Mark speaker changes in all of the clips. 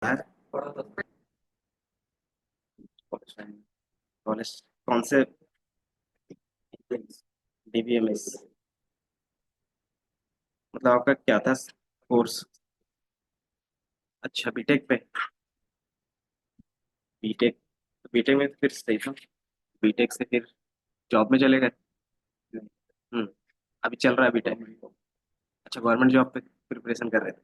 Speaker 1: है कॉलेज कौन से डीबीएमएस मतलब आपका क्या था कोर्स? अच्छा बीटेक पे। बीटेक बीटेक में तो फिर सही था। बीटेक से फिर जॉब में चले गए। हम्म। अभी चल रहा है बीटेक। अच्छा गवर्नमेंट जॉब पे प्रिपरेशन कर रहे थे।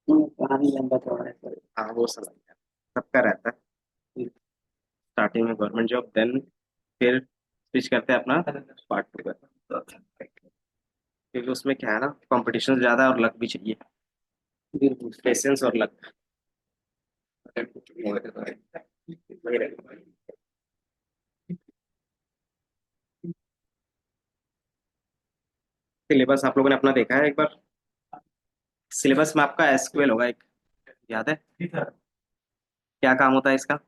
Speaker 2: कहानी लंबा चौड़ा है सर।
Speaker 1: हाँ वो समझ गया। सबका रहता है स्टार्टिंग में गवर्नमेंट जॉब देन फिर स्विच करते हैं अपना पार्ट टू पर। क्योंकि उसमें क्या है ना कंपटीशन ज्यादा है और लक भी चाहिए।
Speaker 2: बिल्कुल।
Speaker 1: पेशेंस और लक। सिलेबस आप लोगों ने अपना देखा है एक बार? सिलेबस में आपका एसक्यूएल होगा एक, याद है क्या काम होता है इसका?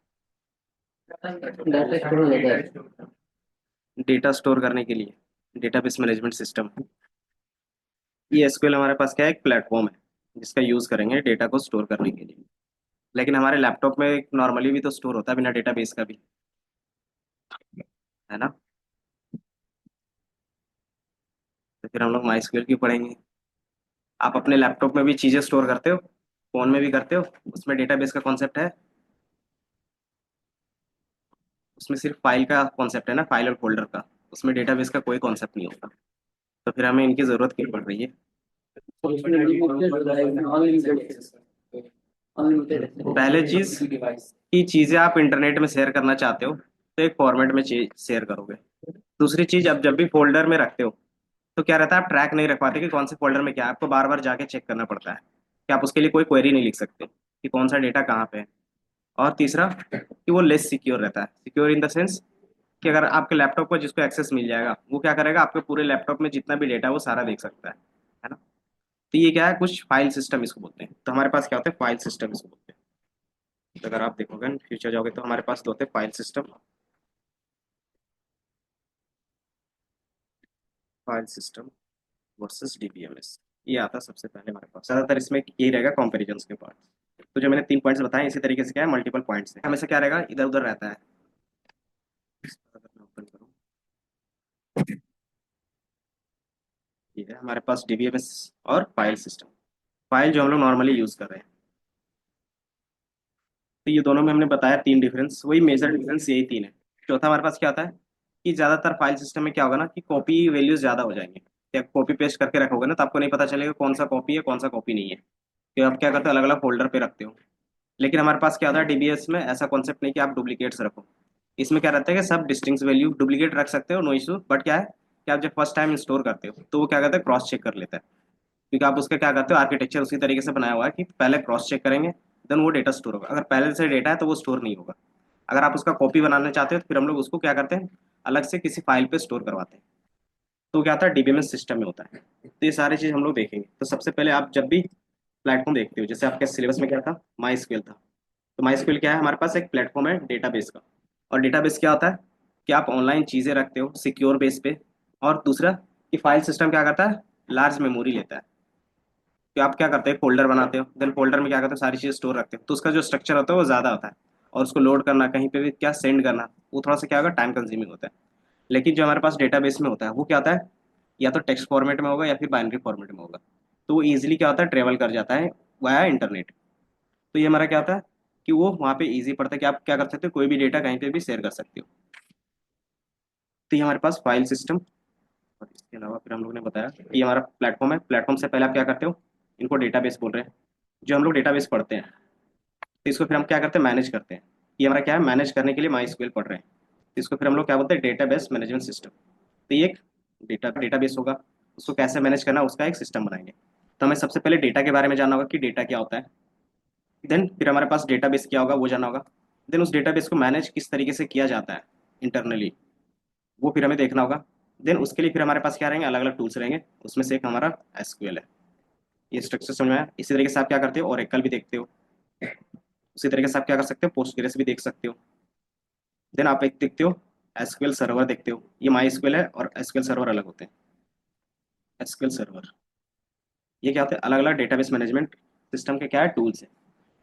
Speaker 2: डाटा स्टोर हो जाता है।
Speaker 1: डेटा स्टोर करने के लिए डेटाबेस मैनेजमेंट सिस्टम। ये एसक्यूएल हमारे पास क्या है, एक प्लेटफॉर्म है जिसका यूज करेंगे डेटा को स्टोर करने के लिए। लेकिन हमारे लैपटॉप में नॉर्मली भी तो स्टोर होता है बिना डेटाबेस का भी, है ना? तो फिर हम लोग माई क्यों पढ़ेंगे? आप अपने लैपटॉप में भी चीजें स्टोर करते हो, फोन में भी करते हो, उसमें डेटाबेस का कॉन्सेप्ट है? उसमें सिर्फ फाइल का कॉन्सेप्ट है ना, फाइल और फोल्डर का। उसमें डेटाबेस का कोई कॉन्सेप्ट नहीं होता। तो फिर हमें इनकी जरूरत क्यों पड़ रही है?
Speaker 2: तो उसमें लिमिटेड अनलिमिटेड
Speaker 1: पहले चीज
Speaker 2: डिवाइस।
Speaker 1: कि चीजें आप इंटरनेट में शेयर करना चाहते हो तो एक फॉर्मेट में शेयर करोगे। दूसरी चीज, अब जब भी फोल्डर में रखते हो तो क्या रहता है, आप ट्रैक नहीं रख पाते कि कौन से फोल्डर में क्या है। आपको बार बार जाके चेक करना पड़ता है कि आप उसके लिए कोई क्वेरी नहीं लिख सकते कि कौन सा डेटा कहाँ पे है। और तीसरा कि वो लेस सिक्योर रहता है। सिक्योर इन द सेंस कि अगर आपके लैपटॉप को जिसको एक्सेस मिल जाएगा वो क्या करेगा, आपके पूरे लैपटॉप में जितना भी डेटा है वो सारा देख सकता है ना? तो ये क्या है, कुछ फाइल सिस्टम इसको बोलते हैं। तो हमारे पास क्या होता है, फाइल सिस्टम इसको बोलते हैं। तो अगर आप देखोगे फ्यूचर जाओगे तो हमारे पास दो होते हैं, file system. File system versus DBMS. ये आता है सबसे पहले हमारे पास। ज्यादातर इसमें यही रहेगा कंपेरिजन के पार्ट। तो जो मैंने 3 पॉइंट्स बताए इसी तरीके से क्या है, मल्टीपल पॉइंट्स है, हमेशा क्या रहेगा, इधर उधर रहता है। अगर मैं ओपन करूँ, ये है हमारे पास डीबीएमएस और फाइल सिस्टम। फाइल जो हम लोग नॉर्मली यूज कर रहे हैं। तो ये दोनों में हमने बताया 3 डिफरेंस, वही मेजर डिफरेंस यही 3 है। चौथा हमारे पास क्या होता है कि ज्यादातर फाइल सिस्टम में क्या होगा ना कि कॉपी वैल्यूज ज्यादा हो जाएंगे। या कॉपी पेस्ट करके रखोगे ना तो आपको नहीं पता चलेगा कौन सा कॉपी है कौन सा कॉपी नहीं है। तो आप क्या करते हो, अलग अलग फोल्डर पे रखते हो। लेकिन हमारे पास क्या होता है डीबीएस में, ऐसा कॉन्सेप्ट नहीं कि आप डुप्लीकेट्स रखो। इसमें क्या रहता है कि सब डिस्टिंक्ट वैल्यू डुप्लीकेट रख सकते हो, नो इशू। बट क्या है कि आप जब फर्स्ट टाइम स्टोर करते हो तो वो क्या करता है, क्रॉस चेक कर लेता है। क्योंकि आप उसका क्या करते हो, आर्किटेक्चर उसी तरीके से बनाया हुआ है कि पहले क्रॉस चेक करेंगे देन वो डेटा स्टोर होगा। अगर पहले से डेटा है तो वो स्टोर नहीं होगा। अगर आप उसका कॉपी बनाना चाहते हो तो फिर हम लोग उसको क्या करते हैं, अलग से किसी फाइल पे स्टोर करवाते हैं। तो क्या होता है, डीबीएमएस सिस्टम में होता है। तो ये सारी चीज हम लोग देखेंगे। तो सबसे पहले आप जब भी प्लेटफॉर्म देखते हो, जैसे आपके सिलेबस में क्या था, माई स्क्वेल था। तो माई स्क्वेल क्या है, हमारे पास एक प्लेटफॉर्म है डेटाबेस का। और डेटाबेस क्या होता है कि आप ऑनलाइन चीजें रखते हो सिक्योर बेस पे। और दूसरा कि फाइल सिस्टम क्या करता है, लार्ज मेमोरी लेता है। कि आप क्या करते हैं, फोल्डर बनाते हो देन फोल्डर में क्या करते हो, सारी चीज़ स्टोर रखते हो। तो उसका जो स्ट्रक्चर होता है वो ज़्यादा होता है। और उसको लोड करना, कहीं पे भी क्या सेंड करना, वो थोड़ा सा क्या होगा, टाइम कंज्यूमिंग होता है। लेकिन जो हमारे पास डेटाबेस में होता है वो क्या होता है, या तो टेक्स्ट फॉर्मेट में होगा या फिर बाइनरी फॉर्मेट में होगा। तो वो ईजिली क्या होता है, ट्रेवल कर जाता है वाया इंटरनेट। तो ये हमारा क्या होता है कि वो वहाँ पे ईजी पड़ता है कि आप क्या कर सकते हो, कोई भी डेटा कहीं पे भी शेयर कर सकते हो। तो ये हमारे पास फाइल सिस्टम। और इसके अलावा फिर हम लोग ने बताया कि ये हमारा प्लेटफॉर्म है। प्लेटफॉर्म से पहले आप क्या करते हो, इनको डेटाबेस बोल रहे हैं। जो हम लोग डेटाबेस पढ़ते हैं तो इसको फिर हम क्या करते हैं, मैनेज करते हैं। ये हमारा क्या है, मैनेज करने के लिए माई स्क्वेल पढ़ रहे हैं। तो इसको फिर हम लोग क्या बोलते हैं, डेटाबेस मैनेजमेंट सिस्टम। तो ये एक डेटाबेस होगा, उसको कैसे मैनेज करना उसका एक सिस्टम बनाएंगे। तो हमें सबसे पहले डेटा के बारे में जानना होगा कि डेटा क्या होता है। देन फिर हमारे पास डेटाबेस क्या होगा वो जानना होगा। देन उस डेटाबेस को मैनेज किस तरीके से किया जाता है इंटरनली, वो फिर हमें देखना होगा। देन उसके लिए फिर हमारे पास क्या रहेंगे, अलग अलग टूल्स रहेंगे। उसमें से एक हमारा एसक्यूएल है। ये स्ट्रक्चर समझ में आया? इसी तरीके से आप क्या करते हो, ओरेकल भी देखते हो। उसी तरीके से आप क्या कर सकते हो, पोस्टग्रेस भी देख सकते हो। देन आप एक देखते हो, एसक्यूएल सर्वर देखते हो। ये माई एसक्यूएल है और एसक्यूएल सर्वर अलग होते हैं। एसक्यूएल सर्वर ये क्या होते हैं, अलग अलग डेटाबेस मैनेजमेंट सिस्टम के क्या है, टूल्स है।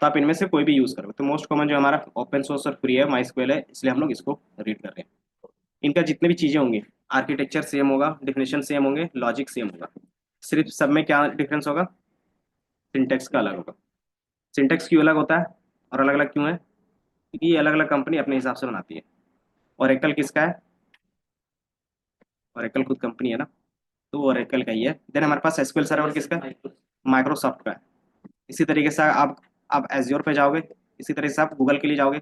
Speaker 1: तो आप इनमें से कोई भी यूज़ करो। तो मोस्ट कॉमन जो हमारा ओपन सोर्स और फ्री है माइस्क्वेल है, इसलिए हम लोग इसको रीड कर रहे हैं। इनका जितने भी चीज़ें होंगी, आर्किटेक्चर सेम होगा, डिफिनेशन सेम होंगे, लॉजिक सेम होगा। सिर्फ सब में क्या डिफरेंस होगा, सिंटेक्स का अलग होगा। सिंटेक्स क्यों अलग होता है और अलग अलग क्यों है, क्योंकि ये अलग अलग कंपनी अपने हिसाब से बनाती है। ओरेकल किसका है, ओरेकल खुद कंपनी है ना, तो वो ओरेकल का ही है। देन हमारे पास एसक्यूएल सर्वर किसका है, माइक्रोसॉफ्ट का है। इसी तरीके से आप एज्योर पे जाओगे, इसी तरीके से आप गूगल के लिए जाओगे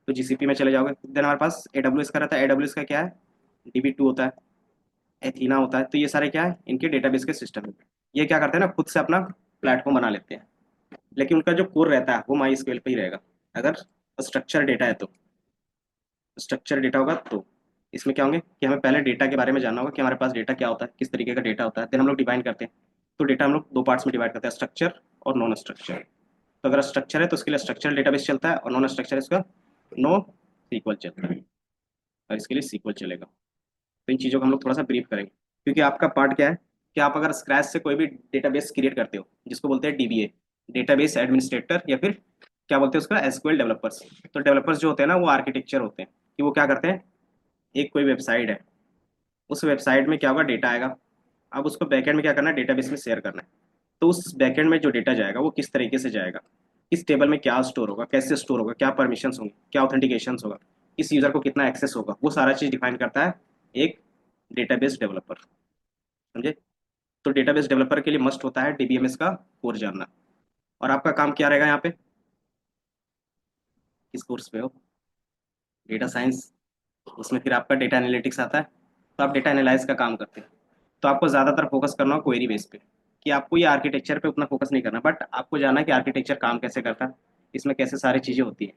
Speaker 1: तो जीसीपी में चले जाओगे। देन हमारे पास एडब्ल्यूएस का रहता है, एडब्ल्यूएस का क्या है, डीबी2 होता है, एथीना होता है। तो ये सारे क्या है, इनके डेटाबेस के सिस्टम है। ये क्या करते हैं ना, खुद से अपना प्लेटफॉर्म बना लेते हैं, लेकिन उनका जो कोर रहता है वो माई स्केल पे ही रहेगा। अगर स्ट्रक्चर डेटा है तो, स्ट्रक्चर डेटा होगा तो इसमें क्या होंगे कि हमें पहले डेटा के बारे में जानना होगा कि हमारे पास डेटा क्या होता है, किस तरीके का डेटा होता है। देन हम लोग डिफाइन करते हैं। तो डेटा हम लोग दो पार्ट्स में डिवाइड करते हैं, स्ट्रक्चर और नॉन स्ट्रक्चर। तो अगर स्ट्रक्चर है तो उसके लिए स्ट्रक्चर डेटाबेस चलता है, और नॉन स्ट्रक्चर इसका नो सीक्वल चलता है, और इसके लिए सीक्वल चलेगा। तो इन चीज़ों को हम लोग थोड़ा सा ब्रीफ करेंगे, क्योंकि आपका पार्ट क्या है कि आप अगर स्क्रैच से कोई भी डेटाबेस क्रिएट करते हो, जिसको बोलते हैं डीबीए, डेटाबेस एडमिनिस्ट्रेटर, या फिर क्या बोलते हैं उसका, एसक्यूएल डेवलपर्स। तो डेवलपर्स जो होते हैं ना, वो आर्किटेक्चर होते हैं कि वो क्या करते हैं, एक कोई वेबसाइट है, उस वेबसाइट में क्या होगा, डेटा आएगा। अब उसको बैकएंड में क्या करना है, डेटाबेस में शेयर करना है। तो उस बैकएंड में जो डेटा जाएगा वो किस तरीके से जाएगा, किस टेबल में क्या स्टोर होगा, कैसे स्टोर होगा, क्या परमिशंस होंगे, क्या ऑथेंटिकेशन होगा, किस यूजर को कितना एक्सेस होगा, वो सारा चीज डिफाइन करता है एक डेटाबेस डेवलपर। समझे। तो डेटाबेस डेवलपर के लिए मस्ट होता है डीबीएमएस का कोर जानना। और आपका काम क्या रहेगा यहाँ पे, किस कोर्स पे हो, डेटा साइंस, उसमें फिर आपका डेटा एनालिटिक्स आता है। तो आप डेटा एनालाइज का काम करते हैं। तो आपको ज़्यादातर फोकस करना हो क्वेरी बेस पे, कि आपको ये आर्किटेक्चर पे उतना फोकस नहीं करना, बट आपको जानना है कि आर्किटेक्चर काम कैसे करता है, इसमें कैसे सारी चीज़ें होती है।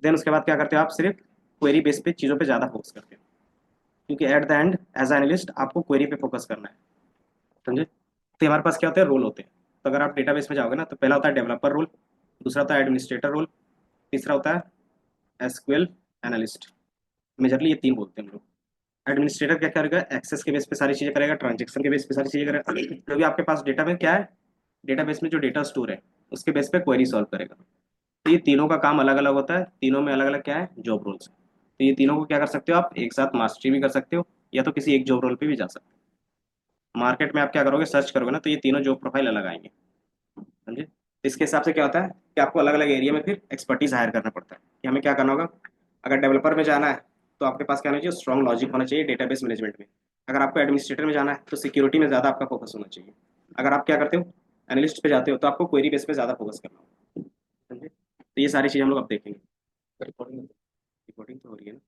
Speaker 1: देन उसके बाद क्या करते हो, आप सिर्फ क्वेरी बेस पे चीज़ों पे ज़्यादा फोकस करते हो, क्योंकि at the end as analyst आपको क्वेरी पे फोकस करना है। समझे। तो हमारे पास क्या होते हैं, रोल होते हैं। तो अगर आप डेटाबेस में जाओगे ना, तो पहला होता है डेवलपर रोल, दूसरा होता है एडमिनिस्ट्रेटर रोल, तीसरा होता है एसक्यूएल एनालिस्ट। मेजरली ये तीन बोलते हैं हम लोग। एडमिनिस्ट्रेटर क्या करेगा, एक्सेस के बेस पे सारी चीजें करेगा, ट्रांजेक्शन के बेस पे सारी चीजें करेगा। जो भी आपके पास डेटा में क्या है, डेटाबेस में जो डेटा स्टोर है उसके बेस पे क्वेरी सॉल्व करेगा। तो ये तीनों का काम अलग अलग होता है, तीनों में अलग अलग क्या है, जॉब रोल्स। तो ये तीनों को क्या कर सकते हो आप, एक साथ मास्टरी भी कर सकते हो, या तो किसी एक जॉब रोल पे भी जा सकते हो। मार्केट में आप क्या करोगे, सर्च करोगे ना, तो ये तीनों जॉब प्रोफाइल अलग आएंगे। समझे। तो इसके हिसाब से क्या होता है कि आपको अलग अलग एरिया में फिर एक्सपर्टीज हायर करना पड़ता है कि हमें क्या करना होगा। अगर डेवलपर में जाना है तो आपके पास क्या होना चाहिए, स्ट्रॉन्ग लॉजिक होना चाहिए डेटाबेस मैनेजमेंट में। अगर आपको एडमिनिस्ट्रेटर में जाना है तो सिक्योरिटी में ज़्यादा आपका फोकस होना चाहिए। अगर आप क्या करते हो, एनालिस्ट पे जाते हो, तो आपको क्वेरी बेस पे ज़्यादा फोकस करना होगा। समझे। तो ये सारी चीज़ हम लोग अब देखेंगे। रिकॉर्डिंग, रिकॉर्डिंग तो हो रही है ना।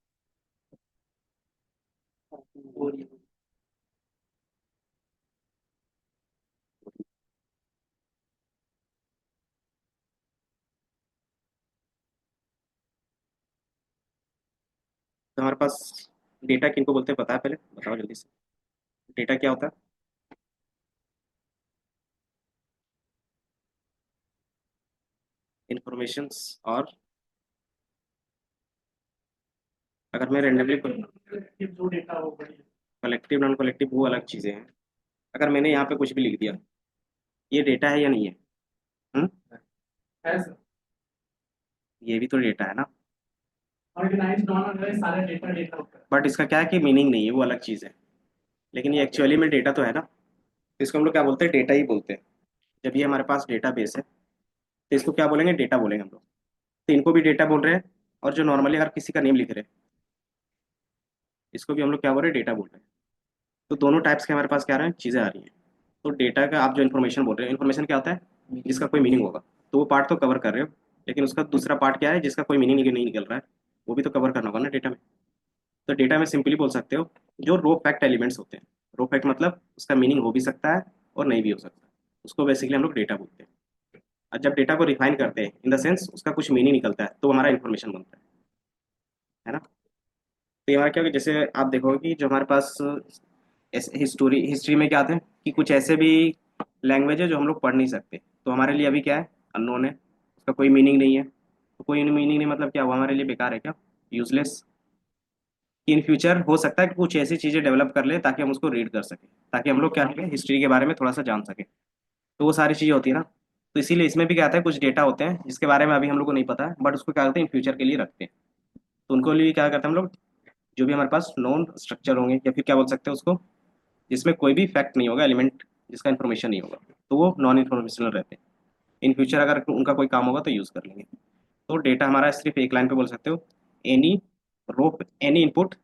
Speaker 1: तो हमारे पास डेटा किनको बोलते हैं पता है, पहले बताओ जल्दी से, डेटा क्या होता है। इंफॉर्मेशंस, और अगर मैं रेंडमली, कलेक्टिव नॉन कलेक्टिव वो अलग चीज़ें हैं। अगर मैंने यहाँ पे कुछ भी लिख दिया, ये डेटा है या नहीं है। हम्म। ये भी तो डेटा है ना। ऑर्गेनाइज नॉन ऑर्गेनाइज सारे डेटा डेटा होता है, बट इसका क्या है कि मीनिंग नहीं है, वो अलग चीज़ है। लेकिन ये एक्चुअली में डेटा तो है ना, तो इसको हम लोग क्या बोलते हैं, डेटा ही बोलते हैं। जब ये हमारे पास डेटा बेस है तो इसको क्या बोलेंगे, डेटा बोलेंगे हम लोग। तो इनको भी डेटा बोल रहे हैं, और जो नॉर्मली अगर किसी का नेम लिख रहे हैं, इसको भी हम लोग क्या बोल रहे हैं, डेटा बोल रहे हैं। तो दोनों टाइप्स के हमारे पास क्या आ रहे हैं, चीज़ें आ रही हैं। तो डेटा का आप जो इन्फॉर्मेशन बोल रहे हैं, इन्फॉर्मेशन क्या होता है, जिसका कोई मीनिंग होगा। तो वो पार्ट तो कवर कर रहे हो, लेकिन उसका दूसरा पार्ट क्या है, जिसका कोई मीनिंग नहीं निकल रहा है, वो भी तो कवर करना होगा ना डेटा में। तो डेटा में सिंपली बोल सकते हो, जो रो फैक्ट एलिमेंट्स होते हैं। रो फैक्ट मतलब उसका मीनिंग हो भी सकता है और नहीं भी हो सकता, उसको बेसिकली हम लोग डेटा बोलते हैं। और जब डेटा को रिफाइन करते हैं, इन द सेंस उसका कुछ मीनिंग निकलता है, तो हमारा इन्फॉर्मेशन बनता है ना। तो ये हमारा क्या होगा, जैसे आप देखोगे कि जो हमारे पास हिस्टोरी हिस्ट्री में क्या आते हैं कि कुछ ऐसे भी लैंग्वेज है जो हम लोग पढ़ नहीं सकते, तो हमारे लिए अभी क्या है, अननोन है, उसका कोई मीनिंग नहीं है। तो कोई मीनिंग नहीं मतलब क्या, वो हमारे लिए बेकार है क्या, यूजलेस। इन फ्यूचर हो सकता है कि कुछ ऐसी चीज़ें डेवलप कर ले ताकि हम उसको रीड कर सकें, ताकि हम लोग क्या करें, हिस्ट्री के बारे में थोड़ा सा जान सकें। तो वो सारी चीज़ें होती है ना। तो इसीलिए इसमें भी क्या आता है, कुछ डेटा होते हैं जिसके बारे में अभी हम लोग को नहीं पता है, बट उसको क्या करते हैं, इन फ्यूचर के लिए रखते हैं। तो उनको लिए क्या करते हैं हम लोग, जो भी हमारे पास नॉन स्ट्रक्चर होंगे या फिर क्या बोल सकते हैं उसको, जिसमें कोई भी फैक्ट नहीं होगा, एलिमेंट जिसका इन्फॉर्मेशन नहीं होगा, तो वो नॉन इन्फॉर्मेशनल रहते हैं। इन फ्यूचर अगर उनका कोई काम होगा तो यूज़ कर लेंगे। तो डेटा हमारा सिर्फ एक लाइन पे बोल सकते हो, एनी रो, एनी इनपुट,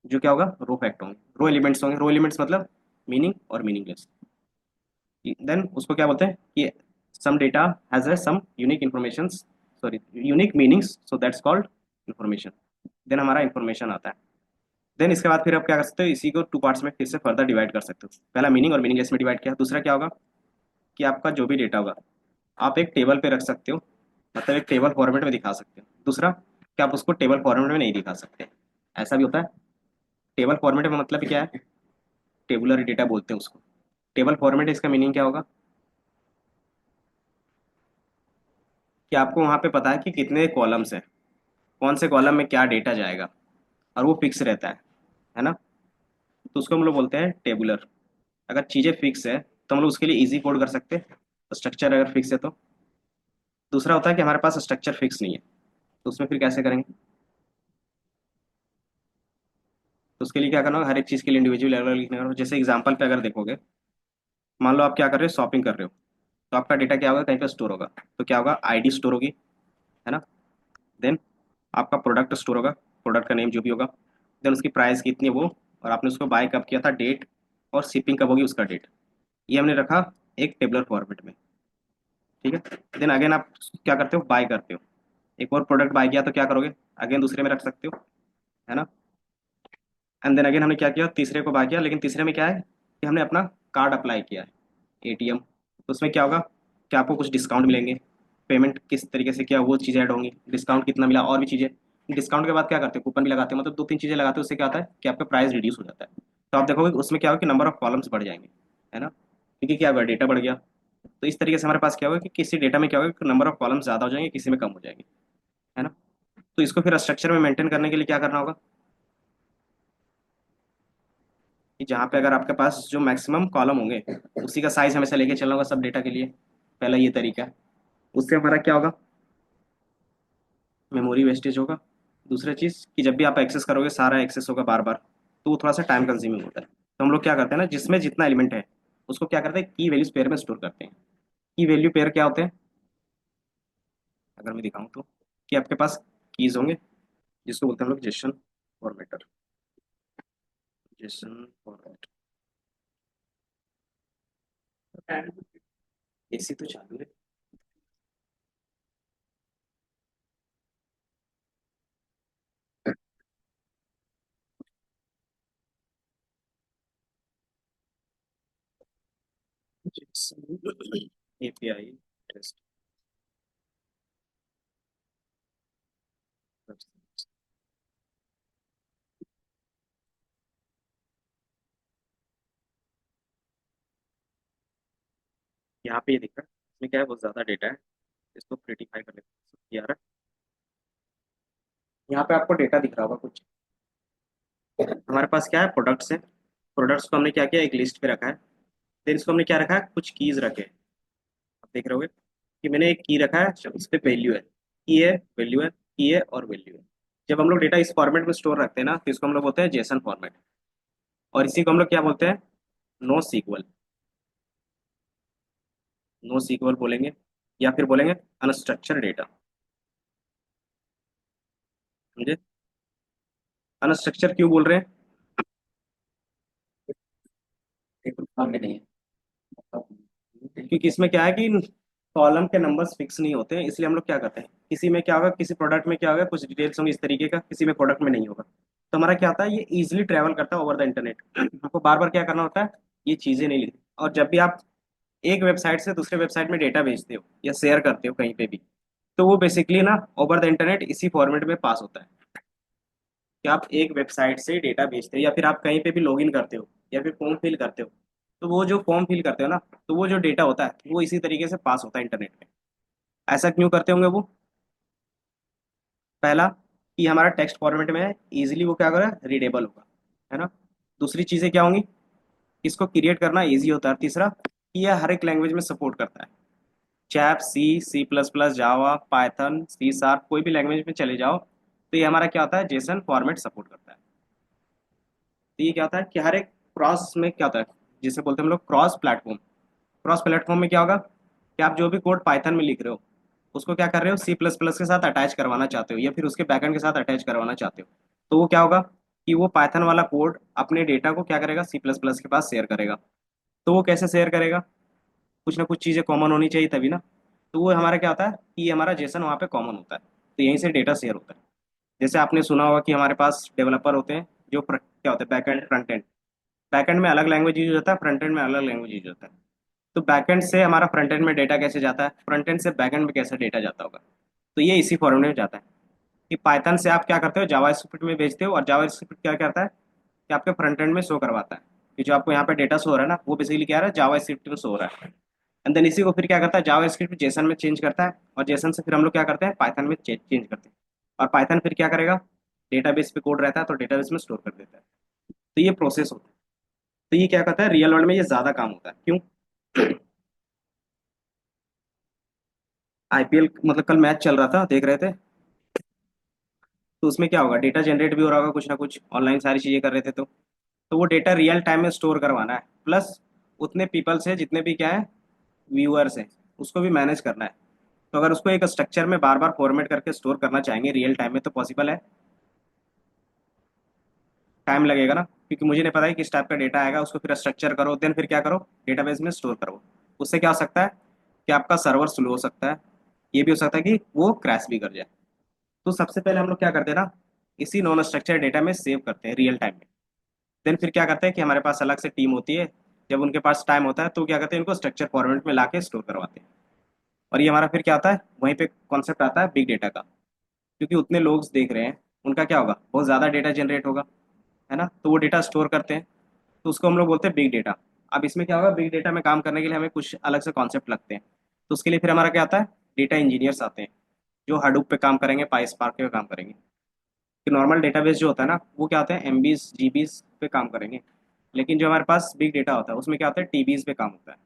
Speaker 1: जो क्या होगा, रो फैक्ट होंगे, रो एलिमेंट्स होंगे। रो एलिमेंट्स मतलब मीनिंग और मीनिंगलेस। देन उसको क्या बोलते हैं कि some data has a some unique information, sorry, unique meanings, so that's called information. Then हमारा इन्फॉर्मेशन आता है। देन इसके बाद फिर आप क्या कर सकते हो, इसी को टू पार्ट्स में फिर से फर्दर डिवाइड कर सकते हो। पहला मीनिंग और मीनिंगलेस में डिवाइड किया। दूसरा क्या होगा कि आपका जो भी डेटा होगा आप एक टेबल पे रख सकते हो, मतलब एक टेबल फॉर्मेट में दिखा सकते हो। दूसरा कि आप उसको टेबल फॉर्मेट में नहीं दिखा सकते, ऐसा भी होता है। टेबल फॉर्मेट में मतलब क्या है, टेबुलर डेटा बोलते हैं उसको। टेबल फॉर्मेट, इसका मीनिंग क्या होगा कि आपको वहाँ पे पता है कि कितने कॉलम्स हैं, कौन से कॉलम में क्या डेटा जाएगा, और वो फिक्स रहता है ना। तो उसको हम लोग बोलते हैं टेबुलर। अगर चीज़ें फिक्स है तो हम लोग उसके लिए इजी कोड कर सकते हैं, स्ट्रक्चर अगर फिक्स है तो। दूसरा होता है कि हमारे पास स्ट्रक्चर फिक्स नहीं है, तो उसमें फिर कैसे करेंगे। तो उसके लिए क्या करना होगा, हर एक चीज़ के लिए इंडिविजुअल अलग लिखने का। जैसे एग्जांपल पे अगर देखोगे, मान लो आप क्या कर रहे हो, शॉपिंग कर रहे हो, तो आपका डेटा क्या होगा, कहीं पे स्टोर होगा। तो क्या होगा, आईडी स्टोर होगी, है ना। देन आपका प्रोडक्ट स्टोर होगा, प्रोडक्ट का नेम जो भी होगा। देन उसकी प्राइस कितनी है वो, और आपने उसको बाय कब किया था, डेट, और शिपिंग कब होगी उसका डेट। ये हमने रखा एक टेबलर फॉर्मेट में, ठीक है। देन अगेन आप क्या करते हो, बाय करते हो, एक और प्रोडक्ट बाय किया तो क्या करोगे, अगेन दूसरे में रख सकते हो, है ना। एंड देन अगेन हमने क्या किया, तीसरे को बाय किया, लेकिन तीसरे में क्या है कि हमने अपना कार्ड अप्लाई किया है, एटीएम। तो उसमें क्या होगा कि आपको कुछ डिस्काउंट मिलेंगे, पेमेंट किस तरीके से किया वो चीज़ें ऐड होंगी, डिस्काउंट कितना मिला और भी चीज़ें। डिस्काउंट के बाद क्या करते हो, कूपन भी लगाते हो, मतलब दो तीन चीज़ें लगाते हो, उससे क्या होता है कि आपका प्राइस रिड्यूस हो जाता है। तो आप देखोगे उसमें क्या होगा कि नंबर ऑफ कॉलम्स बढ़ जाएंगे, है ना, क्योंकि क्या होगा, डेटा बढ़ गया। तो इस तरीके से हमारे पास क्या होगा कि किसी डेटा में क्या होगा कि नंबर ऑफ कॉलम्स ज़्यादा हो जाएंगे, किसी में कम हो जाएंगे, है ना। तो इसको फिर स्ट्रक्चर में मेंटेन करने के लिए क्या करना होगा कि जहाँ पे अगर आपके पास जो मैक्सिमम कॉलम होंगे उसी का साइज हमेशा लेके चलना होगा सब डेटा के लिए। पहला ये तरीका है। उससे हमारा क्या होगा, मेमोरी वेस्टेज होगा। दूसरा चीज़ कि जब भी आप एक्सेस करोगे सारा एक्सेस होगा बार बार, तो वो थोड़ा सा टाइम कंज्यूमिंग होता है। तो हम लोग क्या करते हैं ना, जिसमें जितना एलिमेंट है उसको क्या करते हैं, की वैल्यूज पेयर में स्टोर करते हैं। की वैल्यू पेयर क्या होते हैं, अगर मैं दिखाऊं तो, कि आपके पास कीज होंगे, जिसको बोलते हैं हम लोग JSON formatter, JSON format. AC तो चालू है। API test. यहाँ पे ये दिख रहा है, इसमें क्या है, बहुत ज़्यादा डेटा है, इसको प्रीटिफाई कर लेते हैं यार। यहाँ पे आपको डेटा दिख रहा होगा कुछ, हमारे पास क्या है, प्रोडक्ट्स है। प्रोडक्ट्स को हमने क्या किया, एक लिस्ट पे रखा है। फिर इसको हमने क्या रखा है, कुछ कीज रखे हैं। आप देख रहे होगे कि मैंने एक की रखा है, उस पे वैल्यू है, की है, वैल्यू है, की है और वैल्यू है। जब हम लोग डेटा इस फॉर्मेट में स्टोर रखते हैं ना, तो इसको हम लोग बोलते हैं जेसन फॉर्मेट। और इसी को हम लोग क्या बोलते हैं, नो सीक्वल। नो सीक्वल बोलेंगे, या फिर बोलेंगे अनस्ट्रक्चर डेटा, समझे। अनस्ट्रक्चर क्यों बोल रहे हैं,
Speaker 2: आगे नहीं है।
Speaker 1: क्योंकि इसमें क्या है कि कॉलम के नंबर्स फिक्स नहीं होते हैं, इसलिए हम लोग क्या करते हैं, किसी में क्या होगा, किसी प्रोडक्ट में क्या होगा, कुछ डिटेल्स होंगे इस तरीके का, किसी में प्रोडक्ट में नहीं होगा। तो हमारा क्या होता है, ये इजिली ट्रैवल करता है ओवर द इंटरनेट। आपको बार बार क्या करना होता है, ये चीज़ें नहीं लिखनी। और जब भी आप एक वेबसाइट से दूसरे वेबसाइट में डेटा भेजते हो या शेयर करते हो कहीं पे भी, तो वो बेसिकली ना ओवर द इंटरनेट इसी फॉर्मेट में पास होता है। कि आप एक वेबसाइट से डेटा भेजते हो या फिर आप कहीं पे भी लॉगिन करते हो या फिर फॉर्म फिल करते हो, तो वो जो फॉर्म फिल करते हो ना, तो वो जो डेटा होता है वो इसी तरीके से पास होता है इंटरनेट में। ऐसा क्यों करते होंगे वो, पहला कि हमारा टेक्स्ट फॉर्मेट में है, इजीली वो क्या होगा, रीडेबल होगा, है ना। दूसरी चीज़ें क्या होंगी, इसको क्रिएट करना इजी होता है। तीसरा कि यह हर एक लैंग्वेज में सपोर्ट करता है। चैप, सी प्लस प्लस, जावा, पाइथन, सी शार्प, कोई भी लैंग्वेज में चले जाओ तो ये हमारा क्या होता है, जेसन फॉर्मेट सपोर्ट करता है। तो ये क्या होता है कि हर एक क्रॉस में क्या होता है, जिसे बोलते हैं हम लोग क्रॉस प्लेटफॉर्म। क्रॉस प्लेटफॉर्म में क्या होगा कि आप जो भी कोड पाइथन में लिख रहे हो उसको क्या कर रहे हो, सी प्लस प्लस के साथ अटैच करवाना चाहते हो या फिर उसके बैकएंड के साथ अटैच करवाना चाहते हो। तो वो क्या होगा कि वो पाइथन वाला कोड अपने डेटा को क्या करेगा, सी प्लस प्लस के पास शेयर करेगा। तो वो कैसे शेयर करेगा, कुछ ना कुछ चीज़ें कॉमन होनी चाहिए तभी ना। तो वो हमारा क्या होता है कि ये हमारा जेसन वहाँ पे कॉमन होता है, तो यहीं से डेटा शेयर होता है। जैसे आपने सुना होगा कि हमारे पास डेवलपर होते हैं जो क्या होता है, बैकएंड फ्रंट एंड। बैकएंड में अलग लैंग्वेज यूज होता है, फ्रंट एंड में अलग लैंग्वेज यूज होता है। तो बैकएंड से हमारा फ्रंट एंड में डेटा कैसे जाता है, फ्रंट एंड से बैकएंड में कैसे डेटा जाता होगा। तो ये इसी फॉर्मूले में जाता है कि पाइथन से आप क्या करते हो, जावा स्क्रिप्ट में भेजते हो, और जावा स्क्रिप्ट क्या करता है कि आपके फ्रंट एंड में शो करवाता है कि जो आपको यहाँ पे डेटा शो हो रहा है ना, वो बेसिकली क्या है, जावा स्क्रिप्ट में शो हो रहा है। एंड देन इसी को फिर क्या करता है, जावा स्क्रिप्ट जेसन में चेंज करता है, और जेसन से फिर हम लोग क्या करते हैं, पाइथन में चेंज करते हैं। और पाइथन फिर क्या करेगा, डेटाबेस पे कोड रहता है तो डेटाबेस में स्टोर कर देता है। तो ये प्रोसेस होता है। तो ये क्या करता है, रियल वर्ल्ड में ये ज्यादा काम होता है। क्यों? आईपीएल मतलब कल मैच चल रहा था, देख रहे थे, तो उसमें क्या होगा, डेटा जनरेट भी हो रहा होगा कुछ ना कुछ, ऑनलाइन सारी चीजें कर रहे थे। तो वो डेटा रियल टाइम में स्टोर करवाना है, प्लस उतने पीपल से जितने भी क्या है, व्यूअर्स हैं, उसको भी मैनेज करना है। तो अगर उसको एक स्ट्रक्चर में बार बार फॉर्मेट करके स्टोर करना चाहेंगे रियल टाइम में तो पॉसिबल है? टाइम लगेगा ना, क्योंकि मुझे नहीं पता है किस टाइप का डेटा आएगा, उसको फिर स्ट्रक्चर करो, देन फिर क्या करो, डेटाबेस में स्टोर करो। उससे क्या हो सकता है कि आपका सर्वर स्लो हो सकता है, ये भी हो सकता है कि वो क्रैश भी कर जाए। तो सबसे पहले हम लोग क्या करते हैं ना, इसी नॉन स्ट्रक्चर डेटा में सेव करते हैं रियल टाइम में। देन फिर क्या करते हैं कि हमारे पास अलग से टीम होती है, जब उनके पास टाइम होता है तो क्या करते हैं, इनको स्ट्रक्चर फॉर्मेट में ला के स्टोर करवाते हैं। और ये हमारा फिर क्या आता है, वहीं पे कॉन्सेप्ट आता है बिग डेटा का। क्योंकि उतने लोग देख रहे हैं, उनका क्या होगा, बहुत ज़्यादा डेटा जनरेट होगा, है ना, तो वो डेटा स्टोर करते हैं। तो उसको हम लोग बोलते हैं बिग डेटा। अब इसमें क्या होगा, बिग डेटा में काम करने के लिए हमें कुछ अलग से कॉन्सेप्ट लगते हैं। तो उसके लिए फिर हमारा क्या आता है, डेटा इंजीनियर्स आते हैं, जो हडूप पे काम करेंगे, पाइस्पार्क पे काम करेंगे। कि नॉर्मल डेटाबेस जो होता है ना, वो क्या होता है, एमबीज जीबीज पे काम करेंगे। लेकिन जो हमारे पास बिग डेटा होता है उसमें क्या होता है, टीबीज पे काम होता है।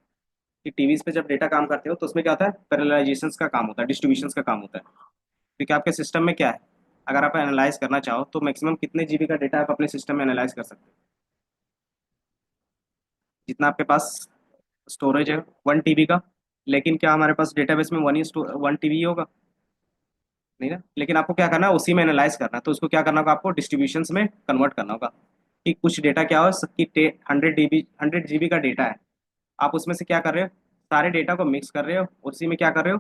Speaker 1: कि टीबीज पे जब डेटा काम करते हो तो उसमें क्या होता है, पैरेललाइजेशन का काम होता है, डिस्ट्रीब्यूशन का काम होता है। क्योंकि आपके सिस्टम में क्या है, अगर आप एनालाइज करना चाहो तो मैक्सिमम कितने जीबी का डेटा आप अपने सिस्टम में एनालाइज कर सकते हो, जितना आपके पास स्टोरेज है, 1 टीबी का। लेकिन क्या हमारे पास डेटाबेस में 1 टीबी होगा? नहीं ना। लेकिन आपको क्या करना है, उसी में एनालाइज करना है, तो उसको क्या करना होगा, आपको डिस्ट्रीब्यूशंस में कन्वर्ट करना होगा। कि कुछ डेटा क्या हो कि 100 जीबी का डेटा है, आप उसमें से क्या कर रहे हो, सारे डेटा को मिक्स कर रहे हो, उसी में क्या कर रहे हो,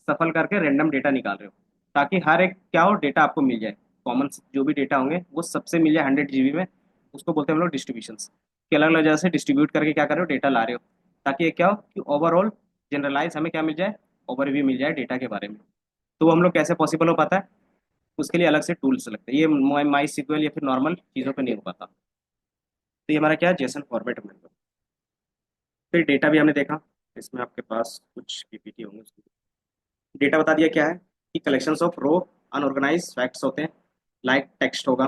Speaker 1: सफल करके रैंडम डेटा निकाल रहे हो, ताकि हर एक क्या हो, डेटा आपको मिल जाए। कॉमन जो भी डेटा होंगे वो सबसे मिल जाए 100 जीबी में। उसको बोलते हैं हम लोग डिस्ट्रीब्यूशंस। कि अलग अलग जगह से डिस्ट्रीब्यूट करके क्या कर रहे हो, डेटा ला रहे हो, ताकि ये क्या हो कि ओवरऑल जनरलाइज हमें क्या मिल जाए, ओवरव्यू मिल जाए डेटा के बारे में। तो वो हम लोग कैसे पॉसिबल हो पाता है, उसके लिए अलग से टूल्स लगते हैं, ये माई सीक्वल या फिर नॉर्मल चीज़ों पे नहीं हो पाता। तो ये हमारा क्या है, जेसन फॉर्मेट में। फिर डेटा भी हमने देखा, इसमें आपके पास कुछ पीपीटी होंगे। डेटा बता दिया क्या है कि collections of raw unorganise facts होते हैं, लाइक टेक्स्ट होगा,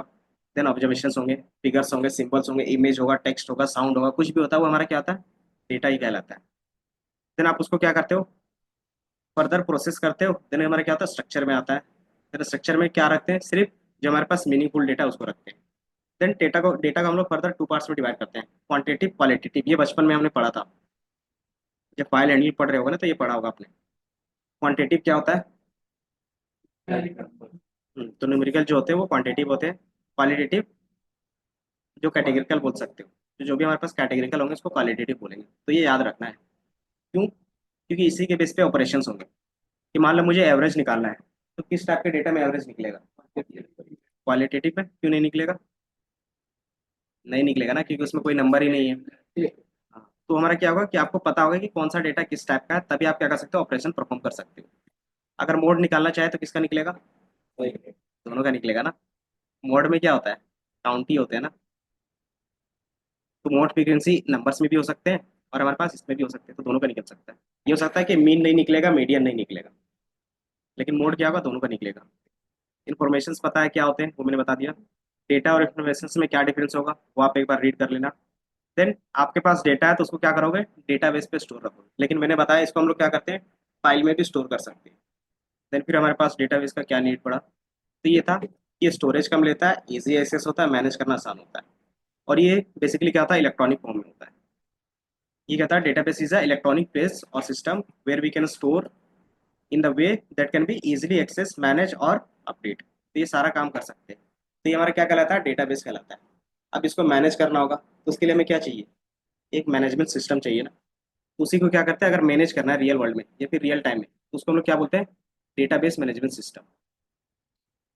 Speaker 1: देन ऑब्जर्वेशंस होंगे, फिगर्स होंगे, सिंबल्स होंगे, इमेज होगा, टेक्स्ट होगा, साउंड होगा, कुछ भी होता है वो हमारा क्या आता है, डेटा ही कहलाता है। देन आप उसको क्या करते हो, फर्दर प्रोसेस करते हो, देन हमारा क्या होता है, स्ट्रक्चर में आता है। देन स्ट्रक्चर में क्या रखते हैं, सिर्फ जो हमारे पास मीनिंगफुल डेटा है उसको रखते हैं। देन डेटा को हम लोग फर्दर 2 पार्ट्स में डिवाइड करते हैं, क्वांटिटेटिव क्वालिटेटिव। ये बचपन में हमने पढ़ा था, जब फाइल हैंडलिंग पढ़ रहे होगा ना तो ये पढ़ा होगा आपने। क्वांटिटेटिव क्या होता है, तो न्यूमेरिकल जो होते हैं वो क्वांटिटेटिव होते हैं। क्वालिटेटिव जो कैटेगरिकल बोल सकते हो, तो जो भी हमारे पास कैटेगरिकल होंगे उसको क्वालिटेटिव बोलेंगे। तो ये याद रखना है। क्यों? क्योंकि इसी के बेस पे ऑपरेशंस होंगे। कि मान लो मुझे एवरेज निकालना है, तो किस टाइप के डेटा में एवरेज निकलेगा, क्वालिटेटिव में। क्यों नहीं निकलेगा? नहीं निकलेगा ना, क्योंकि उसमें कोई नंबर ही नहीं है। हाँ, तो हमारा क्या होगा कि आपको पता होगा कि कौन सा डेटा किस टाइप का है, तभी आप क्या कर सकते हो, ऑपरेशन परफॉर्म कर सकते हो। अगर मोड निकालना चाहे तो किसका निकलेगा, दोनों का निकलेगा ना। मोड में क्या होता है, काउंट ही होते हैं ना। तो मोड फ्रीक्वेंसी नंबर्स में भी हो सकते हैं और हमारे पास इसमें भी हो सकते हैं, तो दोनों का निकल सकता है। ये हो सकता है कि मीन नहीं निकलेगा, मीडियन नहीं निकलेगा, लेकिन मोड क्या होगा, दोनों का निकलेगा। इन्फॉर्मेशन पता है क्या होते हैं, वो मैंने बता दिया। डेटा और इन्फॉर्मेशन में क्या डिफरेंस होगा वो आप एक बार रीड कर लेना। देन आपके पास डेटा है तो उसको क्या करोगे, डेटाबेस पे स्टोर रखोगे। लेकिन मैंने बताया इसको हम लोग क्या करते हैं, फाइल में भी स्टोर कर सकते हैं। देन फिर हमारे पास डेटाबेस का क्या नीड पड़ा, तो ये था कि स्टोरेज कम लेता है, इजी एक्सेस होता है, मैनेज करना आसान होता है। और ये बेसिकली क्या होता है, इलेक्ट्रॉनिक फॉर्म में होता है। ये कहता है database is a electronic place or system where we can store in the way that can be easily access, manage और अपडेट। तो ये सारा काम कर सकते हैं। तो ये हमारा क्या कहलाता है, डेटाबेस कहलाता है। अब इसको मैनेज करना होगा तो उसके लिए हमें क्या चाहिए, एक मैनेजमेंट सिस्टम चाहिए ना। तो उसी को क्या करते हैं, अगर मैनेज करना है रियल वर्ल्ड में या फिर रियल टाइम में, तो उसको हम लोग क्या बोलते हैं, डेटाबेस मैनेजमेंट सिस्टम।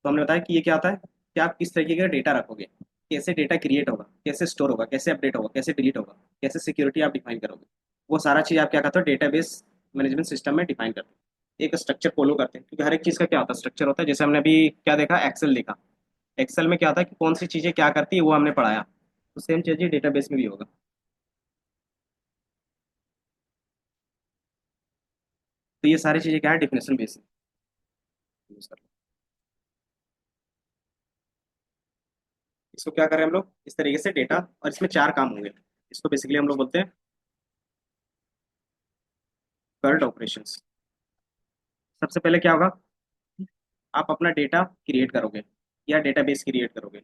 Speaker 1: तो हमने बताया कि ये क्या होता है, कि आप किस तरीके का डेटा रखोगे, कैसे डेटा क्रिएट होगा, कैसे स्टोर होगा, कैसे अपडेट होगा, कैसे डिलीट होगा, कैसे सिक्योरिटी आप डिफाइन करोगे। वो सारा चीज़ आप क्या करते हो, डेटाबेस मैनेजमेंट सिस्टम में डिफाइन करते हो। एक स्ट्रक्चर फॉलो करते हैं, क्योंकि हर एक चीज़ का क्या होता है, स्ट्रक्चर होता है। जैसे हमने अभी क्या देखा, एक्सेल देखा। एक्सेल में क्या होता है कि कौन सी चीज़ें क्या करती है वो हमने पढ़ाया, तो सेम चीज़ ही डेटाबेस में भी होगा। तो ये सारी चीज़ें क्या है, डिफिनेशन बेस यूज कर लो। इसको क्या करें हम लोग इस तरीके से डेटा, और इसमें चार काम होंगे। इसको बेसिकली हम लोग बोलते हैं कर्ट ऑपरेशंस। सबसे पहले क्या होगा, आप अपना डेटा क्रिएट करोगे या डेटाबेस क्रिएट करोगे।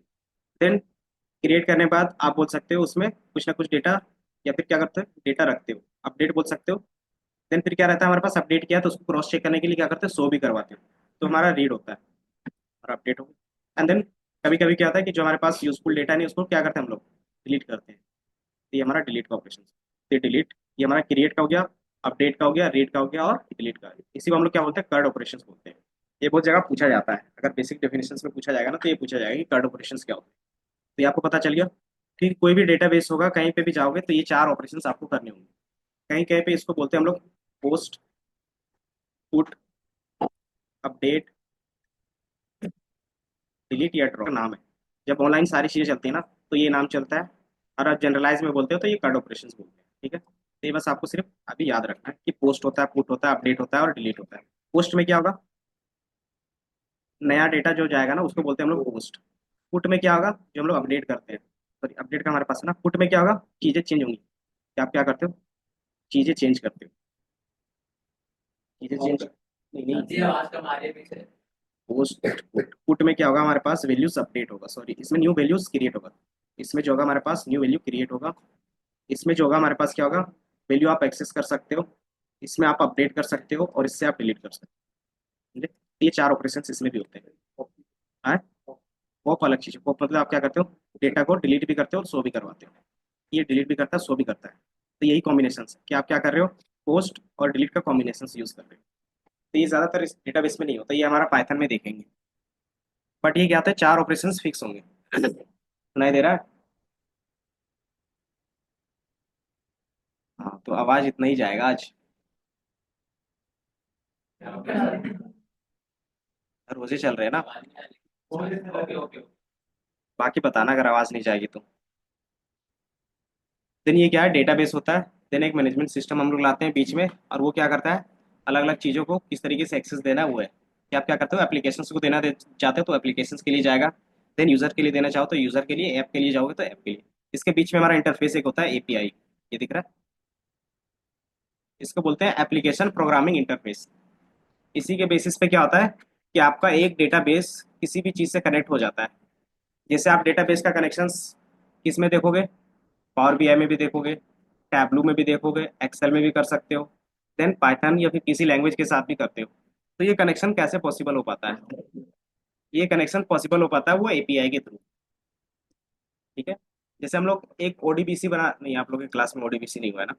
Speaker 1: देन क्रिएट करने के बाद आप बोल सकते हो उसमें कुछ ना कुछ डेटा, या फिर क्या करते हो, डेटा रखते हो, अपडेट बोल सकते हो। देन फिर क्या रहता है, हमारे पास अपडेट किया तो उसको क्रॉस चेक करने के लिए क्या करते हो, शो भी करवाते हो। तो हमारा रीड होता है और अपडेट हो। एंड देन कभी कभी क्या होता है कि जो हमारे पास यूजफुल डेटा नहीं उसको क्या करते हैं हम लोग, डिलीट करते हैं। तो ये हमारा डिलीट का ऑपरेशन। ये डिलीट, ये हमारा क्रिएट का हो गया, अपडेट का हो गया, रीड का हो गया और डिलीट का। इसी को हम लोग क्या बोलते हैं, कर्ड ऑपरेशन बोलते हैं। ये बहुत जगह पूछा जाता है, अगर बेसिक डेफिनेशन में पूछा जाएगा ना तो ये पूछा जाएगा कि कर्ड ऑपरेशन क्या होते हैं। तो ये आपको पता चल गया कि कोई भी डेटाबेस होगा, कहीं पे भी जाओगे तो ये चार ऑपरेशंस आपको करने होंगे। कहीं कहीं पे इसको बोलते हैं हम लोग पोस्ट, पुट, अपडेट, डिलीट या ड्रॉ नाम है। जब ऑनलाइन सारी चीजें चलती है ना तो ये नाम चलता है। और आप जनरलाइज में बोलते हो तो ये कार्ड ऑपरेशन बोलते हैं, ठीक है। तो ये बस आपको सिर्फ अभी याद रखना है कि पोस्ट होता है, पुट होता है, अपडेट होता है और डिलीट होता है। पोस्ट में क्या होगा, नया डेटा जो जाएगा ना उसको बोलते हैं हम लोग पोस्ट। पुट में क्या होगा, जो हम लोग अपडेट करते हैं, सॉरी अपडेट का हमारे पास है ना। पुट में क्या होगा, चीजें चेंज होंगी, कि आप क्या करते हो, चीजें चेंज करते हो, चीजें चेंज नहीं नहीं।
Speaker 2: आवाज कम आ रही है पीछे।
Speaker 1: पोस्ट, पुट में क्या होगा, हमारे पास वैल्यूज अपडेट होगा, सॉरी इसमें न्यू वैल्यूज क्रिएट होगा। इसमें जो होगा हमारे पास न्यू वैल्यू क्रिएट होगा। इसमें जो होगा हमारे पास क्या होगा, वैल्यू आप एक्सेस कर सकते हो। इसमें आप अपडेट कर सकते हो और इससे आप डिलीट कर सकते हो, ठीक है? ये चार ऑपरेशन इसमें भी होते हैं। हाँ, पॉप अलग चीज है। पॉप मतलब आप क्या करते हो, डेटा को डिलीट भी करते हो और शो भी करवाते हो। ये डिलीट भी करता है, शो भी करता है। तो यही कॉम्बिनेशन है कि आप क्या कर रहे हो, पोस्ट और डिलीट का कॉम्बिनेशन यूज कर रहे हो। तो ये ज्यादातर इस डेटाबेस में नहीं होता, ये हमारा पाइथन में देखेंगे। बट ये क्या होता है, चार ऑपरेशन फिक्स होंगे। सुनाई दे रहा है? हाँ, तो आवाज इतना ही जाएगा आज, रोजे चल रहे हैं ना।
Speaker 2: Okay okay.
Speaker 1: बाकी बताना अगर आवाज नहीं जाएगी तो। देन ये क्या है, डेटाबेस होता है। देन एक मैनेजमेंट सिस्टम हम लोग लाते हैं बीच में, और वो क्या करता है, अलग अलग चीज़ों को किस तरीके से एक्सेस देना है वो है। कि आप क्या करते हो, एप्लीकेशंस को चाहते हो तो एप्लीकेशंस के लिए जाएगा। देन यूजर के लिए देना चाहो तो यूजर के लिए, ऐप के लिए जाओगे तो ऐप के लिए। इसके बीच में हमारा इंटरफेस एक होता है, एपीआई। ये दिख रहा है, इसको बोलते हैं एप्लीकेशन प्रोग्रामिंग इंटरफेस। इसी के बेसिस पे क्या होता है कि आपका एक डेटाबेस किसी भी चीज़ से कनेक्ट हो जाता है। जैसे आप डेटाबेस का कनेक्शंस किस में देखोगे, पावर बीआई में भी देखोगे, टैबलू में भी देखोगे, एक्सेल में भी कर सकते हो। देन पाइथन या फिर किसी लैंग्वेज के साथ भी करते हो। तो ये कनेक्शन कैसे पॉसिबल हो पाता है, ये कनेक्शन पॉसिबल हो पाता है वो एपीआई के थ्रू, ठीक है। जैसे हम लोग एक ओडीबीसी बना, नहीं आप लोग के क्लास में ओडीबीसी नहीं हुआ है ना।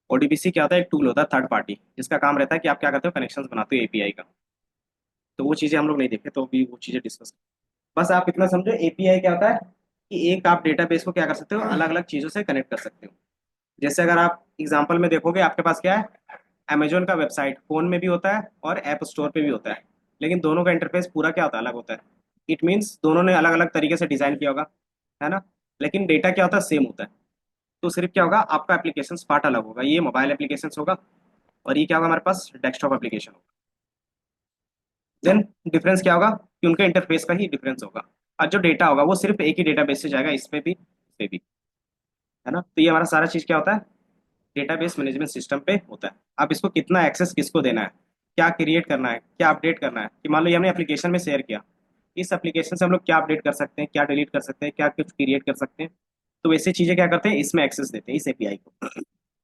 Speaker 1: ओडीबीसी क्या होता है, एक टूल होता है थर्ड पार्टी, जिसका काम रहता है कि आप क्या करते हो, कनेक्शन बनाते हो एपीआई का। तो वो चीज़ें हम लोग नहीं देखे, तो अभी वो चीज़ें डिस्कस। बस आप इतना समझो, एपीआई क्या होता है कि एक आप डेटाबेस को क्या कर सकते हो, अलग अलग चीज़ों से कनेक्ट कर सकते हो। जैसे अगर आप एग्जांपल में देखोगे, आपके पास क्या है, अमेजोन का वेबसाइट फोन में भी होता है और ऐप स्टोर पे भी होता है। लेकिन दोनों का इंटरफेस पूरा क्या होता है, अलग होता है। इट मीन्स दोनों ने अलग अलग तरीके से डिजाइन किया होगा, है ना। लेकिन डेटा क्या होता है, सेम होता है। तो सिर्फ क्या होगा, आपका एप्लीकेशन पार्ट अलग होगा, ये मोबाइल एप्लीकेशन होगा और ये क्या होगा, हमारे पास डेस्कटॉप एप्लीकेशन होगा। देन डिफरेंस क्या होगा, कि उनके इंटरफेस का ही डिफरेंस होगा। और जो डेटा होगा वो सिर्फ एक ही डेटाबेस से जाएगा, इस पे भी, इस पे भी, है ना। तो ये हमारा सारा चीज क्या होता है, डेटाबेस मैनेजमेंट सिस्टम पे होता है। आप इसको कितना एक्सेस किसको देना है, क्या क्रिएट करना है, क्या अपडेट करना है, कि मान लो ये हमने एप्लीकेशन में शेयर किया, इस एप्लीकेशन से हम लोग क्या अपडेट कर सकते हैं, क्या डिलीट कर सकते हैं, क्या कुछ क्रिएट कर सकते हैं। तो वैसे चीजें क्या करते हैं, इसमें एक्सेस देते हैं इस एपीआई को।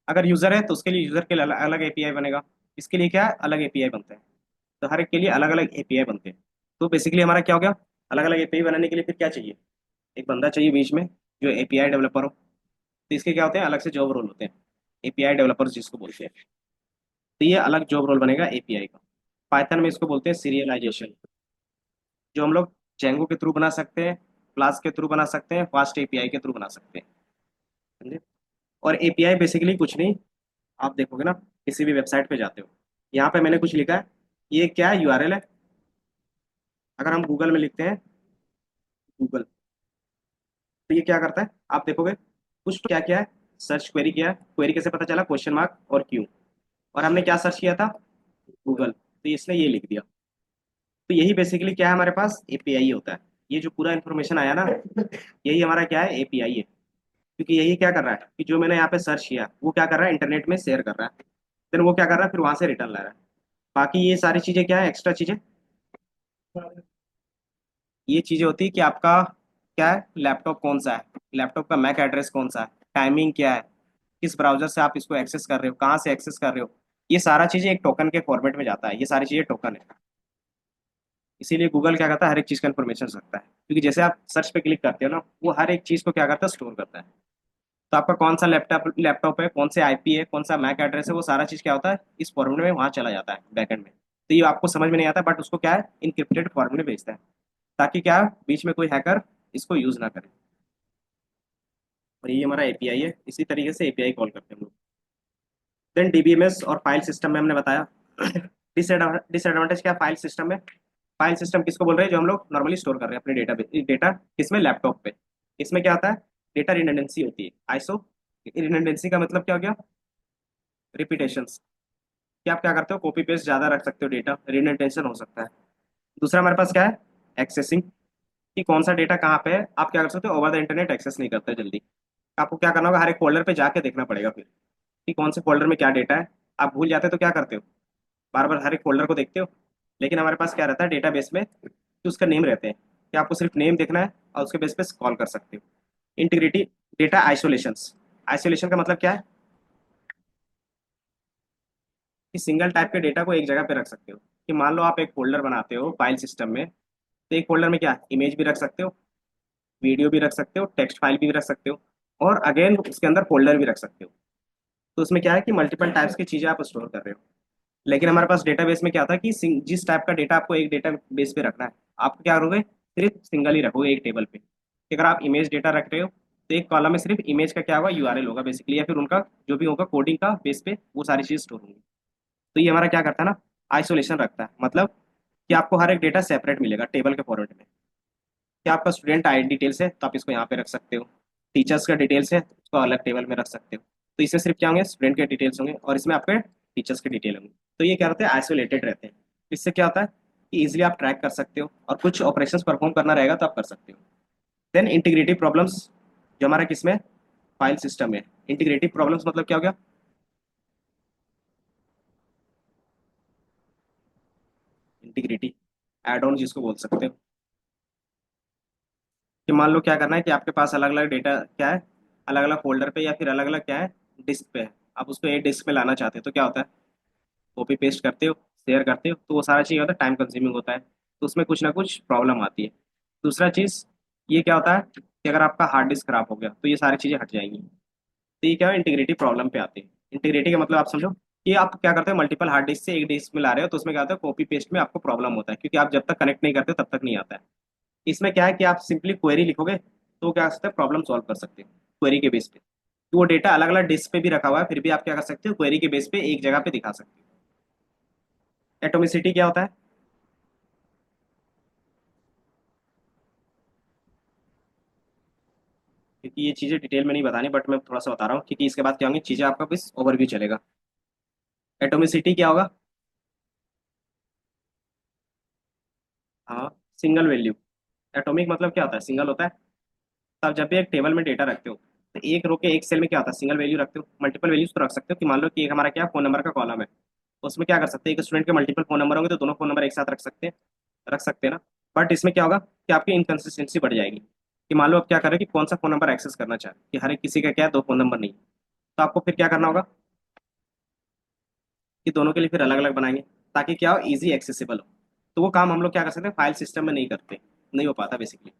Speaker 1: अगर यूजर है तो उसके लिए यूजर के लिए अलग अलग एपीआई बनेगा, इसके लिए क्या है अलग एपीआई बनते हैं। तो हर एक के लिए अलग अलग एपीआई बनते हैं। तो बेसिकली हमारा क्या हो गया, अलग अलग एपीआई बनाने के लिए फिर क्या चाहिए, एक बंदा चाहिए बीच में जो एपीआई डेवलपर हो। तो इसके क्या होते हैं, अलग से जॉब रोल होते हैं, एपीआई डेवलपर्स जिसको बोलते हैं। तो ये अलग जॉब रोल बनेगा एपीआई का। पाइथन में इसको बोलते हैं सीरियलाइजेशन, जो हम लोग जेंगो के थ्रू बना सकते हैं, फ्लास्क के थ्रू बना सकते हैं, फास्ट एपीआई के थ्रू बना सकते हैं। समझे? और एपीआई बेसिकली कुछ नहीं, आप देखोगे ना किसी भी वेबसाइट पे जाते हो, यहाँ पे मैंने कुछ लिखा है, ये क्या है, यूआरएल है। अगर हम गूगल में लिखते हैं गूगल, तो ये क्या करता है आप देखोगे, कुछ क्या क्या है, सर्च क्वेरी किया है, क्वेरी कैसे पता चला, क्वेश्चन मार्क और क्यों, और हमने क्या सर्च किया था, गूगल, तो इसने ये लिख दिया। तो यही बेसिकली क्या है, हमारे पास एपीआई होता है। ये जो पूरा इन्फॉर्मेशन आया ना, यही हमारा क्या है, एपीआई है। क्योंकि यही क्या कर रहा है कि जो मैंने यहाँ पे सर्च किया वो क्या कर रहा है, इंटरनेट में शेयर कर रहा है, फिर वो क्या कर रहा है, फिर वहां से रिटर्न ला रहा है। बाकी ये सारी चीजें क्या है, एक्स्ट्रा चीजें, ये चीजें होती है कि आपका क्या है, लैपटॉप कौन सा है, लैपटॉप का मैक एड्रेस कौन सा है, टाइमिंग क्या है, किस ब्राउजर से आप इसको एक्सेस कर रहे हो, कहाँ से एक्सेस कर रहे हो। ये सारा चीजें एक टोकन के फॉर्मेट में जाता है, ये सारी चीजें टोकन है। इसीलिए गूगल क्या करता है, हर एक चीज का इन्फॉर्मेशन रखता है, क्योंकि जैसे आप सर्च पे क्लिक करते हो ना, वो हर एक चीज को क्या करता है, स्टोर करता है। तो आपका कौन सा लैपटॉप लैपटॉप है, कौन से आईपी है, कौन सा मैक एड्रेस है, वो सारा चीज क्या होता है, इस फॉर्मेट में वहां चला जाता है बैकएंड में। तो ये आपको समझ में नहीं आता, बट उसको क्या है, इनक्रिप्टेड फॉर्मेट में भेजता है, ताकि क्या बीच में कोई हैकर इसको यूज ना करे। और ये हमारा एपीआई है, इसी तरीके से एपीआई कॉल करते हैं हम लोग। देन डीबीएमएस और फाइल सिस्टम में हमने बताया। डिसएडवांटेज क्या है फाइल सिस्टम में, फाइल सिस्टम किसको बोल रहे हैं, जो हम लोग नॉर्मली स्टोर कर रहे हैं अपने डेटा किसमें, लैपटॉप पे। इसमें क्या होता है, डेटा रिडंडेंसी होती है, आईसो। रिडंडेंसी का मतलब क्या हो गया, रिपीटेशंस, कि आप क्या करते हो, कॉपी पेस्ट ज्यादा रख सकते हो, डेटा रिडंडेंशन हो सकता है। दूसरा हमारे पास क्या है, एक्सेसिंग, कि कौन सा डेटा कहाँ पे है, आप क्या कर सकते हो, ओवर द इंटरनेट एक्सेस नहीं करते जल्दी। आपको क्या करना होगा, हर एक फोल्डर पे जाके देखना पड़ेगा फिर, कि कौन से फोल्डर में क्या डेटा है। आप भूल जाते हो तो क्या करते हो, बार बार हर एक फोल्डर को देखते हो। लेकिन हमारे पास क्या रहता है डेटाबेस में, कि उसका नेम रहते हैं, कि आपको सिर्फ नेम देखना है और उसके बेस पे कॉल कर सकते हो। इंटीग्रिटी, डेटा आइसोलेशन, आइसोलेशन का मतलब क्या है, कि सिंगल टाइप के डेटा को एक जगह पे रख सकते हो। कि मान लो आप एक फोल्डर बनाते हो फाइल सिस्टम में, तो एक फोल्डर में क्या इमेज भी रख सकते हो, वीडियो भी रख सकते हो, टेक्स्ट फाइल भी रख सकते हो, और अगेन उसके अंदर फोल्डर भी रख सकते हो। तो उसमें क्या है कि मल्टीपल टाइप्स की चीजें आप स्टोर कर रहे हो। लेकिन हमारे पास डेटाबेस में क्या था कि जिस टाइप का डेटा आपको एक डेटाबेस पे रखना है, आप क्या करोगे, सिर्फ सिंगल ही रखोगे एक टेबल पे। अगर आप इमेज डेटा रख रहे हो, तो एक कॉलम में सिर्फ इमेज का क्या होगा, यूआरएल होगा बेसिकली, या फिर उनका जो भी होगा कोडिंग का बेस पे वो सारी चीज स्टोर होंगी। तो ये हमारा क्या करता है ना, आइसोलेशन रखता है, मतलब कि आपको हर एक डेटा सेपरेट मिलेगा टेबल के फॉर्मेट में। कि आपका स्टूडेंट आई डिटेल्स है तो आप इसको यहाँ पे रख सकते हो, टीचर्स का डिटेल्स है उसको अलग टेबल में रख सकते हो। तो इसमें सिर्फ क्या होंगे, स्टूडेंट के डिटेल्स होंगे, और इसमें आपके टीचर्स के डिटेल होंगे। तो ये क्या होते हैं, आइसोलेटेड रहते हैं। इससे क्या होता है कि इजिली आप ट्रैक कर सकते हो, और कुछ ऑपरेशंस परफॉर्म करना रहेगा तो आप कर सकते हो। देन इंटीग्रिटी प्रॉब्लम्स, जो हमारा किसमें, फाइल सिस्टम में। इंटीग्रिटी प्रॉब्लम्स मतलब क्या हो गया, इंटीग्रिटी एड ऑन जिसको बोल सकते हो, कि मान लो क्या करना है कि आपके पास अलग अलग डेटा क्या है, अलग अलग फोल्डर पे या फिर अलग अलग क्या है, डिस्क पे है। आप उसको एक डिस्क पे लाना चाहते हो, तो क्या होता है, कॉपी पेस्ट करते हो, शेयर करते हो, तो वो सारा चीज़ होता है, टाइम कंज्यूमिंग होता है, तो उसमें कुछ ना कुछ प्रॉब्लम आती है। दूसरा चीज़ ये क्या होता है कि अगर आपका हार्ड डिस्क खराब हो गया तो ये सारी चीज़ें हट जाएंगी। तो ये क्या है, इंटीग्रिटी प्रॉब्लम पे आती है। इंटीग्रिटी का मतलब आप समझो कि आप क्या करते हो, मल्टीपल हार्ड डिस्क से एक डिस्क में ला रहे हो, तो उसमें क्या होता है, कॉपी पेस्ट में आपको प्रॉब्लम होता है, क्योंकि आप जब तक कनेक्ट नहीं करते तब तक नहीं आता है। इसमें क्या है कि आप सिंपली क्वेरी लिखोगे तो क्या कर सकते हैं, प्रॉब्लम सॉल्व कर सकते हो क्वेरी के बेस पे। तो वो डेटा अलग अलग डिस्क पे भी रखा हुआ है, फिर भी आप क्या कर सकते हो, क्वेरी के बेस पे एक जगह पे दिखा सकते हो। एटोमिसिटी क्या होता है, क्योंकि ये चीजें डिटेल में नहीं बतानी, बट मैं थोड़ा सा बता रहा हूँ, क्योंकि इसके बाद क्या होंगी चीजें, आपका बस ओवरव्यू चलेगा। एटोमिसिटी क्या होगा, हाँ, सिंगल वैल्यू। एटॉमिक मतलब क्या होता है, सिंगल होता है। तब जब भी एक टेबल में डेटा रखते हो, तो एक रो के एक सेल में क्या होता है, सिंगल वैल्यू रखते हो, मल्टीपल वैल्यूज तो रख सकते हो कि मान लो कि एक हमारा क्या फोन नंबर का कॉलम है, तो उसमें क्या कर सकते हैं, एक स्टूडेंट के मल्टीपल फोन नंबर होंगे तो दोनों फोन नंबर एक साथ रख सकते हैं ना। बट इसमें क्या होगा कि आपकी इनकन्सिस्टेंसी बढ़ जाएगी, कि मान लो आप क्या करें कि कौन सा फोन नंबर एक्सेस करना चाहे, कि हर एक किसी का क्या है, दो फोन नंबर नहीं, तो आपको फिर क्या करना होगा कि दोनों के लिए फिर अलग अलग बनाएंगे, ताकि क्या हो, इजी एक्सेसिबल हो। तो वो काम हम लोग क्या कर सकते हैं, फाइल सिस्टम में नहीं करते, नहीं हो पाता बेसिकली।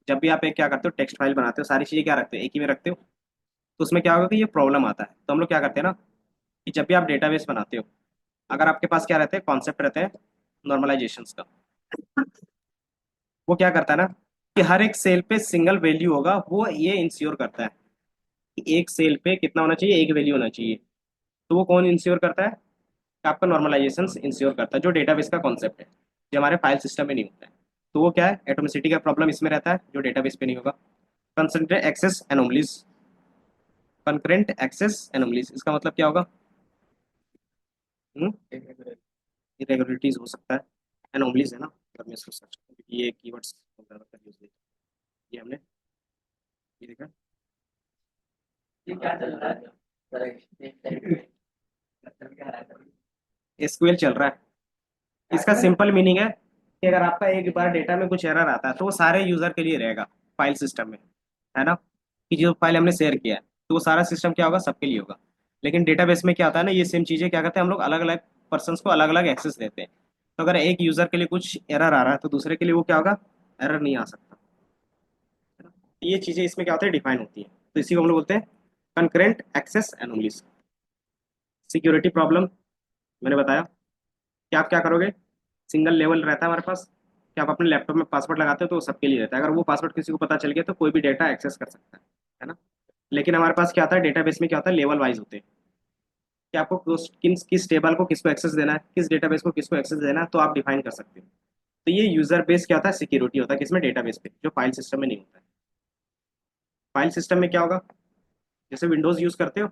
Speaker 1: जब भी आप एक क्या करते हो, टेक्स्ट फाइल बनाते हो, सारी चीजें क्या रखते हो, एक ही में रखते हो, तो उसमें क्या होगा कि ये प्रॉब्लम आता है। तो हम लोग क्या करते हैं ना, कि जब भी आप डेटाबेस बनाते हो, अगर आपके पास क्या रहते हैं, कॉन्सेप्ट रहते हैं नॉर्मलाइजेशन का, वो क्या करता है ना कि हर एक सेल पे सिंगल वैल्यू होगा, वो ये इंश्योर करता है कि एक सेल पे कितना होना चाहिए, एक वैल्यू होना चाहिए। तो वो कौन इंश्योर करता है, कि आपका नॉर्मलाइजेशन इंश्योर करता है, जो डेटाबेस का कॉन्सेप्ट है, जो हमारे फाइल सिस्टम में नहीं होता है। तो वो क्या है, एटोमिसिटी का प्रॉब्लम इसमें रहता है, जो डेटाबेस पे नहीं होगा। Concentrate access anomalies, concurrent access anomalies, इसका मतलब क्या होगा, इरेगुलरिटीज हो सकता है, एनोमलीज है ना, अगर मैं इसको सर्च करूँ, क्योंकि ये कीवर्ड्स ज़्यादातर यूज नहीं, ये हमने ये देखा,
Speaker 2: ये क्या चल रहा है? चल क्या रहा है?
Speaker 1: एसक्यूएल चल रहा है। इसका सिंपल मीनिंग है कि अगर आपका एक बार डेटा में कुछ एरर आता है तो वो सारे यूजर के लिए रहेगा, फाइल सिस्टम में, है ना, कि जो फाइल हमने शेयर किया है तो वो सारा सिस्टम क्या होगा, सबके लिए होगा। लेकिन डेटाबेस में क्या होता है ना, ये सेम चीजें क्या करते हैं हम लोग, अलग अलग पर्सन्स को अलग अलग एक्सेस देते हैं। तो अगर एक यूजर के लिए कुछ एरर आ रहा है तो दूसरे के लिए वो क्या होगा, एरर नहीं आ सकता, है ना? तो ये चीजें इसमें क्या होता है, डिफाइन होती है। तो इसी को हम लोग बोलते हैं concurrent access anomalies. Security problem, मैंने बताया कि आप क्या करोगे, सिंगल लेवल रहता है हमारे पास, कि आप अपने लैपटॉप में पासवर्ड लगाते हो तो वो सबके लिए रहता है, अगर वो पासवर्ड किसी को पता चल गया तो कोई भी डेटा एक्सेस कर सकता है ना। लेकिन हमारे पास क्या आता है, डेटाबेस में क्या होता है, लेवल वाइज होते हैं, कि आपको किस टेबल को किसको एक्सेस देना है, किस डेटाबेस को किसको एक्सेस देना है, तो आप डिफाइन कर सकते हो। तो ये यूजर बेस क्या होता है, सिक्योरिटी होता है किसमें, डेटाबेस पे, जो फाइल सिस्टम में नहीं होता है। फाइल सिस्टम में क्या होगा, जैसे विंडोज यूज करते हो,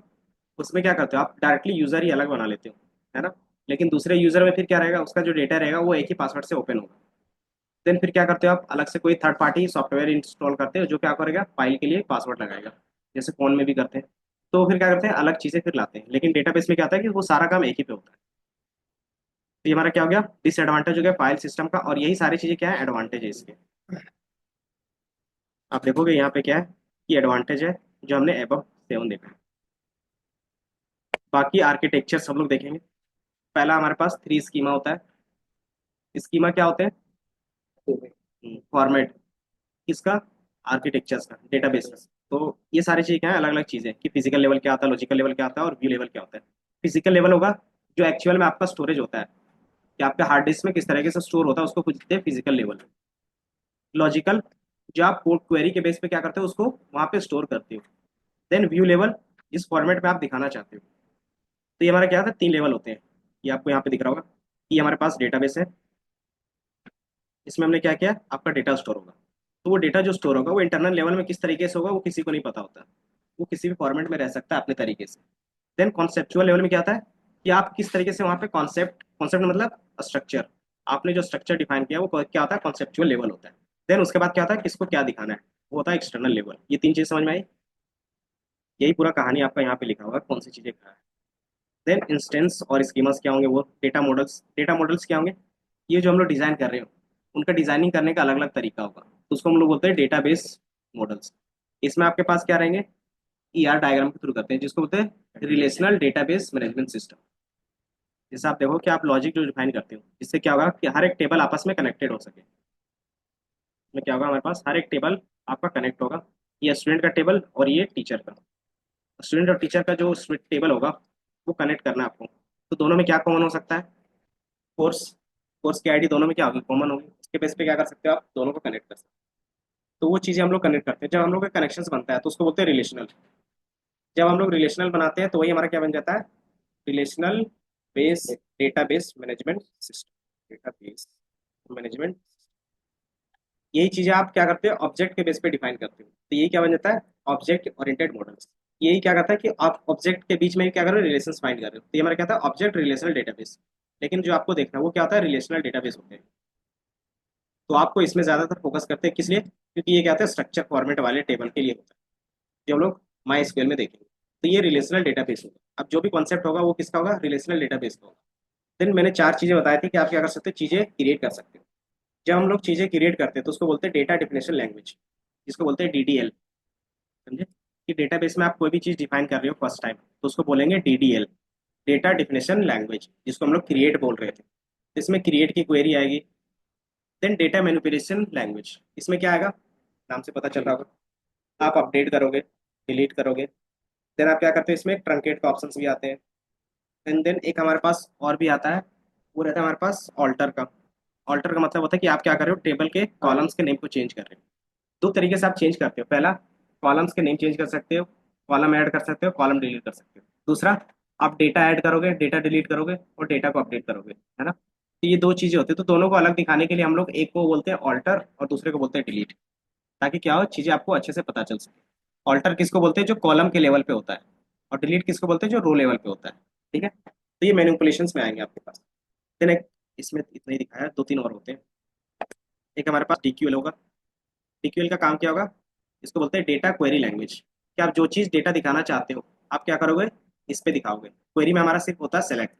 Speaker 1: उसमें क्या करते हो आप, डायरेक्टली यूजर ही अलग बना लेते हो, है ना। लेकिन दूसरे यूजर में फिर क्या रहेगा, उसका जो डेटा रहेगा वो एक ही पासवर्ड से ओपन होगा। देन फिर क्या करते हो आप, अलग से कोई थर्ड पार्टी सॉफ्टवेयर इंस्टॉल करते हो जो क्या करेगा, फाइल के लिए पासवर्ड लगाएगा, जैसे फोन में भी करते हैं। तो फिर क्या करते हैं, अलग चीजें फिर लाते हैं। लेकिन डेटाबेस में क्या होता है कि वो सारा काम एक ही पे होता है। तो ये हमारा क्या हो गया, डिसएडवांटेज हो गया फाइल सिस्टम का, और यही सारी चीजें क्या है, एडवांटेज है इसके। आप देखोगे यहाँ पे क्या है, कि एडवांटेज है जो हमने एबव 7 देखा है। बाकी आर्किटेक्चर सब लोग देखेंगे। पहला हमारे पास 3 स्कीमा होता है। स्कीमा क्या होते हैं, फॉर्मेट किसका, आर्किटेक्चर्स का, डेटाबेस का। तो ये सारी चीजें क्या है, अलग अलग चीजें, कि फिजिकल लेवल क्या आता है, लॉजिकल लेवल क्या आता है, और व्यू लेवल क्या होता है। फिजिकल लेवल होगा जो एक्चुअल में आपका स्टोरेज होता है, कि आपके हार्ड डिस्क में किस तरीके से स्टोर होता है, उसको पूछते हैं फिजिकल लेवल। लॉजिकल, जो आप कोड क्वेरी के बेस पे क्या करते हो, उसको वहां पे स्टोर करते हो। देन व्यू लेवल, जिस फॉर्मेट में आप दिखाना चाहते हो। तो ये हमारा क्या था, 3 लेवल होते हैं। ये आपको यहाँ पे दिख रहा होगा कि हमारे पास डेटाबेस है, इसमें हमने क्या किया, आपका डेटा स्टोर होगा। तो वो डेटा जो स्टोर होगा वो इंटरनल लेवल में किस तरीके से होगा वो किसी को नहीं पता होता, वो किसी भी फॉर्मेट में रह सकता है अपने तरीके से। देन कॉन्सेप्चुअल लेवल में क्या आता है, कि आप किस तरीके से वहाँ पे कॉन्सेप्ट, कॉन्सेप्ट मतलब स्ट्रक्चर, आपने जो स्ट्रक्चर डिफाइन किया वो क्या होता है, कॉन्सेप्चुअल लेवल होता है। देन उसके बाद क्या होता है, किसको क्या दिखाना है, वो होता है एक्सटर्नल लेवल। ये 3 चीज समझ में आई, यही पूरा कहानी आपका यहाँ पे लिखा हुआ है, कौन सी चीजें कहा है। देन इंस्टेंस और स्कीमास क्या होंगे, वो डेटा मॉडल्स क्या होंगे, ये जो हम लोग डिजाइन कर रहे हो, उनका डिजाइनिंग करने का अलग अलग तरीका होगा, तो उसको हम लोग बोलते हैं डेटाबेस मॉडल्स। इसमें आपके पास क्या रहेंगे, ईआर डायग्राम के थ्रू करते हैं, जिसको बोलते हैं रिलेशनल डेटाबेस मैनेजमेंट सिस्टम। जैसे आप देखो कि आप लॉजिक जो डिफाइन करते हो, इससे क्या होगा कि हर एक टेबल आपस में कनेक्टेड हो सके। इसमें क्या होगा, हमारे पास हर एक टेबल आपका कनेक्ट होगा, ये स्टूडेंट का टेबल और ये टीचर का। स्टूडेंट और टीचर का जो टेबल होगा वो कनेक्ट करना है आपको। तो दोनों में क्या कॉमन हो सकता है, कोर्स, कोर्स की आईडी दोनों में क्या होगी, कॉमन होगी, उसके बेस पे क्या कर सकते हो आप, दोनों को कनेक्ट कर सकते हो। तो वो चीजें हम लोग कनेक्ट करते हैं, जब हम लोग का कनेक्शन बनता है तो उसको बोलते हैं रिलेशनल। जब हम लोग रिलेशनल बनाते हैं तो वही हमारा क्या बन जाता है, relational base database management system, database management. यही चीजें आप क्या करते हो, ऑब्जेक्ट के बेस पे डिफाइन करते हो, तो यही क्या बन जाता है, ऑब्जेक्ट ओरिएंटेड मॉडल्स। यही क्या करता है कि आप ऑब्जेक्ट के बीच में क्या कर रहे हो, रिलेशन फाइंड कर रहे हो, तो ये हमारा क्या था, ऑब्जेक्ट रिलेशनल डेटाबेस। लेकिन जो आपको देखना है वो क्या होता है, रिलेशनल डेटाबेस होते हैं। तो आपको इसमें ज्यादातर फोकस करते हैं, किस लिए, क्योंकि ये क्या होता है, स्ट्रक्चर फॉर्मेट वाले टेबल के लिए होता है, जो हम लोग माई एसक्यूएल में देखेंगे। तो ये रिलेशनल डेटाबेस होगा। अब जो भी कॉन्सेप्ट होगा वो किसका होगा, रिलेशनल डेटाबेस का होगा। देन मैंने चार चीजें बताई थी कि आप क्या कर सकते हो, चीजें क्रिएट कर सकते हो। जब हम लोग चीजें क्रिएट करते हैं तो उसको बोलते हैं डेटा डिफिनेशन लैंग्वेज, जिसको बोलते हैं डीडीएल। समझे कि डेटाबेस में आप कोई भी चीज डिफाइन कर रहे हो फर्स्ट टाइम तो उसको बोलेंगे डीडीएल, डेटा डिफिनेशन लैंग्वेज, जिसको हम लोग क्रिएट बोल रहे थे। इसमें क्रिएट की क्वेरी आएगी। देन डेटा मैनिपुलेशन लैंग्वेज, इसमें क्या आएगा, नाम से पता चल रहा होगा, आप अपडेट करोगे, डिलीट करोगे। देन आप क्या करते हो, इसमें ट्रंकेट का ऑप्शन भी आते हैं। एंड देन एक हमारे पास और भी आता है, वो रहता है हमारे पास ऑल्टर का। ऑल्टर का मतलब होता है कि आप क्या कर रहे हो, टेबल के कॉलम्स के नेम को चेंज कर रहे हो। दो तरीके से आप चेंज करते हो, पहला कॉलम्स के नेम चेंज कर सकते हो, कॉलम ऐड कर सकते हो, कॉलम डिलीट कर सकते हो। दूसरा आप डेटा ऐड करोगे, डेटा डिलीट करोगे और डेटा को अपडेट करोगे, है ना। तो ये दो चीजें होती है, तो दोनों को अलग दिखाने के लिए हम लोग एक को बोलते हैं ऑल्टर और दूसरे को बोलते हैं डिलीट, ताकि क्या हो, चीजें आपको अच्छे से पता चल सके। ऑल्टर किसको बोलते हैं, जो कॉलम के लेवल पे होता है, और डिलीट किसको बोलते हैं, जो रो लेवल पे होता है। ठीक है, तो ये मैनिपुलेशंस में आएंगे आपके पास। देन एक, इसमें इतना ही दिखाया, दो तीन और होते हैं। एक हमारे पास डीक्यूएल होगा। डीक्यूएल का काम क्या होगा, इसको बोलते हैं डेटा क्वेरी लैंग्वेज, कि आप जो चीज डेटा दिखाना चाहते हो आप क्या करोगे, इस पे दिखाओगे। क्वेरी में हमारा सिर्फ होता है सेलेक्ट,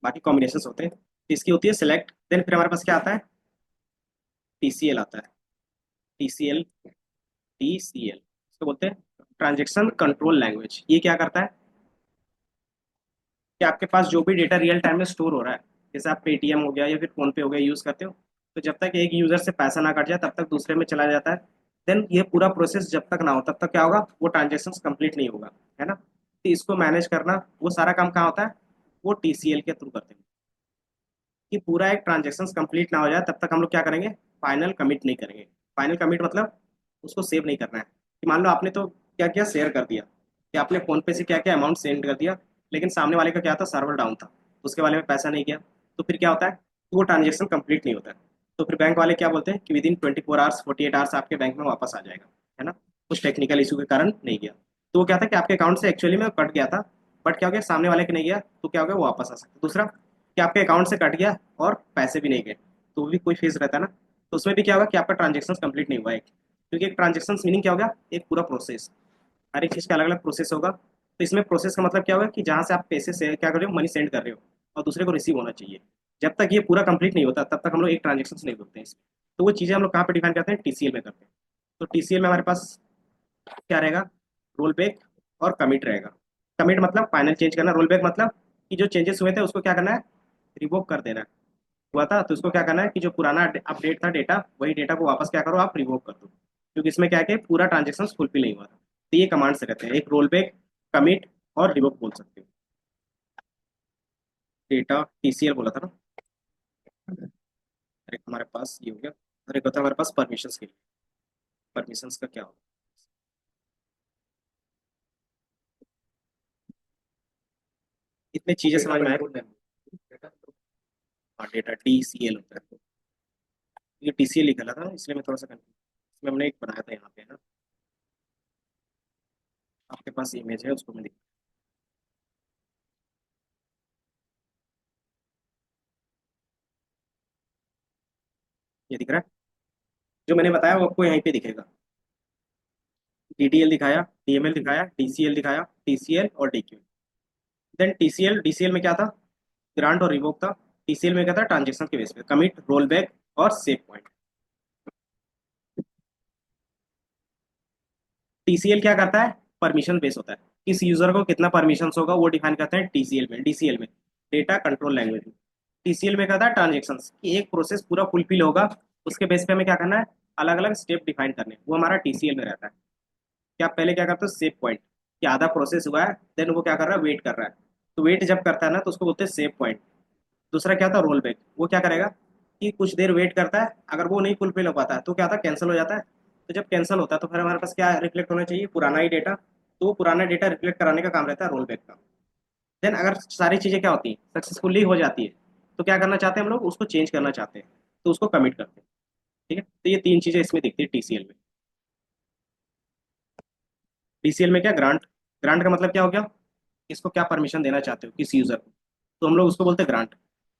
Speaker 1: बाकी कॉम्बिनेशन होते हैं। तो इसकी होती है सेलेक्ट। देन फिर हमारे पास क्या आता है, टीसीएल आता है। टीसीएल, टीसीएल इसको बोलते हैं ट्रांजेक्शन कंट्रोल लैंग्वेज। ये क्या करता है कि आपके पास जो भी डेटा रियल टाइम में स्टोर हो रहा है, जैसे आप पेटीएम हो गया या फिर फोन पे हो गया यूज करते हो, तो जब तक एक यूजर से पैसा ना कट जाए तब तक दूसरे में चला जाता है। देन ये पूरा प्रोसेस जब तक ना हो तब तक क्या होगा, वो ट्रांजेक्शन कंप्लीट नहीं होगा, है ना। तो इसको मैनेज करना, वो सारा काम कहाँ होता है, वो टीसीएल के थ्रू करते हैं। कि पूरा एक ट्रांजेक्शन कंप्लीट ना हो जाए तब तक हम लोग क्या करेंगे, फाइनल कमिट नहीं करेंगे। फाइनल कमिट मतलब उसको सेव नहीं करना है। कि मान लो आपने तो क्या किया, शेयर कर दिया, कि आपने फोन पे से क्या क्या अमाउंट सेंड कर दिया, लेकिन सामने वाले का क्या था, सर्वर डाउन था, उसके वाले में पैसा नहीं गया। तो फिर क्या होता है, वो ट्रांजेक्शन कंप्लीट नहीं होता है। तो फिर बैंक वाले क्या बोलते हैं कि विद इन 24 आवर्स 48 आवर्स आपके बैंक में वापस आ जाएगा, है ना। कुछ टेक्निकल इशू के कारण नहीं गया। तो वो क्या था कि आपके अकाउंट से एक्चुअली में कट गया था, बट क्या हो गया, सामने वाले के नहीं गया, तो क्या हो गया, वो वापस आ सकता है। दूसरा कि आपके अकाउंट से कट गया और पैसे भी नहीं गए, तो वो भी कोई फीस रहता है ना। तो उसमें भी क्या होगा कि आपका ट्रांजेक्शन कंप्लीट नहीं हुआ है, क्योंकि एक ट्रांजेक्शन मीनिंग क्या होगा, एक पूरा प्रोसेस, हर एक चीज का अलग अलग प्रोसेस होगा। तो इसमें प्रोसेस का मतलब क्या होगा कि जहां से आप पैसे से क्या कर रहे हो, मनी सेंड कर रहे हो और दूसरे को रिसीव होना चाहिए, जब तक ये पूरा कंप्लीट नहीं होता तब तक हम लोग एक ट्रांजेक्शन नहीं बोलते हैं इसमें। तो वो चीजें हम लोग कहाँ पे डिफाइन करते हैं, टीसीएल में करते हैं। तो टीसीएल में हमारे पास क्या रहेगा, रोल बैक और कमिट रहेगा। कमिट मतलब फाइनल चेंज करना, रोल बैक मतलब कि जो चेंजेस हुए थे उसको क्या करना है, रिवोक कर देना है। हुआ था तो उसको क्या करना है कि जो पुराना अपडेट था डेटा, वही डेटा को वापस क्या करो, आप रिवोक कर दो, क्योंकि इसमें क्या है कि पूरा ट्रांजेक्शन फुलफिल नहीं हुआ था। तो ये कमांड से रहते हैं, एक रोल बैक, कमिट और रिवोक बोल सकते हो। डेटा टीसीएल बोला था ना। अरे हमारे पास ये हो गया। अरे बता, हमारे पास परमिशंस के लिए, परमिशंस का क्या होगा, इतनी चीजें समझ में आए। हाँ, डेटा टीसीएल होता है। ये टीसीएल लिखा था इसलिए मैं थोड़ा सा confused। इसमें हमने एक बनाया था यहाँ पे ना, आपके पास इमेज है उसको मैं दिखा, ये दिख रहा है, जो मैंने बताया वो आपको यहीं पे दिखेगा। डीडीएल दिखाया, डीएमएल दिखाया, डीसीएल दिखाया, टीसीएल और डीक्यू। देन टीसीएल, डीसीएल में क्या था, ग्रांट और रिवोक था। टीसीएल में क्या था, ट्रांजेक्शन के बेस पे, कमिट, रोल बैक और सेव पॉइंट। टीसीएल क्या करता है, परमिशन बेस होता है, किस यूजर को कितना परमिशन होगा वो डिफाइन करते हैं टीसीएल में, डीसीएल में, डेटा कंट्रोल लैंग्वेज में। टीसीएल में क्या था, ट्रांजेक्शन की एक प्रोसेस पूरा फुलफिल होगा, उसके बेस पे हमें क्या करना है, अलग अलग स्टेप डिफाइन करने, वो हमारा टीसीएल में रहता है। कि आप पहले क्या करते हो, सेव पॉइंट, कि आधा प्रोसेस हुआ है, देन वो क्या कर रहा है, वेट कर रहा है। तो वेट जब करता है ना तो उसको बोलते हैं सेव पॉइंट। दूसरा क्या होता है, रोल बैक, वो क्या करेगा कि कुछ देर वेट करता है, अगर वो नहीं फुलफिल हो पाता है तो क्या होता है, कैंसिल हो जाता है। तो जब कैंसिल होता है तो फिर हमारे पास क्या रिफ्लेक्ट होना चाहिए, पुराना ही डेटा। तो वो पुराना डेटा रिफ्लेक्ट कराने का काम रहता है रोल बैक का। देन अगर सारी चीजें क्या होती है, सक्सेसफुली हो जाती है, तो क्या करना चाहते हैं हम लोग, उसको चेंज करना चाहते हैं, तो उसको कमिट करते हैं। ठीक है, तो ये तीन चीजें इसमें दिखती है टीसीएल में। टीसीएल में क्या, ग्रांट, ग्रांट का मतलब क्या हो गया, किसको क्या परमिशन देना चाहते हो, किस यूजर को, तो हम लोग उसको बोलते हैं ग्रांट।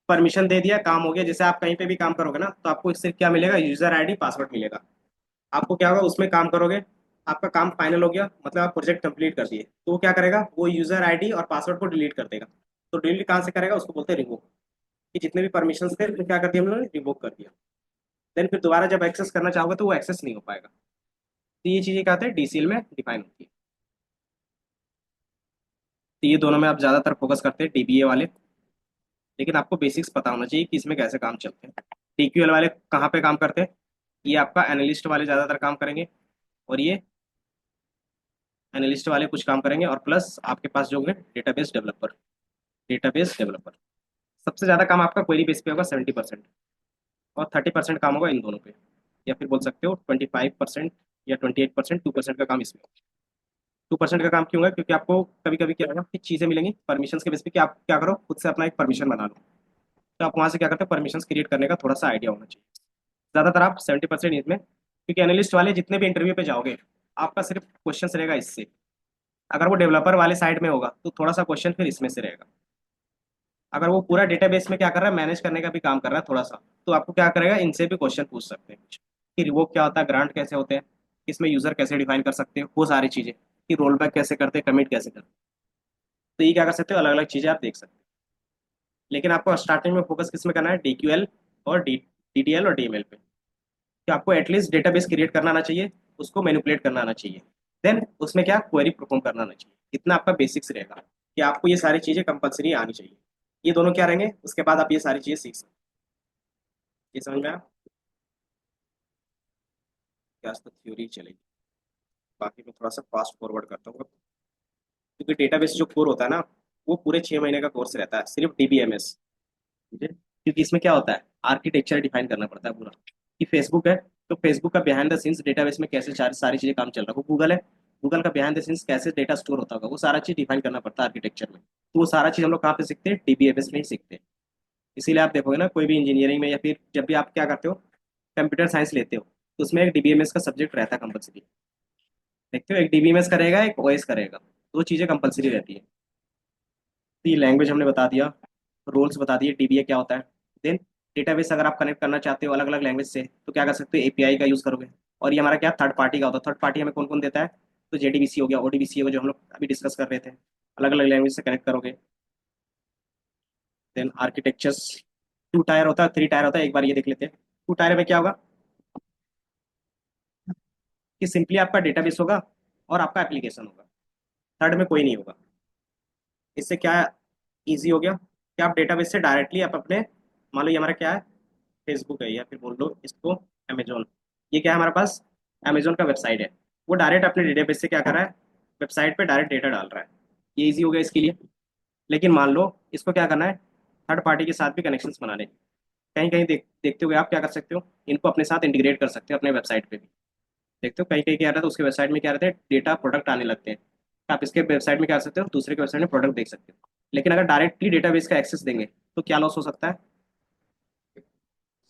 Speaker 1: परमिशन दे दिया, काम हो गया। जैसे आप कहीं पे भी काम करोगे ना तो आपको इससे क्या मिलेगा, यूजर आईडी पासवर्ड मिलेगा। आपको क्या होगा, उसमें काम करोगे, आपका काम फाइनल हो गया, मतलब आप प्रोजेक्ट कंप्लीट कर दिए, तो वो क्या करेगा, वो यूजर आईडी और पासवर्ड को डिलीट कर देगा। तो डिलीट कहाँ से करेगा, उसको बोलते हैं रिवोक। कि जितने भी परमिशंस थे तो क्या कर दिया हम लोगों ने, रिवोक कर दिया। देन फिर दोबारा जब एक्सेस करना चाहोगे तो वो एक्सेस नहीं हो पाएगा। तो ये चीजें क्या होते हैं, डीसीएल में डिफाइन होती है। तो ये दोनों में आप ज्यादातर फोकस करते हैं, डीबीए वाले। लेकिन आपको बेसिक्स पता होना चाहिए कि इसमें कैसे काम चलते हैं। टीक्यूएल वाले कहाँ पे काम करते हैं, ये आपका एनालिस्ट वाले ज्यादातर काम करेंगे। और ये एनालिस्ट वाले कुछ काम करेंगे, और प्लस आपके पास जो होंगे डेटाबेस डेवलपर। सबसे ज्यादा काम आपका क्वेरी बेस पे होगा 70%, और 30% काम होगा इन दोनों पे। या फिर बोल सकते हो 25% या 28%, 2% का काम इसमें। 2% का काम क्यों है, क्योंकि आपको कभी कभी क्या होगा कि चीजें मिलेंगी परमिशन के बेस पे, कि आप क्या करो, खुद से अपना एक परमिशन बना लो। तो आप वहां से क्या करते हो, परमिशन क्रिएट करने का थोड़ा सा आइडिया होना चाहिए। ज्यादातर आप 70% इसमें, क्योंकि एनालिस्ट वाले जितने भी इंटरव्यू पे जाओगे, आपका सिर्फ क्वेश्चन रहेगा इससे। अगर वो डेवलपर वाले साइड में होगा तो थोड़ा सा क्वेश्चन फिर इसमें से रहेगा। अगर वो पूरा डेटाबेस में क्या कर रहा है, मैनेज करने का भी काम कर रहा है थोड़ा सा, तो आपको क्या करेगा, इनसे भी क्वेश्चन पूछ सकते हैं कुछ। कि रिवोक क्या होता है, ग्रांट कैसे होते हैं, इसमें यूजर कैसे डिफाइन कर सकते हो, वो सारी चीजें। कि रोल बैक कैसे करते हैं, कमिट कैसे करते हैं। तो ये क्या कर सकते हो, अलग अलग चीजें आप देख सकते हो। लेकिन आपको स्टार्टिंग में फोकस किस में करना है, डीक्यूएल और डीटीएल और डीएमएल पे। कि आपको एटलीस्ट डेटाबेस क्रिएट करना आना चाहिए, उसको मैनिपुलेट करना आना चाहिए। देन उसमें क्या, क्वेरी परफॉर्म करना आना चाहिए। इतना आपका बेसिक्स रहेगा, कि आपको ये सारी चीजें कंपलसरी आनी चाहिए। ये दोनों क्या रहेंगे, उसके बाद आप ये सारी चीजें सीख सकते हैं। ये समझ में आया। क्या तो थ्योरी चलेगी, बाकी मैं थोड़ा सा फास्ट फॉरवर्ड करता हूँ। क्योंकि डेटाबेस जो कोर होता है ना, वो पूरे 6 महीने का कोर्स रहता है, सिर्फ डीबीएमएस। ठीक है, क्योंकि इसमें क्या होता है, आर्किटेक्चर डिफाइन करना पड़ता है पूरा। कि फेसबुक है, तो फेसबुक का बिहाइंड द सीन्स डेटाबेस में कैसे सारी चीजें काम चल रहा है। वो गूगल है, गूगल का बिहाइंड द सीन्स कैसे डेटा स्टोर होता होगा, वो सारा चीज डिफाइन करना पड़ता है आर्किटेक्चर में। तो वो सारा चीज हम लोग कहाँ पे सीखते हैं, डीबीएमएस में ही सीखते हैं। इसीलिए आप देखोगे ना, कोई भी इंजीनियरिंग में या फिर जब भी आप क्या करते हो, कंप्यूटर साइंस लेते हो, तो उसमें एक डीबीएमएस का सब्जेक्ट रहता है कंपल्सरी। देखते हो, एक डीबीएमएस करेगा, एक ओएस करेगा, दो चीजें कंपल्सरी रहती है। तो ये लैंग्वेज हमने बता दिया, रोल्स बता दिए, डीबीए क्या होता है। देन डेटाबेस अगर आप कनेक्ट करना चाहते हो अलग अलग लैंग्वेज से, तो क्या कर सकते हो, एपीआई का यूज करोगे। और ये हमारा क्या, थर्ड पार्टी का होता है। थर्ड पार्टी हमें कौन कौन देता है, तो जेडीबीसी हो गया, ओडीबीसी हो गया, जो हम लोग अभी डिस्कस कर रहे थे। अलग अलग लैंग्वेज से कनेक्ट करोगे। देन आर्किटेक्चर्स, 2 टायर होता है, 3 टायर होता है, एक बार ये देख लेते हैं। 2 टायर में क्या होगा, कि सिंपली आपका डेटाबेस होगा और आपका एप्लीकेशन होगा। थर्ड में कोई नहीं होगा। इससे क्या इजी हो गया, कि आप डेटाबेस से डायरेक्टली आप अपने, मान लो ये हमारा क्या है, फेसबुक है, या फिर बोल लो इसको अमेजोन। ये क्या है हमारे पास, अमेजोन का वेबसाइट है। वो डायरेक्ट अपने डेटाबेस से क्या कर रहा है, वेबसाइट पे डायरेक्ट डेटा डाल रहा है। ये इजी हो गया इसके लिए। लेकिन मान लो इसको क्या करना है, थर्ड पार्टी के साथ भी कनेक्शंस बनाने। कहीं कहीं देखते हुए आप क्या कर सकते हो, इनको अपने साथ इंटीग्रेट कर सकते हो अपने वेबसाइट पे भी। देखते हो कहीं कहीं क्या रहता है, उसके वेबसाइट में क्या रहता है, डेटा प्रोडक्ट आने लगते हैं। आप इसके वेबसाइट में क्या कर सकते हो, दूसरे के वेबसाइट में प्रोडक्ट देख सकते हो। लेकिन अगर डायरेक्टली डेटाबेस का एक्सेस देंगे, तो क्या लॉस हो सकता है,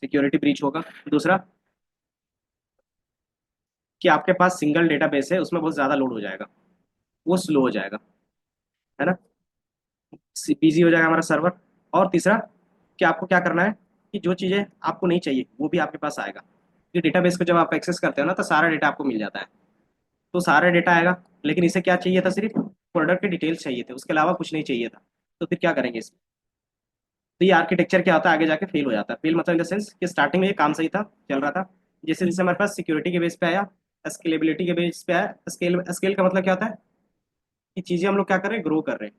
Speaker 1: सिक्योरिटी ब्रीच होगा। दूसरा, कि आपके पास सिंगल डेटाबेस है, उसमें बहुत ज्यादा लोड हो जाएगा, वो स्लो हो जाएगा, है ना, बिजी हो जाएगा हमारा सर्वर। और तीसरा, कि आपको क्या करना है, कि जो चीजें आपको नहीं चाहिए वो भी आपके पास आएगा। कि डेटाबेस को जब आप एक्सेस करते हो ना, तो सारा डेटा आपको मिल जाता है। तो सारा डेटा आएगा। लेकिन इसे क्या चाहिए था, सिर्फ प्रोडक्ट के डिटेल्स चाहिए थे, उसके अलावा कुछ नहीं चाहिए था। तो फिर क्या करेंगे इसमें। तो ये आर्किटेक्चर क्या होता है, आगे जाके फेल हो जाता है। फेल मतलब इन द सेंस कि स्टार्टिंग में ये काम सही था, चल रहा था। जैसे जैसे हमारे पास सिक्योरिटी के बेस पे आया, स्केलेबिलिटी के बेस पे आया, स्केल स्केल का मतलब क्या होता है, कि चीजें हम लोग क्या कर रहे हैं, ग्रो कर रहे हैं।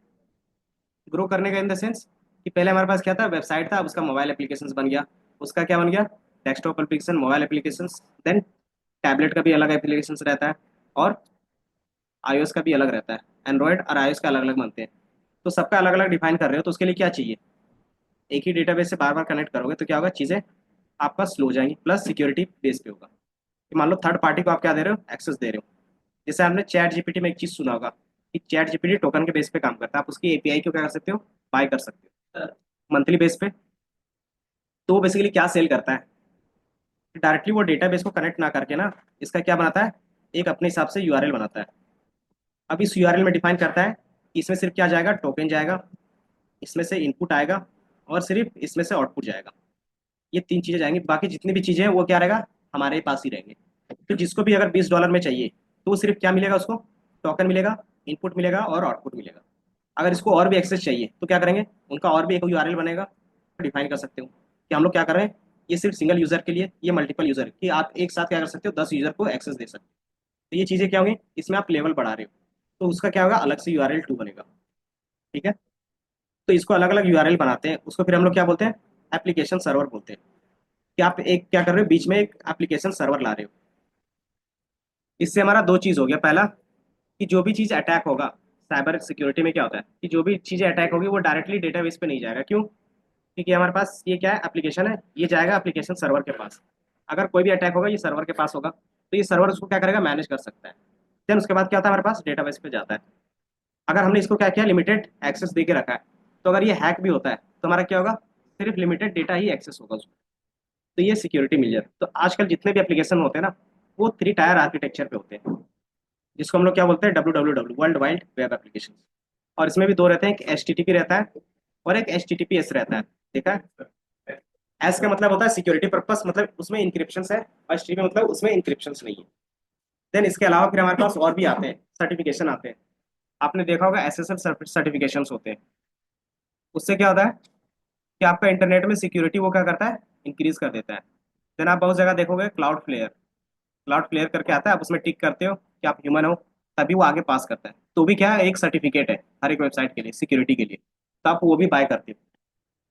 Speaker 1: ग्रो करने का इन द सेंस, कि पहले हमारे पास क्या था, वेबसाइट था, अब उसका मोबाइल एप्लीकेशन बन गया। उसका क्या बन गया, desktop application, mobile application. Then tablet का भी अलग एप्लीकेशन रहता है, और आईओएस का भी अलग रहता है। एंड्रॉयड और आईओएस का अलग अलग बनते हैं। तो सबका अलग अलग डिफाइन कर रहे हो, तो उसके लिए क्या चाहिए, एक ही डेटाबेस से बार बार कनेक्ट करोगे तो क्या होगा, चीज़ें आपका स्लो हो जाएंगी, प्लस सिक्योरिटी बेस पे होगा। कि मान लो थर्ड पार्टी को आप क्या दे रहे हो, एक्सेस दे रहे हो। जैसे आपने चैट जीपीटी में एक चीज़ सुना होगा, कि चैट जीपीटी टोकन के बेस पे काम करता है। आप उसकी एपीआई को क्या कर सकते हो, बाय कर सकते हो मंथली बेस पे। तो वो बेसिकली क्या सेल करता है, डायरेक्टली वो डेटाबेस को कनेक्ट ना करके ना, इसका क्या बनाता है, एक अपने हिसाब से यूआरएल बनाता है। अब इस यूआरएल में डिफाइन करता है कि इसमें सिर्फ क्या जाएगा, टोकन जाएगा, इसमें से इनपुट आएगा, और सिर्फ इसमें से आउटपुट जाएगा। ये 3 चीजें जाएंगी, बाकी जितनी भी चीजें हैं वो क्या रहेगा, हमारे पास ही रहेंगे। तो जिसको भी अगर $20 में चाहिए, तो वो सिर्फ क्या मिलेगा उसको, टोकन मिलेगा, इनपुट मिलेगा और आउटपुट मिलेगा। अगर इसको और भी एक्सेस चाहिए तो क्या करेंगे, उनका और भी एक यूआरएल बनेगा, डिफाइन कर सकते हो कि हम लोग क्या कर रहे हैं, ये सिर्फ सिंगल यूजर के लिए, ये मल्टीपल यूजर कि आप एक साथ क्या कर सकते हो, 10 यूजर को एक्सेस दे सकते हो। तो ये चीजें क्या होंगी, इसमें आप लेवल बढ़ा रहे हो, तो उसका क्या होगा, अलग से यूआरएल 2 बनेगा। ठीक है। तो इसको अलग अलग यूआरएल बनाते हैं, उसको फिर हम लोग क्या बोलते हैं, एप्लीकेशन सर्वर बोलते हैं। कि आप एक क्या कर रहे हो, बीच में एक एप्लीकेशन सर्वर ला रहे हो। इससे हमारा दो चीज हो गया, पहला कि जो भी चीज अटैक होगा, साइबर सिक्योरिटी में क्या होता है कि जो भी चीजें अटैक होगी वो डायरेक्टली डेटाबेस पे नहीं जाएगा। क्यों? क्योंकि हमारे पास ये क्या है, एप्लीकेशन है, ये जाएगा एप्लीकेशन सर्वर के पास। अगर कोई भी अटैक होगा ये सर्वर के पास होगा, तो ये सर्वर उसको क्या करेगा, मैनेज कर सकता है। देन उसके बाद क्या होता है, हमारे पास डेटाबेस पे जाता है। अगर हमने इसको क्या किया, लिमिटेड एक्सेस दे के रखा है, तो अगर ये हैक भी होता है तो हमारा क्या होगा, सिर्फ लिमिटेड डेटा ही एक्सेस होगा उसको। तो ये सिक्योरिटी मिल जाए। तो आजकल जितने भी एप्लीकेशन होते हैं ना, वो 3 टायर आर्किटेक्चर पे होते हैं, जिसको हम लोग क्या बोलते हैं, WWW, world wide web application. और इसमें भी दो रहते हैं, एक HTTP रहता है और एक HTTPS रहता है। देखा है? एस का मतलब होता है सिक्योरिटी पर्पस, मतलब उसमें इंक्रिप्शन है, और HTTP मतलब उसमें इंक्रिप्शन नहीं है। देन इसके अलावा फिर हमारे पास और भी आते हैं, सर्टिफिकेशन आते हैं। आपने देखा होगा SSL सर्टिफिकेशन होते हैं। उससे क्या होता है कि आपका इंटरनेट में सिक्योरिटी वो क्या करता है, इंक्रीज कर देता है। देन आप बहुत जगह देखोगे क्लाउड फ्लेयर, क्लाउड क्लियर करके आता है, आप उसमें टिक करते हो कि आप ह्यूमन हो, तभी वो आगे पास करता है। तो भी क्या है, एक सर्टिफिकेट है हर एक वेबसाइट के लिए, सिक्योरिटी के लिए। तो आप वो भी बाय करते हो।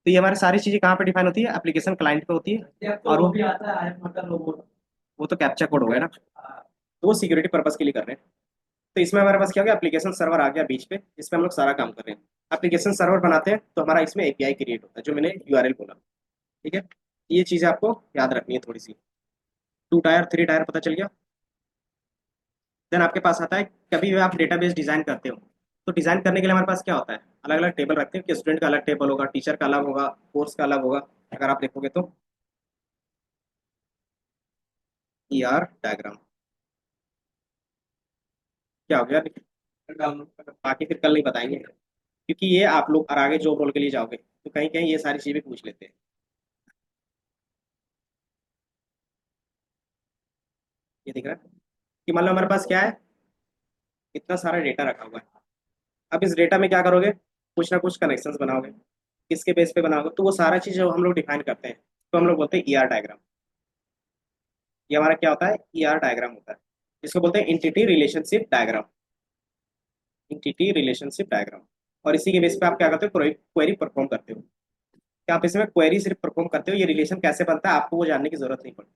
Speaker 1: तो ये हमारी सारी चीजें कहाँ पे डिफाइन होती है, एप्लीकेशन क्लाइंट पे होती है।
Speaker 2: ये
Speaker 1: और
Speaker 2: तो
Speaker 1: वो
Speaker 2: भी आता है मतलब रोबोट।
Speaker 1: वो तो कैप्चा कोड हो गया ना, तो वो सिक्योरिटी पर्पज के लिए कर रहे हैं। तो इसमें हमारे पास क्या हो गया, एप्लीकेशन सर्वर आ गया बीच पे, जिसपे हम लोग सारा काम कर रहे हैं। एप्लीकेशन सर्वर बनाते हैं तो हमारा इसमें API क्रिएट होता है, जो मैंने यूआरएल बोला। ठीक है। ये चीजें आपको याद रखनी है थोड़ी सी। 2 टायर 3 टायर पता चल गया। देन आपके पास आता है, कभी भी आप डेटाबेस डिजाइन करते हो, तो डिजाइन करने के लिए हमारे पास क्या होता है, अलग अलग टेबल रखते हैं कि स्टूडेंट का अलग टेबल होगा, टीचर का अलग होगा, कोर्स का अलग होगा। अगर आप देखोगे तो डायग्राम क्या हो गया, बाकी फिर कल नहीं बताएंगे, क्योंकि ये आप लोग और आगे जॉब रोल के लिए जाओगे तो कहीं कहीं ये सारी चीजें पूछ लेते हैं। ये दिख रहा है कि मान लो हमारे पास क्या है, इतना सारा डेटा रखा हुआ है। अब इस डेटा में क्या करोगे, कुछ ना कुछ कनेक्शंस बनाओगे। किसके बेस पे बनाओगे, तो वो सारा चीज जो हम लोग डिफाइन करते हैं, तो हम लोग बोलते हैं ER डायग्राम। ये हमारा क्या होता है, ER डायग्राम होता है, जिसको बोलते हैं entity relationship diagram. Entity relationship diagram. और इसी के बेस पे आप क्या करते हो, क्वेरी परफॉर्म करते हो। क्या आप इसमें क्वेरी सिर्फ परफॉर्म करते हो, ये रिलेशन कैसे बनता है आपको वो जानने की जरूरत नहीं पड़ती।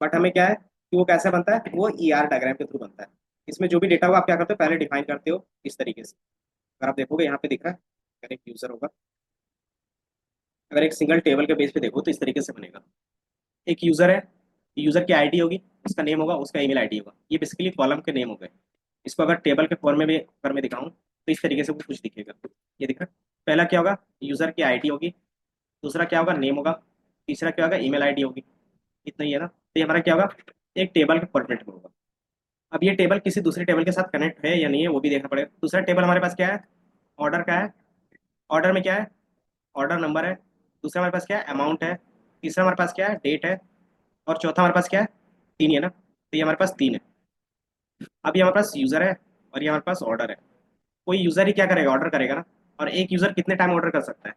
Speaker 1: बट हमें क्या है कि वो कैसे बनता है, वो ER डायग्राम के थ्रू बनता है। इसमें जो भी डेटा होगा आप क्या करते हो, पहले डिफाइन करते हो इस तरीके से। अगर आप देखोगे यहाँ पे दिख रहा है, अगर एक यूजर होगा, अगर एक सिंगल टेबल के बेस पे देखो तो इस तरीके से बनेगा। एक यूजर है, यूजर की आईडी होगी, उसका नेम होगा, उसका ईमेल आईडी होगा, ये बेसिकली कॉलम के नेम हो गए। इसको अगर टेबल के फॉर्म में भी अगर मैं दिखाऊं तो इस तरीके से वो कुछ दिखेगा। ये दिख रहा है? पहला क्या होगा, यूजर की आईडी होगी, दूसरा क्या होगा, नेम होगा, तीसरा क्या होगा, ईमेल आईडी होगी। इतना ही है ना, तो ये हमारा क्या होगा, एक टेबल के फॉर्मेट में होगा। अब ये टेबल किसी दूसरे टेबल के साथ कनेक्ट है या नहीं है वो भी देखना पड़ेगा। दूसरा टेबल हमारे पास क्या है, ऑर्डर का है। ऑर्डर में क्या है, ऑर्डर नंबर है। दूसरा हमारे पास क्या है, अमाउंट है। तीसरा हमारे पास क्या है, डेट है। और चौथा हमारे पास क्या है, तीन ही है ना, तो ये हमारे पास तीन है। अब ये हमारे पास यूजर है और ये हमारे पास ऑर्डर है। कोई यूजर ही क्या करेगा, ऑर्डर करेगा ना। और एक यूजर कितने टाइम ऑर्डर कर सकता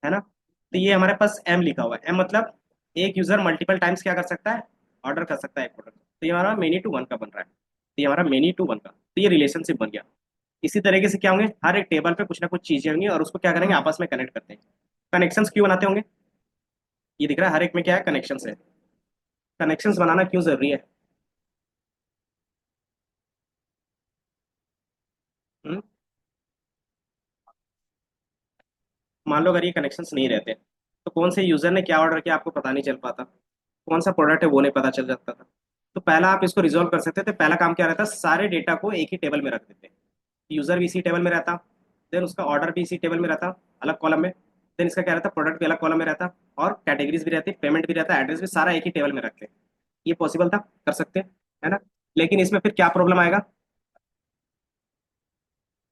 Speaker 1: है ना। तो ये हमारे पास एम लिखा हुआ है, एम मतलब एक यूजर मल्टीपल टाइम्स क्या कर सकता है, ऑर्डर कर सकता है एक प्रोडक्ट। तो ये हमारा मेनी टू वन का बन रहा है, तो ये हमारा मेनी टू वन का, तो ये रिलेशनशिप बन गया। इसी तरीके से क्या होंगे, हर एक टेबल पे कुछ ना कुछ चीजें होंगी और उसको क्या करेंगे, आपस में कनेक्ट करते हैं। कनेक्शंस क्यों बनाते होंगे, ये दिख रहा है हर एक में क्या है, कनेक्शंस है। कनेक्शंस बनाना क्यों जरूरी है? हम्म? मान लो अगर ये कनेक्शंस नहीं रहते तो कौन से यूजर ने क्या ऑर्डर किया आपको पता नहीं चल पाता, कौन सा प्रोडक्ट है वो नहीं पता चल जाता था। तो पहला आप इसको रिजोल्व कर सकते थे, पहला काम क्या रहता, सारे डेटा को एक ही टेबल में रख देते। यूजर भी इसी टेबल में रहता, देन उसका ऑर्डर भी इसी टेबल में रहता, अलग कॉलम में। देन इसका क्या रहता, प्रोडक्ट भी अलग कॉलम में रहता, और कैटेगरीज भी रहती, पेमेंट भी रहता, एड्रेस भी, सारा एक ही टेबल में रखते। ये पॉसिबल था, कर सकते है ना। लेकिन इसमें फिर क्या प्रॉब्लम आएगा,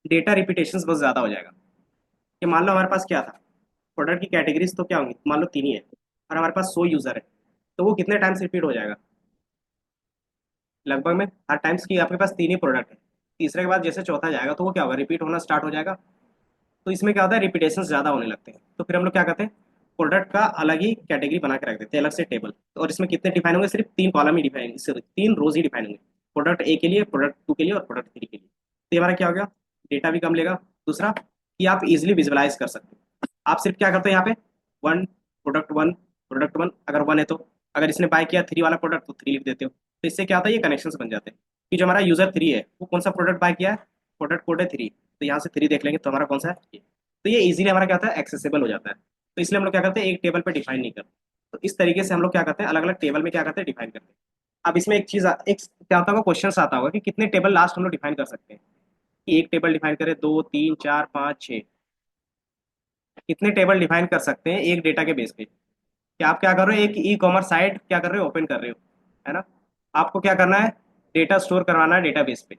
Speaker 1: डेटा रिपीटेशन बहुत ज्यादा हो जाएगा। कि मान लो हमारे पास क्या था, प्रोडक्ट की कैटेगरीज तो क्या होंगी, मान लो तीन ही है, और हमारे पास 100 यूजर है, तो वो कितने टाइम्स रिपीट हो जाएगा, लगभग में हर टाइम्स की आपके पास तीन ही प्रोडक्ट है। तीसरे के बाद जैसे चौथा जाएगा तो वो क्या होगा, रिपीट होना स्टार्ट हो जाएगा। तो इसमें क्या होता है, रिपीटेशन ज्यादा होने लगते हैं। तो फिर हम लोग क्या करते हैं, प्रोडक्ट का अलग ही कैटेगरी बना के रख देते हैं, अलग से टेबल। और इसमें कितने डिफाइन होंगे, सिर्फ तीन कॉलम ही डिफाइन, सिर्फ तीन रोज ही डिफाइन होंगे। प्रोडक्ट ए के लिए, प्रोडक्ट टू के लिए और प्रोडक्ट थ्री के लिए। तो ये हमारा क्या हो गया, डेटा भी कम लेगा। दूसरा कि आप इजिली विजुअलाइज कर सकते हो। आप सिर्फ क्या करते हैं यहाँ पे, वन प्रोडक्ट वन, अगर वन है तो अगर इसने बाय किया थ्री वाला प्रोडक्ट तो थ्री लिख देते हो। तो इससे क्या होता है, ये कनेक्शन बन जाते हैं कि जो हमारा यूजर थ्री है वो कौन सा प्रोडक्ट बाय किया है, प्रोडक्ट कोड है थ्री, तो यहाँ से थ्री देख लेंगे तो हमारा कौन सा है ये। तो ये इजीली हमारा क्या होता है, एक्सेसिबल हो जाता है। तो इसलिए हम लोग क्या करते हैं, एक टेबल पे डिफाइन नहीं करते। तो इस तरीके से हम लोग क्या करते हैं, अलग अलग टेबल में क्या करते हैं, डिफाइन करते हैं। अब इसमें एक चीज एक क्या होता होगा, क्वेश्चन आता होगा कि कितने टेबल लास्ट हम लोग डिफाइन कर सकते हैं। कि एक टेबल डिफाइन करें, दो, तीन, चार, पाँच, छः, कितने टेबल डिफाइन कर सकते हैं एक डेटा के बेस पे। कि आप क्या कर रहे हो, एक ई कॉमर्स साइट क्या कर रहे हो, ओपन कर रहे हो, है ना। आपको क्या करना है, डेटा स्टोर करवाना है डेटाबेस पे।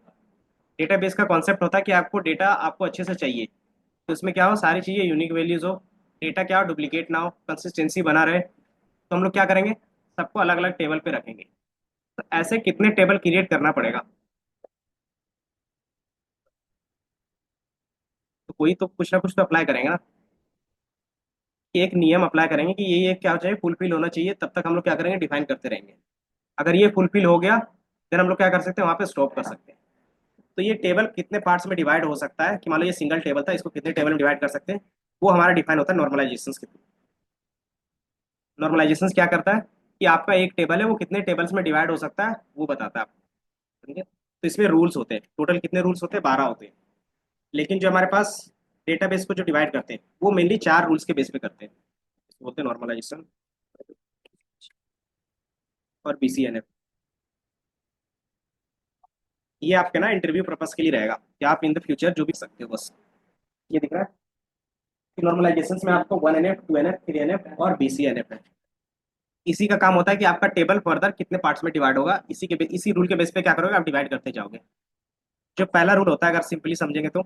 Speaker 1: डेटाबेस का कॉन्सेप्ट होता है कि आपको डेटा आपको अच्छे से चाहिए, तो उसमें क्या हो, सारी चीज़ें यूनिक वैल्यूज हो, डेटा क्या हो, डुप्लीकेट ना हो, कंसिस्टेंसी बना रहे। तो हम लोग क्या करेंगे, सबको अलग अलग टेबल पे रखेंगे। तो ऐसे कितने टेबल क्रिएट करना पड़ेगा, तो कोई तो कुछ ना कुछ तो अप्लाई करेंगे ना। कि एक नियम अप्लाई करेंगे कि ये क्या चाहिए, फुलफिल होना चाहिए, तब तक हम लोग क्या करेंगे, डिफाइन करते रहेंगे। अगर ये फुलफिल हो गया देन हम लोग क्या कर सकते हैं, वहाँ पे स्टॉप कर सकते हैं। तो ये टेबल कितने पार्ट्स में डिवाइड हो सकता है, कि मान लो ये सिंगल टेबल था, इसको कितने टेबल में डिवाइड कर सकते हैं, वो हमारा डिफाइन होता है नॉर्मलाइजेशन के थ्रू। नॉर्मलाइजेशन क्या करता है कि आपका एक टेबल है वो कितने टेबल्स में डिवाइड हो सकता है वो बताता है आपको। ठीक है, तो इसमें रूल्स होते हैं, टोटल कितने रूल्स होते हैं, 12 होते हैं। लेकिन जो हमारे पास डेटाबेस को जो डिवाइड करते हैं वो मेनली चार रूल्स के बेस पे करते हैं। इसको बोलते हैं नॉर्मलाइजेशन और बीसीएनएफ। ये आपके ना इंटरव्यू पर्पस के लिए रहेगा कि आप इन द फ्यूचर जो भी सकते हो बस। ये दिख रहा है कि नॉर्मलाइजेशन में आपको one NF, two NF, three NF और बीसीएनएफ है। इसी का काम होता है कि आपका टेबल फर्दर कितने पार्ट्स में डिवाइड होगा, इसी रूल के बेस पे क्या करोगे, आप डिवाइड करते जाओगे। जो पहला रूल होता है अगर सिंपली समझेंगे तो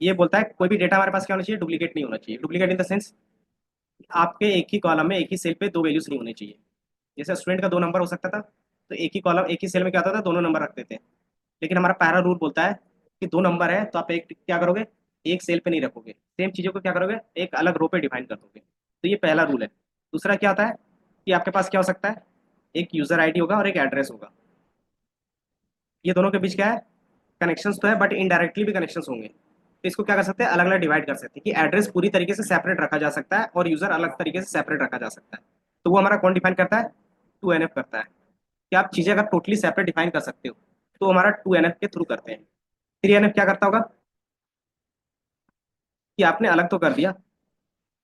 Speaker 1: ये बोलता है कोई भी डेटा हमारे पास क्या होना चाहिए, डुप्लीकेट नहीं होना चाहिए। डुप्लीकेट इन द सेंस आपके एक ही कॉलम में एक ही सेल पे दो वैल्यूज नहीं होनी चाहिए। जैसे स्टूडेंट का दो नंबर हो सकता था, तो एक ही कॉलम एक ही सेल में क्या होता था, दोनों नंबर रखते थे। लेकिन हमारा पहला रूल बोलता है कि दो नंबर है तो आप एक क्या करोगे, एक सेल पे नहीं रखोगे, सेम चीजों को क्या करोगे, एक अलग रो पे डिफाइन कर दोगे। तो ये पहला रूल है। दूसरा क्या आता है कि आपके पास क्या हो सकता है, एक यूजर आईडी होगा और एक एड्रेस होगा। ये दोनों के बीच क्या है, कनेक्शंस तो है बट इनडायरेक्टली भी कनेक्शंस होंगे। तो इसको क्या कर सकते हैं, अलग अलग डिवाइड कर सकते हैं कि एड्रेस पूरी तरीके से सेपरेट रखा जा सकता है और यूजर अलग तरीके से सेपरेट रखा जा सकता है। तो वो हमारा कौन डिफाइन करता है, टू एन एफ करता है। कि आप चीजें अगर टोटली सेपरेट डिफाइन कर सकते हो तो हमारा टू एन एफ के थ्रू करते हैं। थ्री एन एफ क्या करता होगा कि आपने अलग तो कर दिया,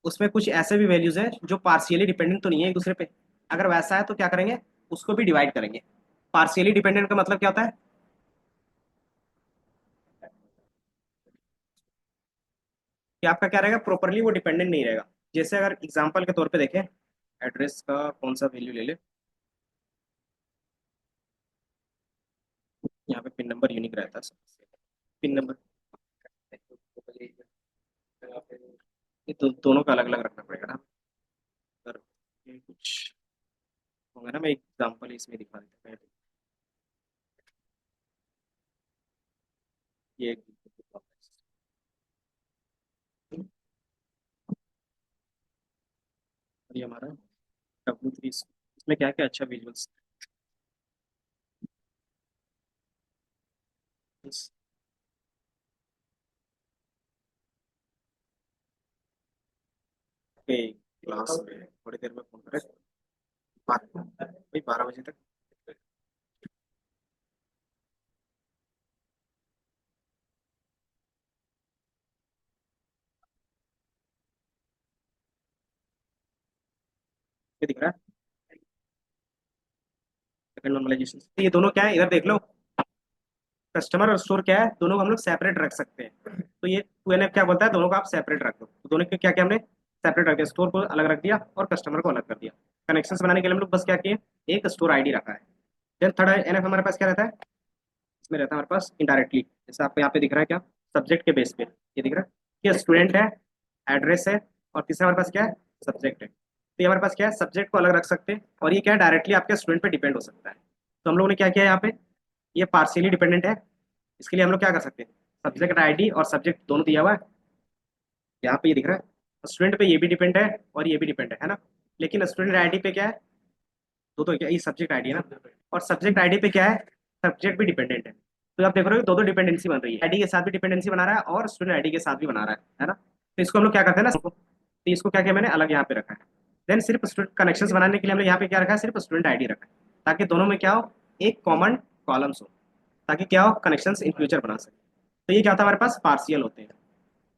Speaker 1: उसमें कुछ ऐसे भी वैल्यूज हैं जो पार्शियली डिपेंडेंट तो नहीं है एक दूसरे पे। अगर वैसा है तो क्या करेंगे, उसको भी डिवाइड करेंगे। पार्शियली डिपेंडेंट का मतलब क्या होता है कि आपका क्या रहेगा, प्रॉपरली वो डिपेंडेंट नहीं रहेगा। जैसे अगर एग्जांपल के तौर पे देखें, एड्रेस का कौन सा वैल्यू ले ले, यहाँ पे पिन नंबर यूनिक रहता है। पिन नंबर ये तो दोनों का अलग अलग रखना पड़ेगा ना। अगर ये कुछ होगा ना, मैं एग्जांपल इसमें दिखा देता हूँ। ये और ये हमारा W3, इसमें क्या क्या अच्छा विजुअल्स। क्लास में थोड़ी देर में फोन करें, बात भाई 12 बजे तक। ये दिख रहा है सेकंड नॉर्मलाइजेशन। ये दोनों क्या है, इधर देख लो, कस्टमर और स्टोर क्या है, दोनों को हम लोग सेपरेट रख सकते हैं। तो ये टू एन एफ क्या बोलता है, दोनों को आप सेपरेट रख दो। तो दोनों के क्या क्या हमने सेपरेट रख दिया, स्टोर को अलग रख दिया और कस्टमर को अलग कर दिया। कनेक्शन बनाने के लिए हम लोग बस क्या किए, एक स्टोर आईडी रखा है। देन थर्ड एन एफ हमारे पास क्या रहता है, इसमें रहता है हमारे पास इनडायरेक्टली, जैसे आपको यहाँ पे दिख रहा है क्या, सब्जेक्ट के बेस पे ये दिख रहा है कि स्टूडेंट है, एड्रेस है, और तीसरा हमारे पास क्या है, सब्जेक्ट है। तो ये हमारे पास क्या है, सब्जेक्ट को अलग रख सकते हैं और ये क्या है, डायरेक्टली आपके स्टूडेंट पे डिपेंड हो सकता है। तो हम लोगों ने क्या किया यहाँ पे, ये पार्शियली डिपेंडेंट है। इसके लिए हम लोग क्या कर सकते हैं, सब्जेक्ट आईडी और सब्जेक्ट दोनों दिया हुआ है, यहाँ पे ये दिख रहा है। स्टूडेंट पे ये भी डिपेंड है और ये भी डिपेंड है ना। लेकिन स्टूडेंट आईडी पे क्या है, दो तो क्या, ये सब्जेक्ट आईडी है ना, और सब्जेक्ट आईडी पे क्या है, सब्जेक्ट भी डिपेंडेंट है। तो आप देख रहे हो दो दो डिपेंडेंसी बन रही है, आईडी के साथ भी डिपेंडेंसी बना रहा है और स्टूडेंट आईडी के साथ भी बना रहा है ना। तो इसको हम लोग क्या करते हैं ना, तो इसको क्या किया मैंने अलग यहाँ पे रखा है। देन सिर्फ स्टूडेंट कनेक्शंस बनाने के लिए हमने यहाँ पे क्या रखा है, सिर्फ स्टूडेंट आईडी रखा है, ताकि दोनों में क्या हो, एक कॉमन कॉलम्स हो, ताकि क्या हो, कनेक्शंस इन फ्यूचर बना सके। तो ये क्या होता है, हमारे पास पार्शियल होते हैं।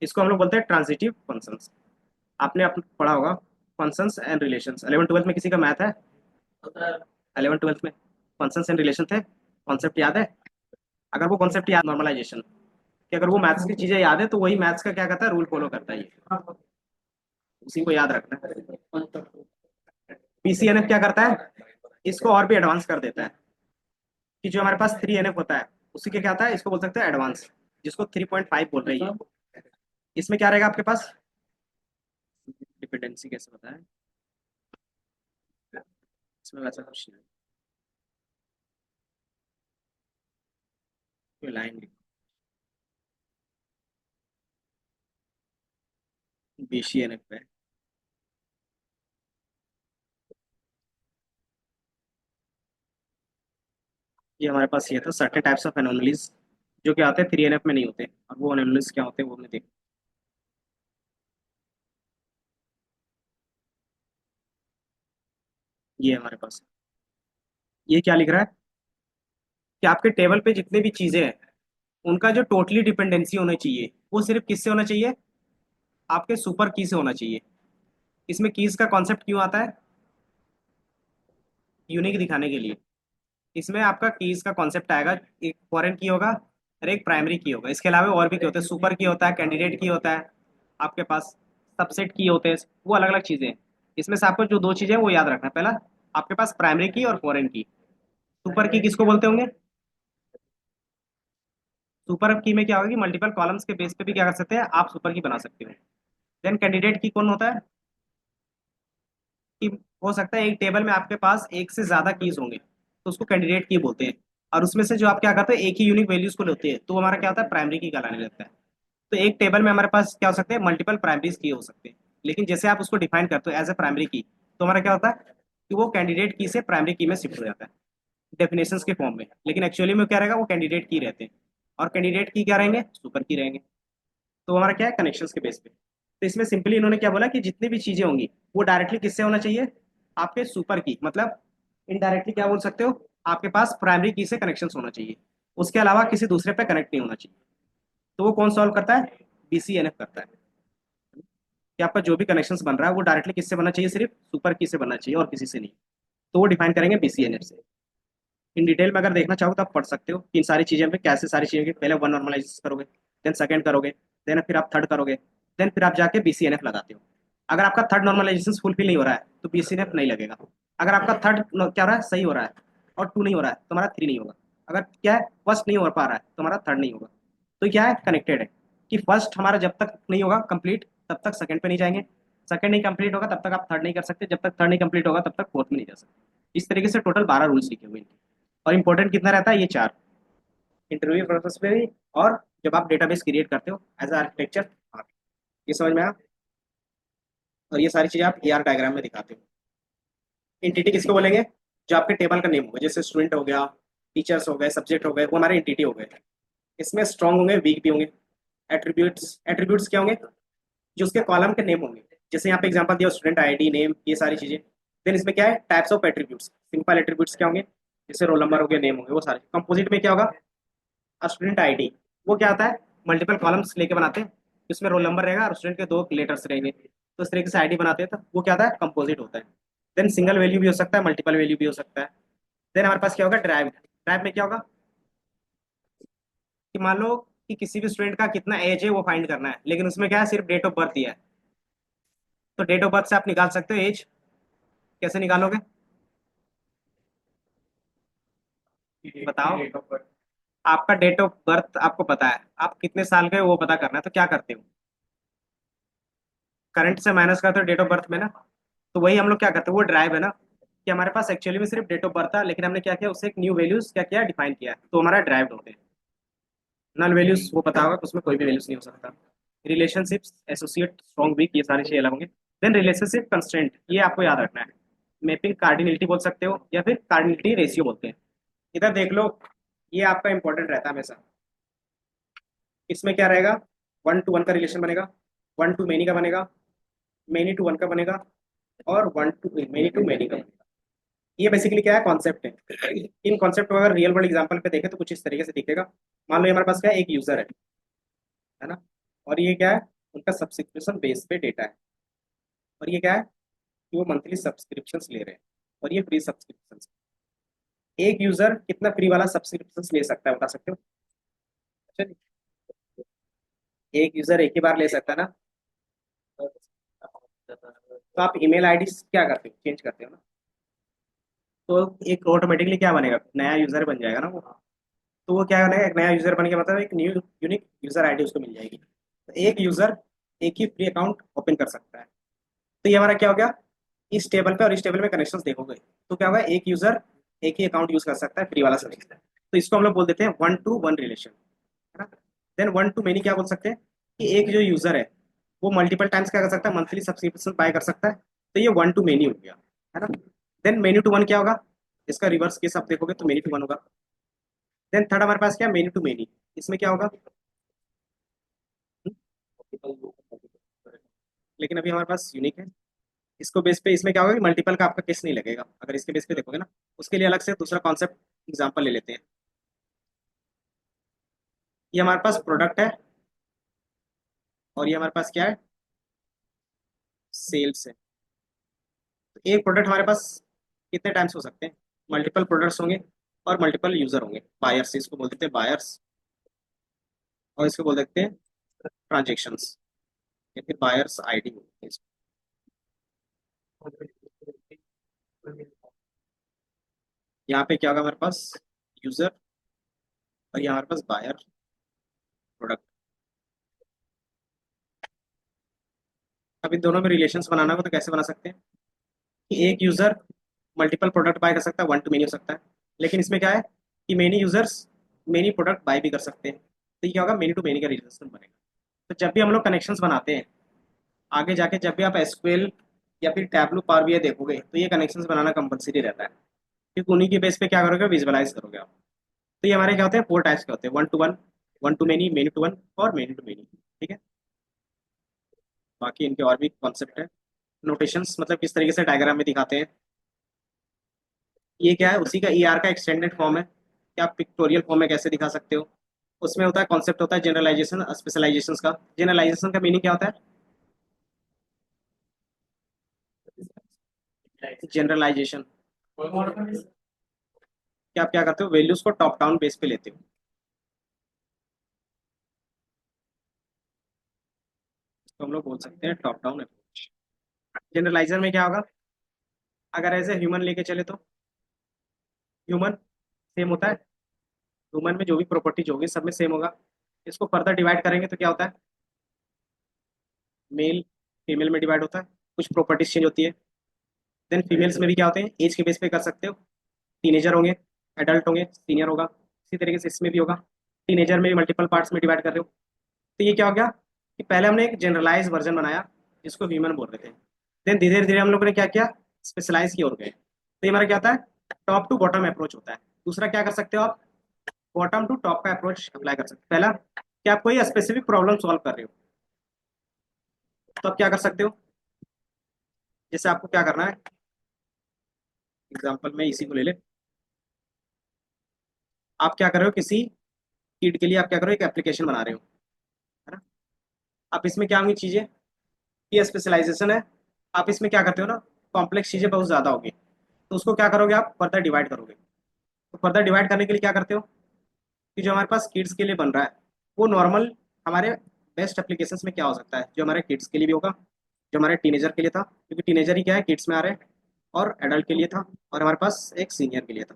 Speaker 1: इसको हम लोग बोलते हैं ट्रांजिटिव फंक्शंस। आपने पढ़ा होगा फंक्शंस एंड रिलेशंस, 11 12 में किसी का मैथ है,
Speaker 2: होता है।
Speaker 1: 11 12 में फंक्शंस एंड रिलेशन थे, कॉन्सेप्ट याद है? अगर वो कॉन्सेप्ट याद, नॉर्मलाइजेशन, कि अगर वो मैथ्स की चीजें याद है तो वही मैथ्स का क्या करता है, रूल फॉलो करता है ये, उसी को याद रखना है। पीसीएनएफ क्या करता है, इसको और भी एडवांस कर देता है, कि जो हमारे पास 3 एनएफ होता है उसी के क्या आता है, इसको बोल सकते हैं एडवांस, जिसको 3.5 बोल रही है। इसमें क्या रहेगा आपके पास, डिपेंडेंसी कैसे बताएं, इसमें वैसा कुछ नहीं, कोई लाइन बीसीएनएफ पे, ये हमारे पास ये था सर्टेन टाइप्स ऑफ एनोमलीज जो कि आते हैं 3 एनएफ में नहीं होते, और वो एनोमलीज क्या होते हैं वो हमने देखा। ये हमारे पास, ये क्या लिख रहा है, कि आपके टेबल पे जितने भी चीजें हैं उनका जो टोटली डिपेंडेंसी होना चाहिए वो सिर्फ किससे होना चाहिए, आपके सुपर की से होना चाहिए। इसमें कीज का कॉन्सेप्ट क्यों आता है, यूनिक दिखाने के लिए। इसमें आपका कीज का कॉन्सेप्ट आएगा, एक फॉरेन की होगा और एक प्राइमरी की होगा, इसके अलावा और भी की होते हैं, सुपर की होता है, कैंडिडेट की होता है, आपके पास सबसेट की होते हैं, वो अलग अलग चीजें हैं। इसमें से आपको जो दो चीजें हैं वो याद रखना है। पहला आपके पास प्राइमरी की और फॉरेन की। सुपर की किसको बोलते होंगे, सुपर की में क्या होगा कि मल्टीपल कॉलम्स के बेस पे भी क्या कर सकते हैं, आप सुपर की बना सकते हो। देन कैंडिडेट की कौन होता है, कि हो सकता है एक टेबल में आपके पास एक से ज्यादा कीज होंगे तो उसको कैंडिडेट की बोलते हैं, और उसमें से जो आप क्या करते हैं एक ही यूनिक वैल्यूज को लेते हैं, तो वो हमारा क्या होता है, प्राइमरी की कहलाने लगता है। तो एक टेबल में हमारे पास क्या हो सकते हैं, मल्टीपल प्राइमरीज की हो सकते हैं, लेकिन जैसे आप उसको डिफाइन करते हो एज ए प्राइमरी की, तो हमारा क्या होता है कि वो कैंडिडेट की से प्राइमरी की में शिफ्ट हो जाता है डेफिनेशंस के फॉर्म में, लेकिन एक्चुअली में क्या रहेगा, वो कैंडिडेट की रहते हैं, और कैंडिडेट की क्या रहेंगे, सुपर की रहेंगे। तो हमारा क्या है, कनेक्शंस के बेस पे। तो इसमें सिंपली इन्होंने क्या बोला कि जितनी भी चीजें होंगी वो डायरेक्टली किससे होना चाहिए, आपके सुपर की, मतलब इनडायरेक्टली क्या बोल सकते हो, आपके पास प्राइमरी की से कनेक्शन होना चाहिए, उसके अलावा किसी दूसरे पे कनेक्ट नहीं होना चाहिए। तो वो कौन सॉल्व करता है, बीसीएनएफ करता है, कि आपका जो भी कनेक्शन बन रहा है वो डायरेक्टली किससे बनना चाहिए, सिर्फ सुपर की से बनना चाहिए और किसी से नहीं। तो वो डिफाइन करेंगे बीसीएनएफ से। इन डिटेल में अगर देखना चाहो तो आप पढ़ सकते हो कि इन सारी चीजें पे कैसे, सारी चीजें की पहले वन नॉर्मलाइज करोगे, देन सेकंड करोगे, देन फिर आप थर्ड करोगे, देन फिर आप जाके बीसीएनएफ लगाते हो। अगर आपका थर्ड नॉर्मलाइजेशन फुलफिल नहीं हो रहा है तो बीसीएनएफ नहीं लगेगा। अगर आपका थर्ड क्या हो रहा है, सही हो रहा है, और टू नहीं हो रहा है तो हमारा थ्री नहीं होगा। अगर क्या है, फर्स्ट नहीं हो पा रहा है तो हमारा थर्ड नहीं होगा। तो क्या है, कनेक्टेड है, कि फर्स्ट हमारा जब तक नहीं होगा कंप्लीट तब तक सेकंड पे नहीं जाएंगे, सेकंड नहीं कंप्लीट होगा तब तक आप थर्ड नहीं कर सकते, जब तक थर्ड नहीं कंप्लीट होगा तब तक फोर्थ में नहीं जा सकते। इस तरीके से टोटल 12 रूल्स लिखे हुए हैं। और इंपॉर्टेंट कितना रहता है, ये चार, इंटरव्यू प्रोसेस में भी, और जब आप डेटाबेस क्रिएट करते हो एज आर्किटेक्चर। हाँ, ये समझ में आया। और ये सारी चीजें आप एआर डायग्राम में दिखाते हो। इंटिटी किसको बोलेंगे, जो आपके टेबल का नेम होगा, जैसे स्टूडेंट हो गया, टीचर्स हो गए, सब्जेक्ट हो गए, वो हमारे इंटिटी हो गए। इसमें स्ट्रॉन्ग होंगे, वीक भी होंगे। एट्रीब्यूट्स, एट्रीब्यूट्स क्या होंगे, जो उसके कॉलम के नेम होंगे, जैसे यहाँ पे एग्जांपल दिया स्टूडेंट आईडी नेम, ये सारी चीजें। देन इसमें क्या है, types of attributes, simple attributes क्या होंगे, जैसे रोल नंबर हो गया, नेम हो गया, वो सारे। कंपोजिट में क्या होगा, स्टूडेंट आईडी, वो क्या आता है, मल्टीपल कॉलम्स लेके बनाते हैं, इसमें रोल नंबर रहेगा और स्टूडेंट के दो लेटर्स रहेंगे, तो इस तरीके से आईडी बनाते हैं, तो वो क्या आता है, कंपोजिट होता है। देन सिंगल वैल्यू भी हो सकता है, मल्टीपल वैल्यू भी हो सकता है। देन हमारे पास क्या होगा, ड्राइव। ड्राइव में क्या होगा, कि मान लो कि किसी भी स्टूडेंट का कितना एज है वो फाइंड करना है, लेकिन उसमें क्या है, सिर्फ डेट ऑफ बर्थ दिया है। तो डेट ऑफ बर्थ से आप निकाल सकते हो एज, कैसे निकालोगे, बताओ। आपका डेट ऑफ बर्थ आपको पता है, आप कितने साल के हो वो पता करना है, तो क्या करते हो, करंट से माइनस करते हो डेट ऑफ बर्थ में ना। तो वही हम लोग क्या करते हैं, वो ड्राइव है ना, कि हमारे पास एक्चुअली में सिर्फ डेट ऑफ बर्थ था, लेकिन हमने क्या किया, उससे एक न्यू वैल्यूज क्या किया, डिफाइन किया, तो हमारा ड्राइव्ड होते हैं। नल वैल्यूज वो पता होगा कि उसमें कोई भी वैल्यूज नहीं हो सकता। रिलेशनशिप्स, एसोसिएट, स्ट्रॉन्ग, वीक, ये सारी चीजें अलग होंगे। देन रिलेशनशिप कंस्ट्रेंट, ये आपको याद रखना है। मैपिंग कार्डिनलिटी बोल सकते हो या फिर कार्डिनलिटी रेशियो बोलते हैं। इधर देख लो, ये आपका इंपॉर्टेंट रहता है हमेशा। इसमें क्या रहेगा, 1 to 1 का रिलेशन बनेगा, 1 to many का बनेगा, many to 1 का बनेगा, और 1 to many का बनेगा। ये बेसिकली क्या है, कॉन्सेप्ट है। इन कॉन्सेप्ट को अगर रियल वर्ल्ड एग्जांपल पे देखें तो कुछ इस तरीके से दिखेगा। मान लो ये हमारे पास क्या है, एक यूजर है ना, और ये क्या है, उनका सब्सक्रिप्शन बेस पे डेटा है। और ये क्या है कि वो मंथली सब्सक्रिप्शंस ले रहे हैं, और ये फ्री सब्सक्रिप्शंस। एक यूजर कितना फ्री वाला सब्सक्रिप्शंस ले सकता है, बता सकते हो? अच्छा जी। एक यूजर एक ही बार ले सकता है ना। तो आप ईमेल आईडी क्या करते हो, चेंज करते हो ना, तो एक ऑटोमेटिकली क्या बनेगा, नया यूजर बन जाएगा ना वो। तो वो क्या बनेगा, एक नया यूजर बन के मतलब एक न्यू यूनिक यूजर आईडी उसको मिल जाएगी। तो एक यूजर एक ही फ्री अकाउंट ओपन कर सकता है। तो ये हमारा क्या हो गया, इस टेबल पे और इस टेबल में कनेक्शंस देखोगे तो क्या होगा, एक यूजर एक ही अकाउंट यूज कर सकता है फ्री वाला सब्सक्रिप्शन। तो इसको हम लोग बोल देते हैं 1 to 1 रिलेशन, है ना। देन 1 to many क्या बोल सकते हैं, कि एक जो यूजर है वो मल्टीपल टाइम्स क्या कर सकता है, मंथली सब्सक्रिप्शन बाय कर सकता है। तो ये 1 to many हो गया, है ना। देन many to 1 क्या होगा, इसका रिवर्स केस आप देखोगे तो many to 1 होगा। देन थर्ड हमारे पास क्या, many to many, इसमें क्या होगा, लेकिन अभी हमारे पास यूनिक है। इसको बेस पे इसमें क्या होगा कि मल्टीपल का आपका केस नहीं लगेगा, अगर इसके बेस पे देखोगे ना। उसके लिए अलग से दूसरा कॉन्सेप्ट एग्जांपल ले लेते हैं। ये हमारे पास प्रोडक्ट है, और ये हमारे पास क्या है, सेल्स है। तो एक प्रोडक्ट हमारे पास कितने टाइम्स हो सकते हैं, मल्टीपल प्रोडक्ट्स होंगे और मल्टीपल यूजर होंगे, बायर्स, इसको बोल देते हैं बायर्स, और इसको बोल देते हैं ट्रांजेक्शन्स, या फिर बायर्स आईडी बोलते हैं इसको। यहाँ पे क्या होगा हमारे पास, यूजर, और यहाँ हमारे पास बायर, प्रोडक्ट। अब इन दोनों में रिलेशंस बनाना हो तो कैसे बना सकते हैं, कि एक यूजर मल्टीपल प्रोडक्ट बाय कर सकता है, 1 to many हो सकता है। लेकिन इसमें क्या है कि many users many product buy भी कर सकते हैं। तो ये क्या होगा, many to many का रिलेशन बनेगा। तो जब भी हम लोग कनेक्शंस बनाते हैं, आगे जाके जब भी आप एसक्यूएल या फिर टैबलू पावर बीआई देखोगे तो ये कनेक्शंस बनाना कंपलसरी रहता है, क्योंकि उन्हीं के बेस पे क्या करोगे, विजुअलाइज करोगे आप। तो ये हमारे क्या होते हैं, 4 टाइप्स के होते हैं, 1 to 1, 1 to many, many to 1 और many to many। ठीक है। बाकी इनके और भी कॉन्सेप्ट है। नोटेशंस मतलब किस तरीके से डायग्राम में दिखाते हैं, ये क्या है, उसी का ईआर का एक्सटेंडेड फॉर्म है कि आप पिक्टोरियल फॉर्म में कैसे दिखा सकते हो। उसमें होता है कॉन्सेप्ट, होता है जनरलाइजेशन स्पेशलाइजेशन का। जनरलाइजेशन का मीनिंग क्या होता है, जनरलाइजेशन, कि आप क्या करते हो, वैल्यूज को टॉप डाउन बेस पे लेते हो। तो हम लोग बोल सकते हैं टॉप डाउन अप्रोच। जनरलाइजर में क्या होगा, अगर एज ए ह्यूमन लेके चले तो ह्यूमन सेम होता है, ह्यूमन में जो भी प्रॉपर्टीज होगी सब में सेम होगा। इसको फर्दर डिवाइड करेंगे तो क्या होता है, मेल फीमेल में डिवाइड होता है, कुछ प्रॉपर्टीज चेंज होती है। देन फीमेल्स में भी क्या होते हैं, एज के बेस पे कर सकते हो, टीनेजर होंगे, एडल्ट होंगे, सीनियर होगा। इसी तरीके से इसमें भी होगा, टीनेजर में भी मल्टीपल पार्ट्स में डिवाइड कर रहे हो। तो ये क्या हो गया कि पहले हमने एक जनरलाइज वर्जन बनाया जिसको ह्यूमन बोल रहे थे। देन धीरे धीरे हम लोगों ने क्या किया, स्पेशलाइज की ओर गए। तो ये हमारा क्या होता है, टॉप टू बॉटम अप्रोच होता है। दूसरा क्या कर सकते हो आप, बॉटम टू टॉप का अप्रोच अप्लाई कर सकते हो। पहला कि आप कोई स्पेसिफिक प्रॉब्लम सॉल्व कर रहे हो, तो आप क्या कर सकते हो, जैसे आपको क्या करना है, एग्जाम्पल में इसी को ले ले। आप क्या कर रहे हो, किसी किड के लिए आप क्या करो, एक एप्लीकेशन बना रहे हो, है ना। अब इसमें क्या होंगी चीजें, ये स्पेशलाइजेशन है। आप इसमें क्या करते हो ना, कॉम्प्लेक्स चीजें बहुत ज्यादा होगी, तो उसको क्या करोगे, आप फर्दर डिवाइड करोगे। तो फर्दर डिवाइड करने के लिए क्या करते हो, कि जो हमारे पास किड्स के लिए बन रहा है वो नॉर्मल हमारे बेस्ट एप्लीकेशंस में क्या हो सकता है, जो हमारे किड्स के लिए भी होगा, जो हमारे टीनेजर के लिए था, क्योंकि टीनेजर ही क्या है, किड्स में आ रहे हैं, और एडल्ट के लिए था, और हमारे पास एक सीनियर के लिए था।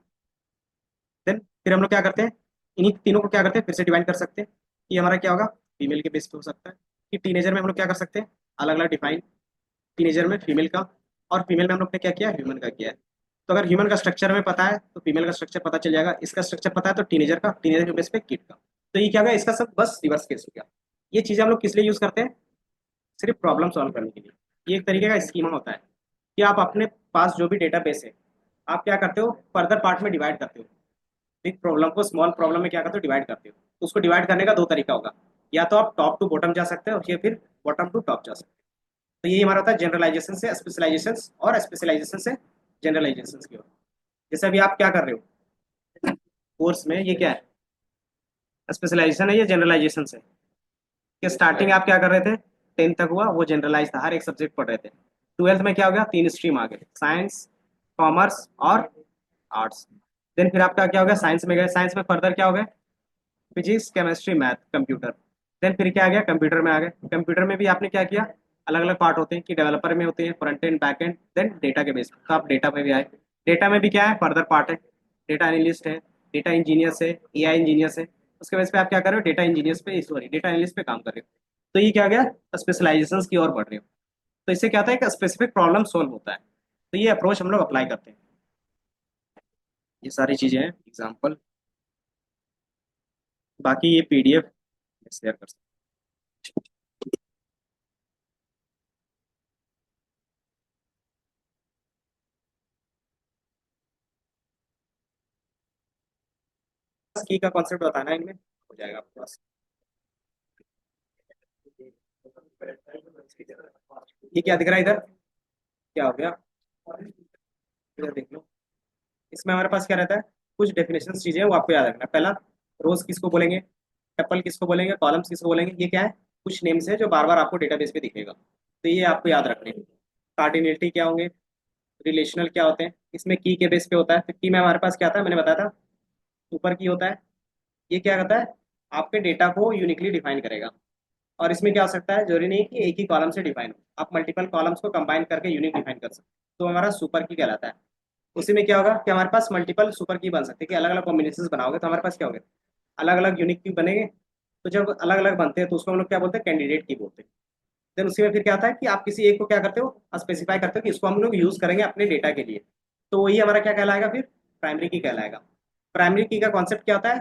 Speaker 1: देन फिर हम लोग क्या करते हैं, इन्हीं तीनों को क्या करते हैं, फिर से डिवाइड कर सकते हैं। कि हमारा क्या होगा, फीमेल के बेस पे हो सकता है। कि टीनेजर में हम लोग क्या कर सकते हैं, अलग अलग डिफाइन, टीनेजर में फीमेल का, और फीमेल में हम लोग ने क्या किया, ह्यूमन का किया है। तो अगर ह्यूमन का स्ट्रक्चर में पता है तो फीमेल का स्ट्रक्चर पता चल जाएगा, इसका स्ट्रक्चर पता है तो टीनेजर के बेस पे किड का। तो ये क्या होगा, इसका सब बस रिवर्स केस हो गया। ये चीजें हम लोग किस लिए यूज करते हैं? सिर्फ प्रॉब्लम सॉल्व करने के लिए। ये एक तरीके का स्कीमा होता है कि आप अपने पास जो भी डेटाबेस है, आप क्या करते हो, फर्दर पार्ट में डिवाइड करते हो। बिग प्रॉब्लम को स्मॉल प्रॉब्लम में क्या करते हो, डिवाइड करते हो। तो उसको डिवाइड करने का दो तरीका होगा, या तो आप टॉप टू बॉटम जा सकते हो या फिर बॉटम टू टॉप जा सकते हो। तो यही हमारा होता है जनरलाइजेशन से स्पेशलाइजेशन और स्पेशलाइजेशन से जनरलाइजेशन की ओर। जैसे अभी आप क्या कर रहे हो कोर्स में, ये क्या है, स्पेशलाइजेशन है या जनरलाइजेशन है? कि स्टार्टिंग आप क्या कर रहे थे, 10th तक हुआ वो जनरलाइज था, हर एक सब्जेक्ट पढ़ रहे थे। 12th में क्या हो गया, तीन स्ट्रीम आ गए, साइंस, कॉमर्स और आर्ट्स। देन फिर आपका क्या हो गया, साइंस में गए, साइंस में फर्दर क्या हो गया, physics, chemistry, math, computer. Then फिर क्या आ गया, कंप्यूटर में आ गए। कंप्यूटर में भी आपने क्या किया, अलग अलग पार्ट होते हैं कि डेवलपर में होते हैं, front end, back end, then data के बेस तो आप डेटा पे भी आए। डेटा में भी क्या है, फर्दर पार्ट है, डेटा एनालिस्ट है, डेटा इंजीनियर्स है, एआई इंजीनियर्स है। उसके बेस पे आप क्या कर रहे हो, डेटा इंजीनियर्स पे, सॉरी डेटा एनालिस्ट पे काम कर रहे हो। तो ये क्या आ गया, स्पेशलाइजेशन की ओर बढ़ रहे हो। तो इससे क्या होता है, एक स्पेसिफिक प्रॉब्लम सोल्व होता है। तो ये अप्रोच हम लोग अप्लाई करते हैं। ये सारी चीजें हैं एग्जाम्पल। बाकी ये पीडीएफ शेयर कर सकते हैं। की का कॉन्सेप्ट बताना है इनमें, हो जाएगा आपके पास। ये क्या दिख रहा है इधर, क्या हो गया, इधर देख लो। इसमें हमारे पास क्या रहता है, कुछ डेफिनेशन चीजें हैं, वो आपको याद रखना है। पहला, रोज किसको बोलेंगे, टपल किसको बोलेंगे, कॉलम्स किसको बोलेंगे, ये क्या है, कुछ नेम्स है जो बार बार आपको डेटाबेस पे दिखेगा, तो ये आपको याद रखने हैं। कार्डिनलिटी क्या होंगे, रिलेशनल क्या होते हैं, इसमें की के बेस पे होता है। तो की में हमारे पास क्या था, मैंने बताया था, सुपर की होता है। ये क्या करता है, आपके डेटा को यूनिकली डिफाइन करेगा। और इसमें क्या हो सकता है, जरूरी नहीं कि एक ही कॉलम से डिफाइन हो, आप मल्टीपल कॉलम्स को कंबाइन करके यूनिक डिफाइन कर सकते हो, तो हमारा सुपर की कहलाता है। उसी में क्या होगा कि हमारे पास मल्टीपल सुपर की बन सकते हैं, कि अलग अलग कॉम्बिनेशन बनाओगे तो हमारे पास क्या होगा, अलग अलग यूनिक की बनेंगे। तो जब अलग अलग बनते हैं तो उसको हम लोग क्या बोलते हैं, कैंडिडेट की बोलते हैं। देन उसी में फिर क्या आता है कि आप किसी एक को क्या करते हो, स्पेसिफाई करते हो कि इसको हम लोग यूज करेंगे अपने डेटा के लिए। तो वही हमारा क्या कहलाएगा, फिर प्राइमरी की कहलाएगा। प्राइमरी की का कॉन्सेप्ट क्या होता है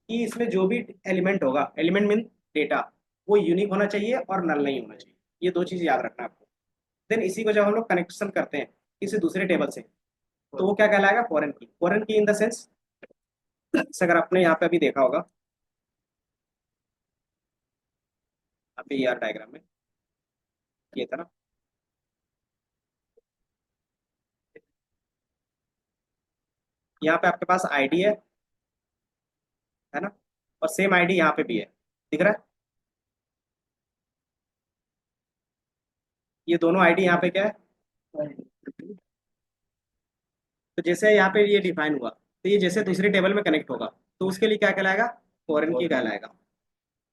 Speaker 1: कि इसमें जो भी एलिमेंट होगा, एलिमेंट मीन डेटा, वो यूनिक होना चाहिए और नल नहीं होना चाहिए। ये दो चीज याद रखना है आपको। देन इसी को जब हम लोग कनेक्शन करते हैं किसी दूसरे टेबल से, तो वो क्या कहलाएगा, फॉरेन की। फॉरेन की इन द सेंस, अगर आपने यहाँ पे अभी देखा होगा, अभी यार डायग्राम में ये था ना, यहाँ पे आपके पास आईडी है ना, और सेम आईडी यहाँ पे भी है, दिख रहा है। ये दोनों आईडी यहाँ पे क्या है, तो जैसे यहाँ पे ये डिफाइन हुआ, तो ये जैसे दूसरे टेबल में कनेक्ट होगा, तो उसके लिए क्या कहलाएगा, फॉरेन की कहलाएगा।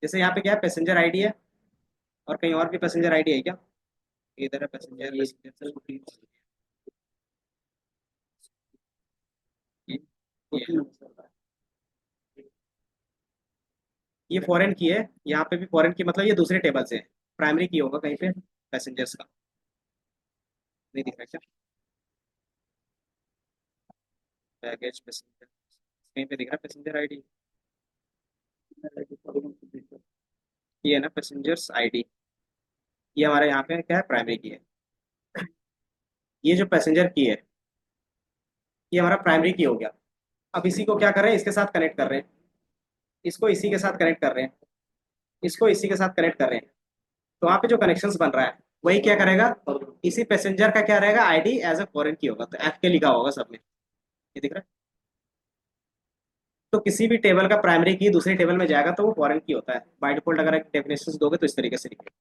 Speaker 1: जैसे यहाँ पे क्या है, पैसेंजर आईडी है, और कहीं और भी पैसेंजर आईडी है क्या, इधर है पैसेंजर, ये फॉरेन की है, यहाँ पे भी फॉरेन की, मतलब ये दूसरे टेबल से है। प्राइमरी की होगा कहीं पे पैसेंजर्स का, नहीं दिख रहा क्या, बैगेज पैसेंजर, कहीं पे दिख रहा है पैसेंजर आईडी, ये है ना पैसेंजर्स आईडी। ये हमारे यहाँ पे क्या है, प्राइमरी की है। ये जो पैसेंजर की है, ये हमारा प्राइमरी की हो गया। अब इसी को क्या कर रहे हैं, इसके साथ कनेक्ट कर रहे हैं, इसको इसी के साथ कनेक्ट कर रहे हैं, इसको इसी के साथ कनेक्ट कर रहे हैं। तो वहाँ पे जो कनेक्शंस बन रहा है, वही क्या करेगा, इसी पैसेंजर का क्या रहेगा, आईडी एज ए फॉरेन की होगा, तो एफ के लिखा होगा सब में, ये दिख रहा है। तो किसी भी टेबल का प्राइमरी की दूसरे टेबल में जाएगा तो वो फॉरेन की होता है बाय डिफॉल्ट। अगर डेफिनेशन दोगे तो इस तरीके से लिखेंगे।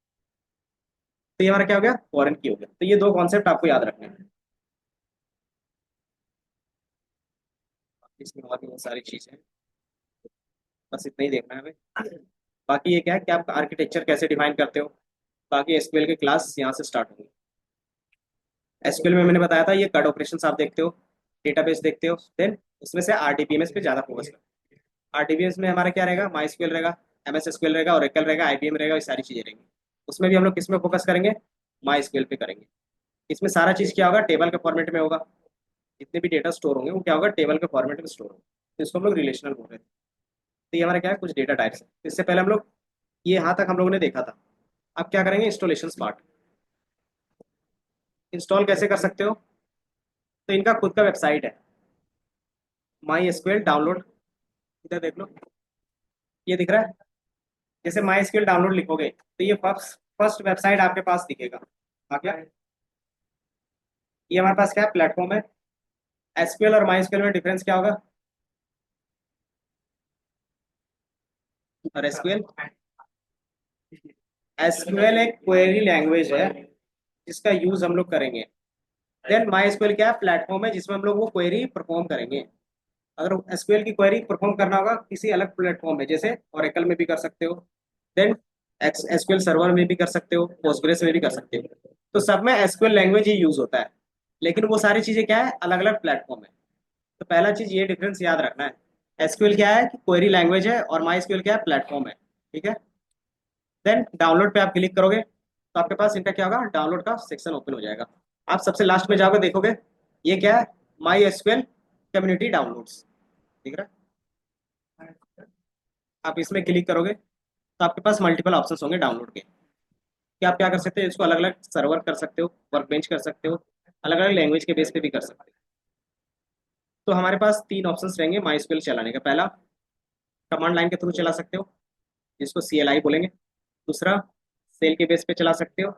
Speaker 1: तो ये हमारा क्या हो गया, फॉरेन की हो गया। तो ये दो कॉन्सेप्ट आपको याद रखने हैं। इसमें और भी बहुत सारी चीजें हैं, बस इतना ही देखना है हमें। बाकी ये क्या है कि आप आर्किटेक्चर कैसे डिफाइन करते हो, बाकी एसक्यूएल के क्लास यहाँ से स्टार्ट होंगे। एसक्यूएल में मैंने बताया था, ये कट ऑपरेशंस आप देखते हो, डेटाबेस देखते हो, देन उसमें से आरडीबीएमएस पे ज्यादा फोकस करो। आरडीबीएमएस में हमारा क्या रहेगा, माई एसक्यूएल रहेगा, एमएस एसक्यूएल रहेगा, ओरेकल रहेगा, आईबीएम रहेगा, ये सारी चीजें रहेंगी। उसमें भी हम लोग किस में फोकस करेंगे, माई एसक्यूएल पे करेंगे। इसमें सारा चीज क्या होगा, टेबल के फॉर्मेट में होगा। जितने भी डेटा स्टोर होंगे वो क्या होगा, टेबल के फॉर्मेट में स्टोर होगा। तो इसको हम लोग रिलेशनल बोल रहे थे। तो ये हमारा क्या है, कुछ डेटा टाइप्स है। इससे पहले हम लोग ये यहाँ तक हम लोगों ने देखा था। अब क्या करेंगे, इंस्टॉलेशन पार्ट। इंस्टॉल कैसे कर सकते हो, तो इनका खुद का वेबसाइट है, माई एसक्यूएल डाउनलोड। इधर देख लो, ये दिख रहा है। जैसे माई एसक्यूएल डाउनलोड लिखोगे तो ये फर्स्ट फर्स्ट वेबसाइट आपके पास दिखेगा। आ गया। ये हमारे पास क्या है, प्लेटफॉर्म है। एसक्यूएल और माई एसक्यूएल में डिफरेंस क्या होगा, और एसक्यूएल, एसक्यूएल एक क्वेरी लैंग्वेज है जिसका यूज हम लोग करेंगे। देन माई एसक्यूएल क्या है, प्लेटफॉर्म है जिसमें हम लोग वो क्वेरी परफॉर्म करेंगे। अगर एसक्यूएल की क्वेरी परफॉर्म करना होगा किसी अलग प्लेटफॉर्म में, जैसे ओरेकल में भी कर सकते हो, देन एसक्यूएल सर्वर में भी कर सकते हो, पोस्टग्रेस में भी कर सकते हो। तो सब में एसक्यूएल लैंग्वेज ही यूज होता है। लेकिन वो सारी चीजें क्या है, अलग अलग प्लेटफॉर्म है। तो पहला चीज ये डिफरेंस याद रखना है। एसक्यूएल क्या है कि क्वेरी लैंग्वेज है, और माई एसक्यूएल क्या है, प्लेटफॉर्म है। ठीक है। देन डाउनलोड पे आप क्लिक करोगे तो आपके पास इनका क्या होगा, डाउनलोड का सेक्शन ओपन हो जाएगा। आप सबसे लास्ट में जाओगे, देखोगे ये क्या है, माई एसक्यूएल कम्युनिटी डाउनलोड्स, दिख रहा है। आप इसमें क्लिक करोगे तो आपके पास मल्टीपल ऑप्शंस होंगे डाउनलोड के, कि आप क्या कर सकते हो, इसको अलग अलग सर्वर कर सकते हो, वर्कबेंच कर सकते हो, अलग अलग लैंग्वेज के बेस पे भी कर सकते हो। तो हमारे पास तीन ऑप्शंस रहेंगे माई एसक्यूएल चलाने का। पहला, कमांड लाइन के थ्रू चला सकते हो, जिसको सीएलआई बोलेंगे। दूसरा, सेल के बेस पे चला सकते हो।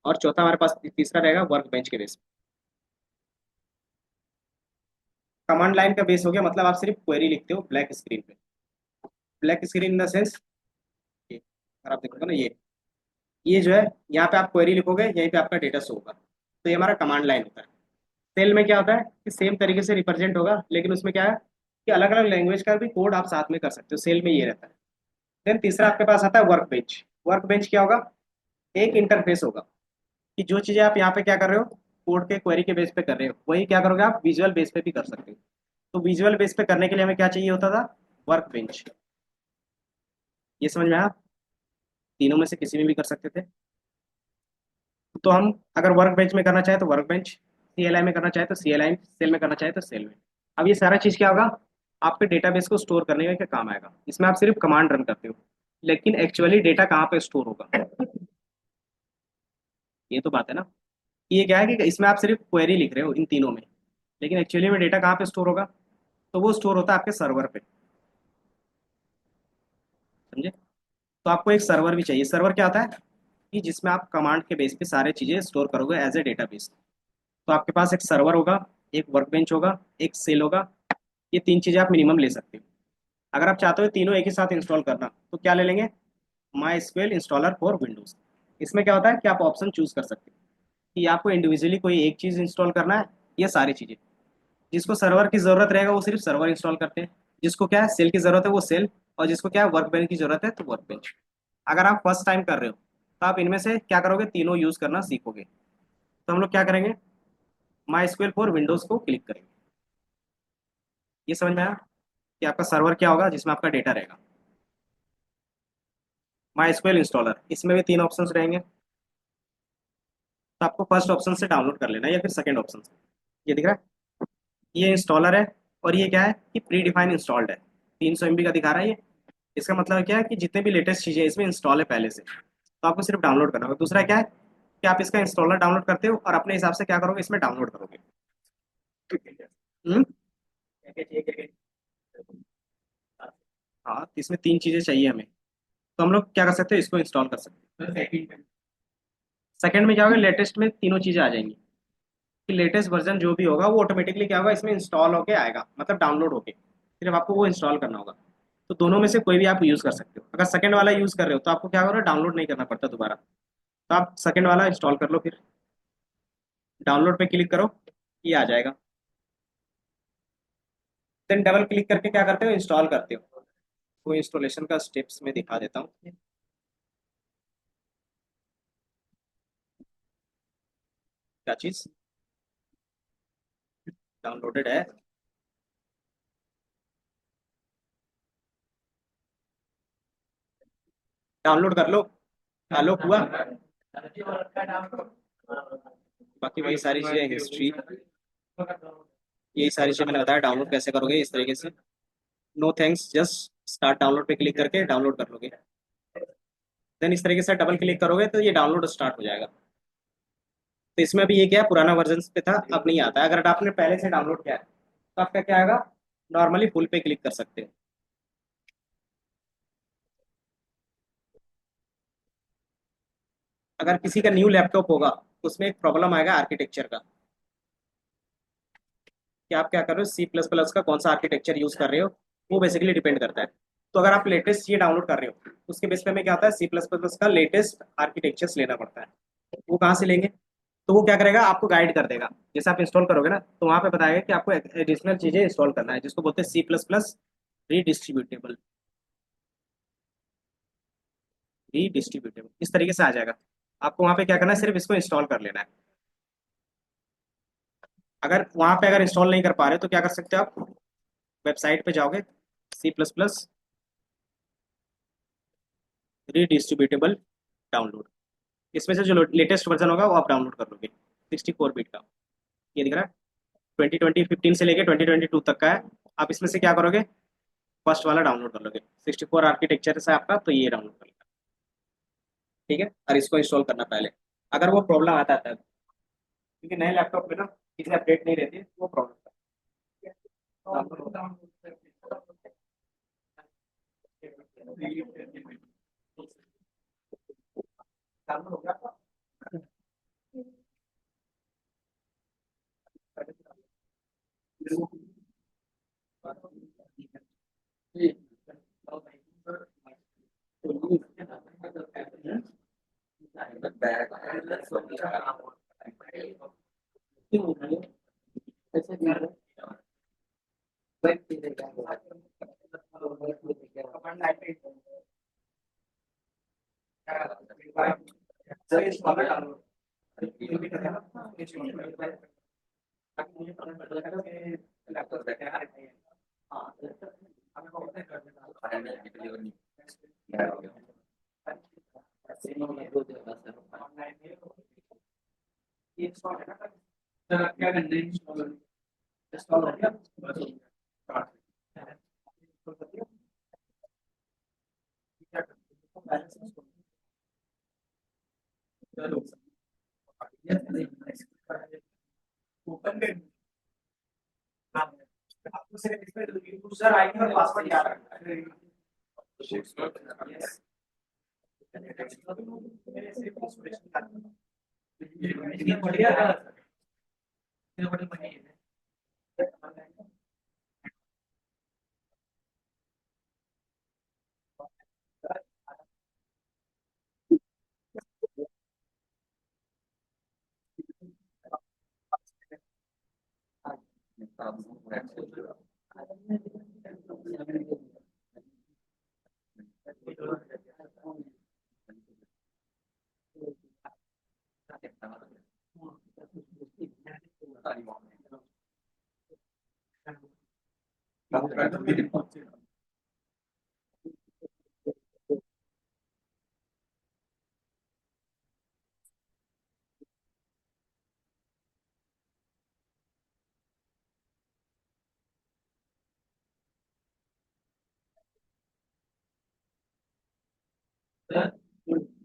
Speaker 1: और चौथा हमारे पास तीसरा रहेगा वर्क बेंच के बेस पे। कमांड लाइन का बेस हो गया, मतलब आप सिर्फ क्वेरी लिखते हो ब्लैक स्क्रीन पे। Black screen in the sense, ये अगर आप देखोगे ना, ये जो है, यहाँ पे आप क्वेरी लिखोगे, यहीं पे आपका डेटा शो होगा। तो ये हमारा कमांड लाइन होता है। सेल में क्या होता है कि सेम तरीके से रिप्रेजेंट होगा, लेकिन उसमें क्या है कि अलग अलग लैंग्वेज का भी कोड आप साथ में कर सकते हो। सेल में ये रहता है। देन तीसरा आपके पास आता है वर्क बेंच। वर्क बेंच क्या होगा, एक इंटरफेस होगा, कि जो चीजें आप यहाँ पे क्या कर रहे हो, कोड के क्वेरी के बेस पे कर रहे हो, वही क्या करोगे आप विजुअल बेस पे भी कर सकते हो। तो विजुअल बेस पे करने के लिए हमें क्या चाहिए होता था, वर्क बेंच। ये समझ में आया। तीनों में से किसी में भी कर सकते थे। तो हम अगर वर्क बेंच में करना चाहे तो वर्क बेंच, सीएलआई में करना चाहे तो सीएलआई, सेल में करना चाहे तो सेल में। अब ये सारा चीज क्या होगा, आपके डेटाबेस को स्टोर करने का क्या काम आएगा। इसमें आप सिर्फ कमांड रन करते हो, लेकिन एक्चुअली डेटा कहाँ पे स्टोर होगा, ये तो बात है ना। ये क्या है कि इसमें आप सिर्फ क्वेरी लिख रहे हो इन तीनों में, लेकिन एक्चुअली में डेटा कहाँ पे स्टोर होगा, तो वो स्टोर होता है आपके सर्वर पे। समझे। तो आपको एक सर्वर भी चाहिए। सर्वर क्या होता है कि जिसमें आप कमांड के बेस पे सारे चीजें स्टोर करोगे एज ए डेटाबेस। तो आपके पास एक सर्वर होगा, एक वर्कबेंच होगा, एक सेल होगा। ये तीन चीजें आप मिनिमम ले सकते हो। अगर आप चाहते हो तीनों एक ही साथ इंस्टॉल करना, तो क्या ले लेंगे, my SQL installer for Windows. इसमें क्या होता है कि आप ऑप्शन चूज कर सकते हो कि आपको इंडिविजुअली कोई एक चीज इंस्टॉल करना है या सारी चीजें। जिसको सर्वर की जरूरत रहेगा वो सिर्फ सर्वर इंस्टॉल करते हैं, जिसको क्या है सेल की जरूरत है वो सेल, और जिसको क्या है वर्क बेंच की जरूरत है तो वर्क बेंच। अगर आप फर्स्ट टाइम कर रहे हो तो आप इनमें से क्या करोगे, तीनों यूज करना सीखोगे। तो हम लोग क्या करेंगे, माई एसक्यूएल फॉर विंडोज को क्लिक करेंगे। ये समझ में आया कि आपका सर्वर क्या होगा जिसमें आपका डेटा रहेगा। माई एसक्यूएल इंस्टॉलर, इसमें भी तीन ऑप्शंस रहेंगे। तो आपको फर्स्ट ऑप्शन से डाउनलोड कर लेना है या फिर सेकंड ऑप्शन से। ये दिख रहा है, ये इंस्टॉलर है। और ये क्या है कि प्री डिफाइन इंस्टॉल्ड है, 300 MB का दिखा रहा है ये। इसका मतलब क्या है कि जितने भी लेटेस्ट चीजें इसमें इंस्टॉल है पहले से, तो आपको सिर्फ डाउनलोड करना होगा। दूसरा क्या है कि आप इसका इंस्टॉलर डाउनलोड करते हो और अपने हिसाब से क्या करोगे, इसमें डाउनलोड करोगे। हम्म। हाँ, तो इसमें तीन चीजें चाहिए हमें। तो हम लोग क्या कर सकते हैं, इसको इंस्टॉल कर सकते हैं। सेकंड में क्या होगा, लेटेस्ट में तीनों चीजें आ जाएंगी, कि लेटेस्ट वर्जन जो भी होगा वो ऑटोमेटिकली क्या होगा, इसमें इंस्टॉल होके आएगा, मतलब डाउनलोड होके, सिर्फ आपको वो इंस्टॉल करना होगा। तो दोनों में से कोई भी आप यूज कर सकते हो। अगर सेकंड वाला यूज कर रहे हो तो आपको क्या होगा, डाउनलोड नहीं करना पड़ता दोबारा। तो आप सेकंड वाला इंस्टॉल कर लो, फिर डाउनलोड पे क्लिक करो, ये आ जाएगा। देन डबल क्लिक करके क्या करते हो, इंस्टॉल करते हो। वो इंस्टॉलेशन का स्टेप्स में दिखा देता हूँ। क्या चीज डाउनलोडेड है, डाउनलोड कर लो। डालो हुआ, बाकी वही सारी चीजें, हिस्ट्री, यही सारी चीज़ मैंने बताया, डाउनलोड कैसे करोगे इस तरीके से। No thanks, just start download पे क्लिक करके डाउनलोड कर लोगे। देन इस तरीके से डबल क्लिक करोगे तो ये डाउनलोड स्टार्ट हो जाएगा। तो इसमें भी ये क्या है, पुराना वर्जन पे था, अब नहीं आता है। अगर आपने पहले से डाउनलोड किया है तो आपका क्या आएगा, नॉर्मली फुल पे क्लिक कर सकते हो। अगर किसी का न्यू लैपटॉप होगा तो उसमें एक प्रॉब्लम आएगा आर्किटेक्चर का, कि आप क्या कर रहे हो, सी प्लस प्लस का कौन सा आर्किटेक्चर यूज कर रहे हो, वो बेसिकली डिपेंड करता है। तो अगर आप लेटेस्ट ये डाउनलोड कर रहे हो, उसके बेस पे हमें क्या होता है, सी प्लस प्लस का लेटेस्ट आर्किटेक्चर्स लेना पड़ता है। वो कहाँ से लेंगे, तो वो क्या करेगा, आपको गाइड कर देगा। जैसे आप इंस्टॉल करोगे ना तो वहाँ पे बताएगा कि आपको एडिशनल चीजें इंस्टॉल करना है, जिसको बोलते हैं सी प्लस प्लस रीडिस्ट्रीब्यूटेबल। रीडिस्ट्रीब्यूटेबल इस तरीके से आ जाएगा। आपको वहाँ पे क्या करना है, सिर्फ इसको इंस्टॉल कर लेना है। अगर वहाँ पे अगर इंस्टॉल नहीं कर पा रहे तो क्या कर सकते हो आप, वेबसाइट पे जाओगे, सी प्लस प्लस रीडिस्ट्रीब्यूटेबल डाउनलोड, इसमें से जो लेटेस्ट वर्जन होगा वो आप डाउनलोड कर लोगे, 64 बिट का। ये दिख रहा है, 2015 से लेके 2022 तक का है। आप इसमें से क्या करोगे, फर्स्ट वाला डाउनलोड कर लोगे, 64 आर्किटेक्चर से आपका, तो ये डाउनलोड कर लेना। ठीक है, और इसको इंस्टॉल करना पहले, अगर वो प्रॉब्लम आता है तब, क्योंकि नए लैपटॉप में ना चीजें अपडेट नहीं रहती, वो प्रॉब्लम यूजर आईडी और पासवर्ड याद रखना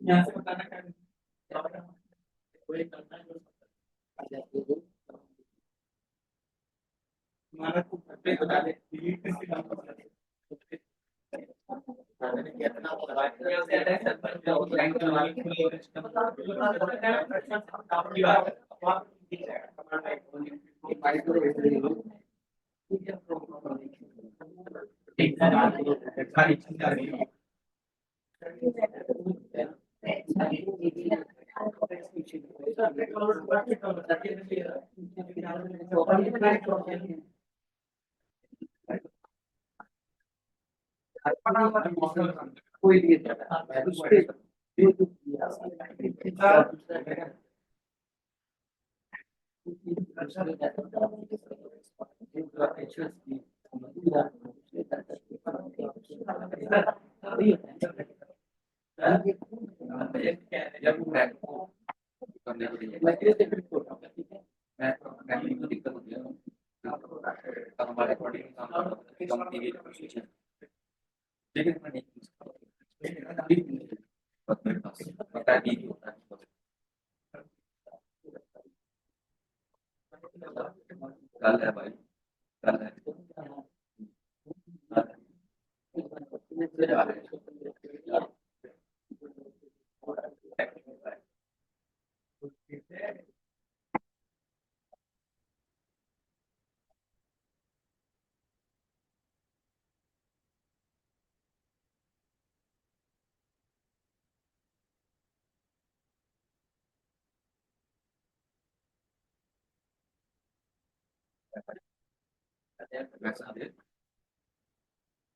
Speaker 1: यहाँ से बताना क्या कोई करना है हमारा को पे बता दे डिलीट करके डाउन कर दे कोई भी
Speaker 2: हमारे बॉडी में काम करता है कंपनी की चीजें लेकिन मैं नहीं पता है नहीं होता है कल है भाई कल है वैसा दे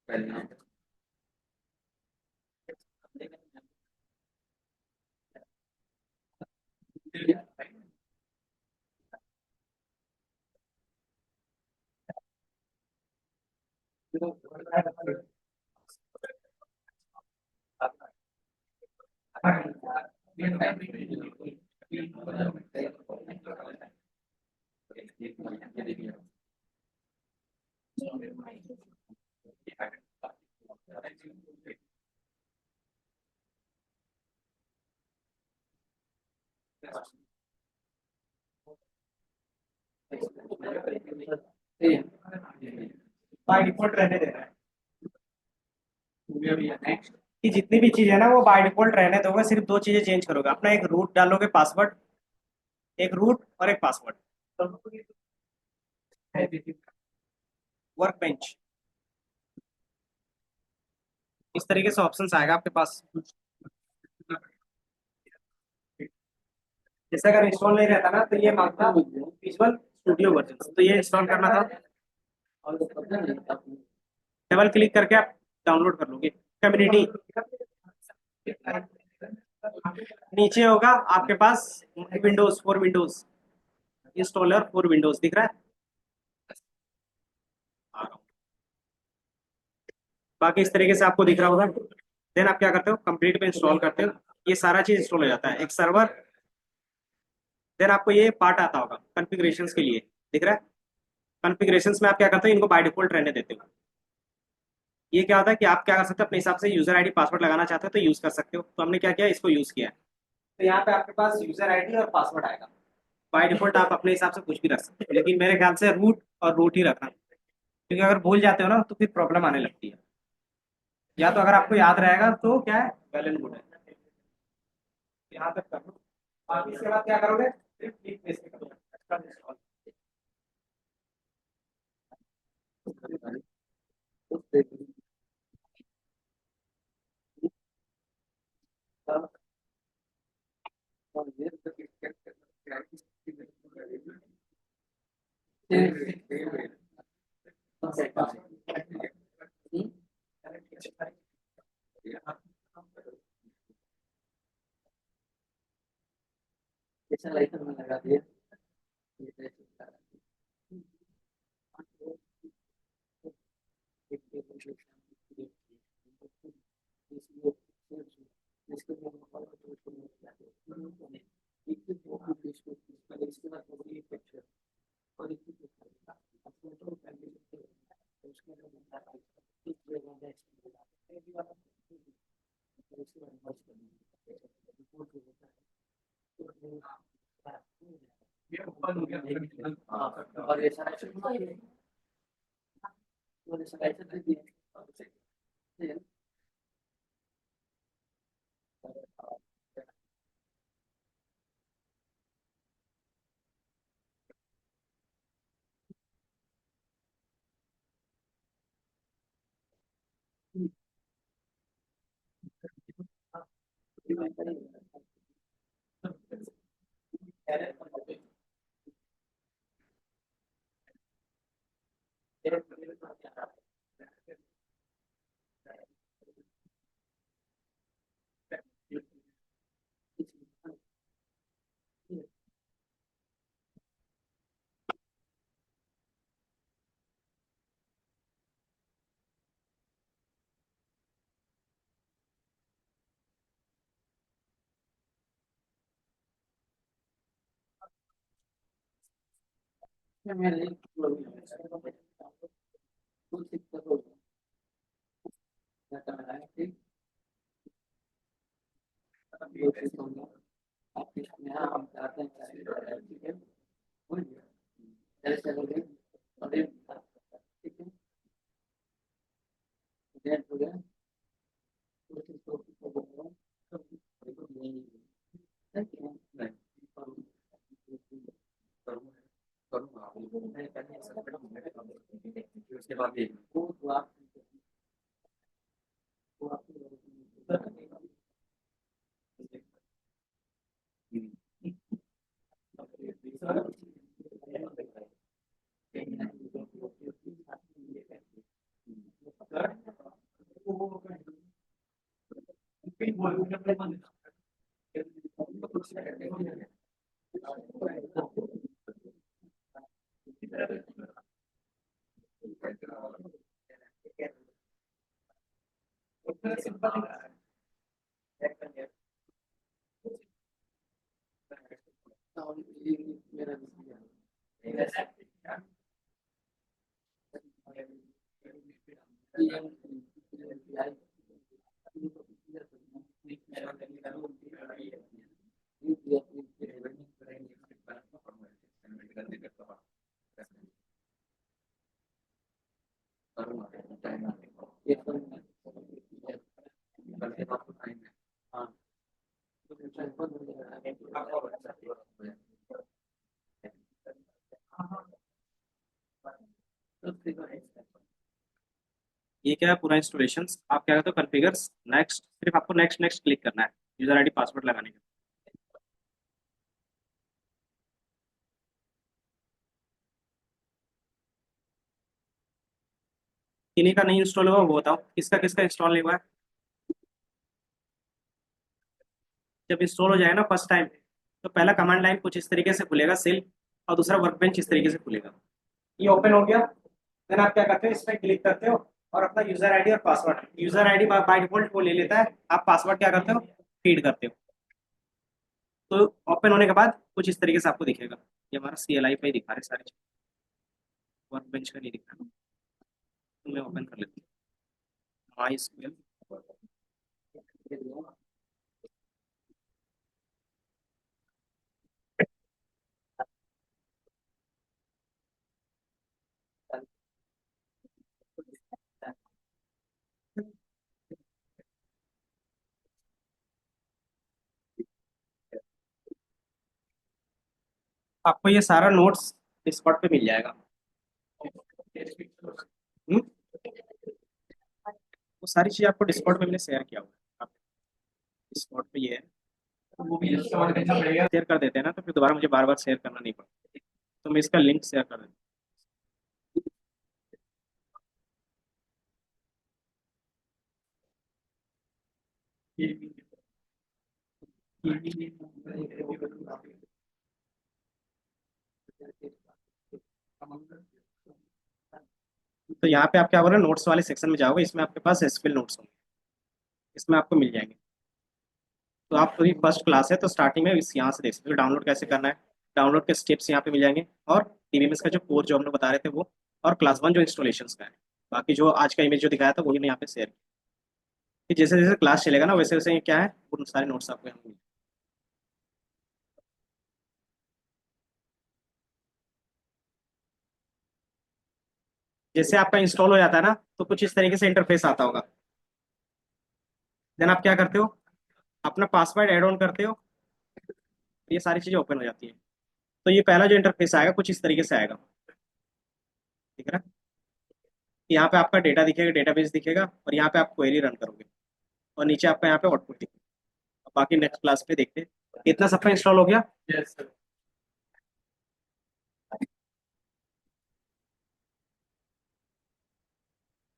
Speaker 2: पहले
Speaker 1: बाय डिफॉल्ट रहने देना है कि जितनी भी चीज है ना वो बाय डिफॉल्ट रहने दोगे, सिर्फ दो चीजें चेंज करोगे, अपना एक रूट डालोगे, पासवर्ड, एक रूट और एक पासवर्ड। वर्क बेंच, इस तरीके से ऑप्शंस आएगा आपके पास। जैसे अगर इंस्टॉल नहीं रहता ना तो ये मांगता विजुअल स्टूडियो वर्जन, तो ये इंस्टॉल करना था, डबल क्लिक करके आप डाउनलोड कर लोगे। कम्युनिटी नीचे होगा आपके पास, Windows for Windows, installer for Windows दिख रहा है। बाकी इस तरीके से आपको दिख रहा होगा। देन आप क्या करते हो, कंप्लीट पे इंस्टॉल करते हो, ये सारा चीज इंस्टॉल हो जाता है, एक सर्वर। देन आपको ये पार्ट आता होगा कॉन्फ़िगरेशंस के लिए, दिख रहा है। कॉन्फ़िगरेशंस में आप क्या करते हो, इनको बाय डिफॉल्ट रहने देते हो। ये क्या होता है कि आप क्या कर सकते हो, अपने हिसाब से यूजर आईडी पासवर्ड लगाना चाहते हो तो यूज कर सकते हो। तो हमने क्या किया, इसको यूज किया है। तो यहाँ पे आपके पास यूजर आईडी और पासवर्ड आएगा। बाय डिफॉल्ट आप अपने हिसाब से कुछ भी रख सकते हो, लेकिन मेरे ख्याल से रूट और रूट ही रखना, क्योंकि अगर भूल जाते हो ना तो फिर प्रॉब्लम आने लगती है। या तो अगर आपको याद रहेगा तो क्या है, वेल एंड गुड है। यहाँ तक कर लो। बाकी इसके बाद क्या करोगे, सिर्फ क्लिक पेस्ट करोगे।
Speaker 2: जैसा लाइट में लगा दिया और ऐसा उसके बाद देख
Speaker 1: ये क्या है पूरा इंस्टॉलेशन। आप क्या करते हो, कॉन्फ़िगर्स नेक्स्ट, सिर्फ आपको नेक्स्ट नेक्स्ट क्लिक करना है यूजर आईडी पासवर्ड लगाने के। किन्हीं का नहीं इंस्टॉल हुआ वो बताओ, किसका किसका इंस्टॉल नहीं हुआ है। जब इंस्टॉल हो जाए ना फर्स्ट टाइम, तो पहला कमांड लाइन कुछ इस तरीके से खुलेगा सेल, और दूसरा वर्कबेंच इस तरीके से खुलेगा। ये ओपन हो गया। देन आप क्या करते हो, इस पर क्लिक करते हो और अपना यूजर आईडी और password, user ID by default वो ले लेता है, आप पासवर्ड क्या करते हो, फीड करते हो। तो ओपन होने के बाद कुछ इस तरीके से आपको दिखेगा। ये हमारा CLI पे ही दिखा रहे सारी चीज़, वर्कबेंच का नहीं दिख रहा। तो मैं ओपन कर लेती हूँ माई SQL। आपको ये सारा नोट्स डिस्कॉर्ड पे मिल जाएगा। हम्म? वो सारी चीज़ आपको डिस्कॉर्ड पे मैंने शेयर किया हुआ है। आप डिस्कॉर्ड पे ये है, शेयर कर देते हैं ना, तो फिर दोबारा मुझे बार बार शेयर करना नहीं पड़ता। तो मैं इसका लिंक शेयर कर देता हूँ। तो यहाँ पे आप क्या करोगे, नोट्स वाले सेक्शन में जाओगे, इसमें आपके पास SQL नोट्स होंगे, इसमें आपको मिल जाएंगे। तो आप अभी फर्स्ट क्लास है तो स्टार्टिंग में इस यहाँ से देख सकते हो डाउनलोड कैसे करना है। डाउनलोड के स्टेप्स यहाँ पे मिल जाएंगे, और DBMS का जो कोर जो हम लोग बता रहे थे वो, और क्लास 1 जो इंस्टॉलेशन का है। बाकी जो आज का इमेज जो दिखाया था वही मैं यहाँ पे शेयर किया। कि जैसे जैसे क्लास चलेगा ना वैसे वैसे ये क्या है, उन सारे नोट्स आपको यहाँ मिल। जैसे आपका इंस्टॉल हो जाता है ना, तो कुछ इस तरीके से इंटरफेस आता होगा। देन आप क्या करते हो, अपना पासवर्ड ऐड ऑन करते हो, ये सारी चीजें ओपन हो जाती है। तो ये पहला जो इंटरफेस आएगा कुछ इस तरीके से आएगा, ठीक है ना। यहाँ पे आपका डेटा दिखेगा, डेटाबेस दिखेगा, और यहाँ पे आप क्वेरी रन करोगे, और नीचे आपका यहाँ पे आउटपुट दिखेगा। अब बाकी नेक्स्ट क्लास पे देखते हैं। इतना सबका इंस्टॉल हो गया।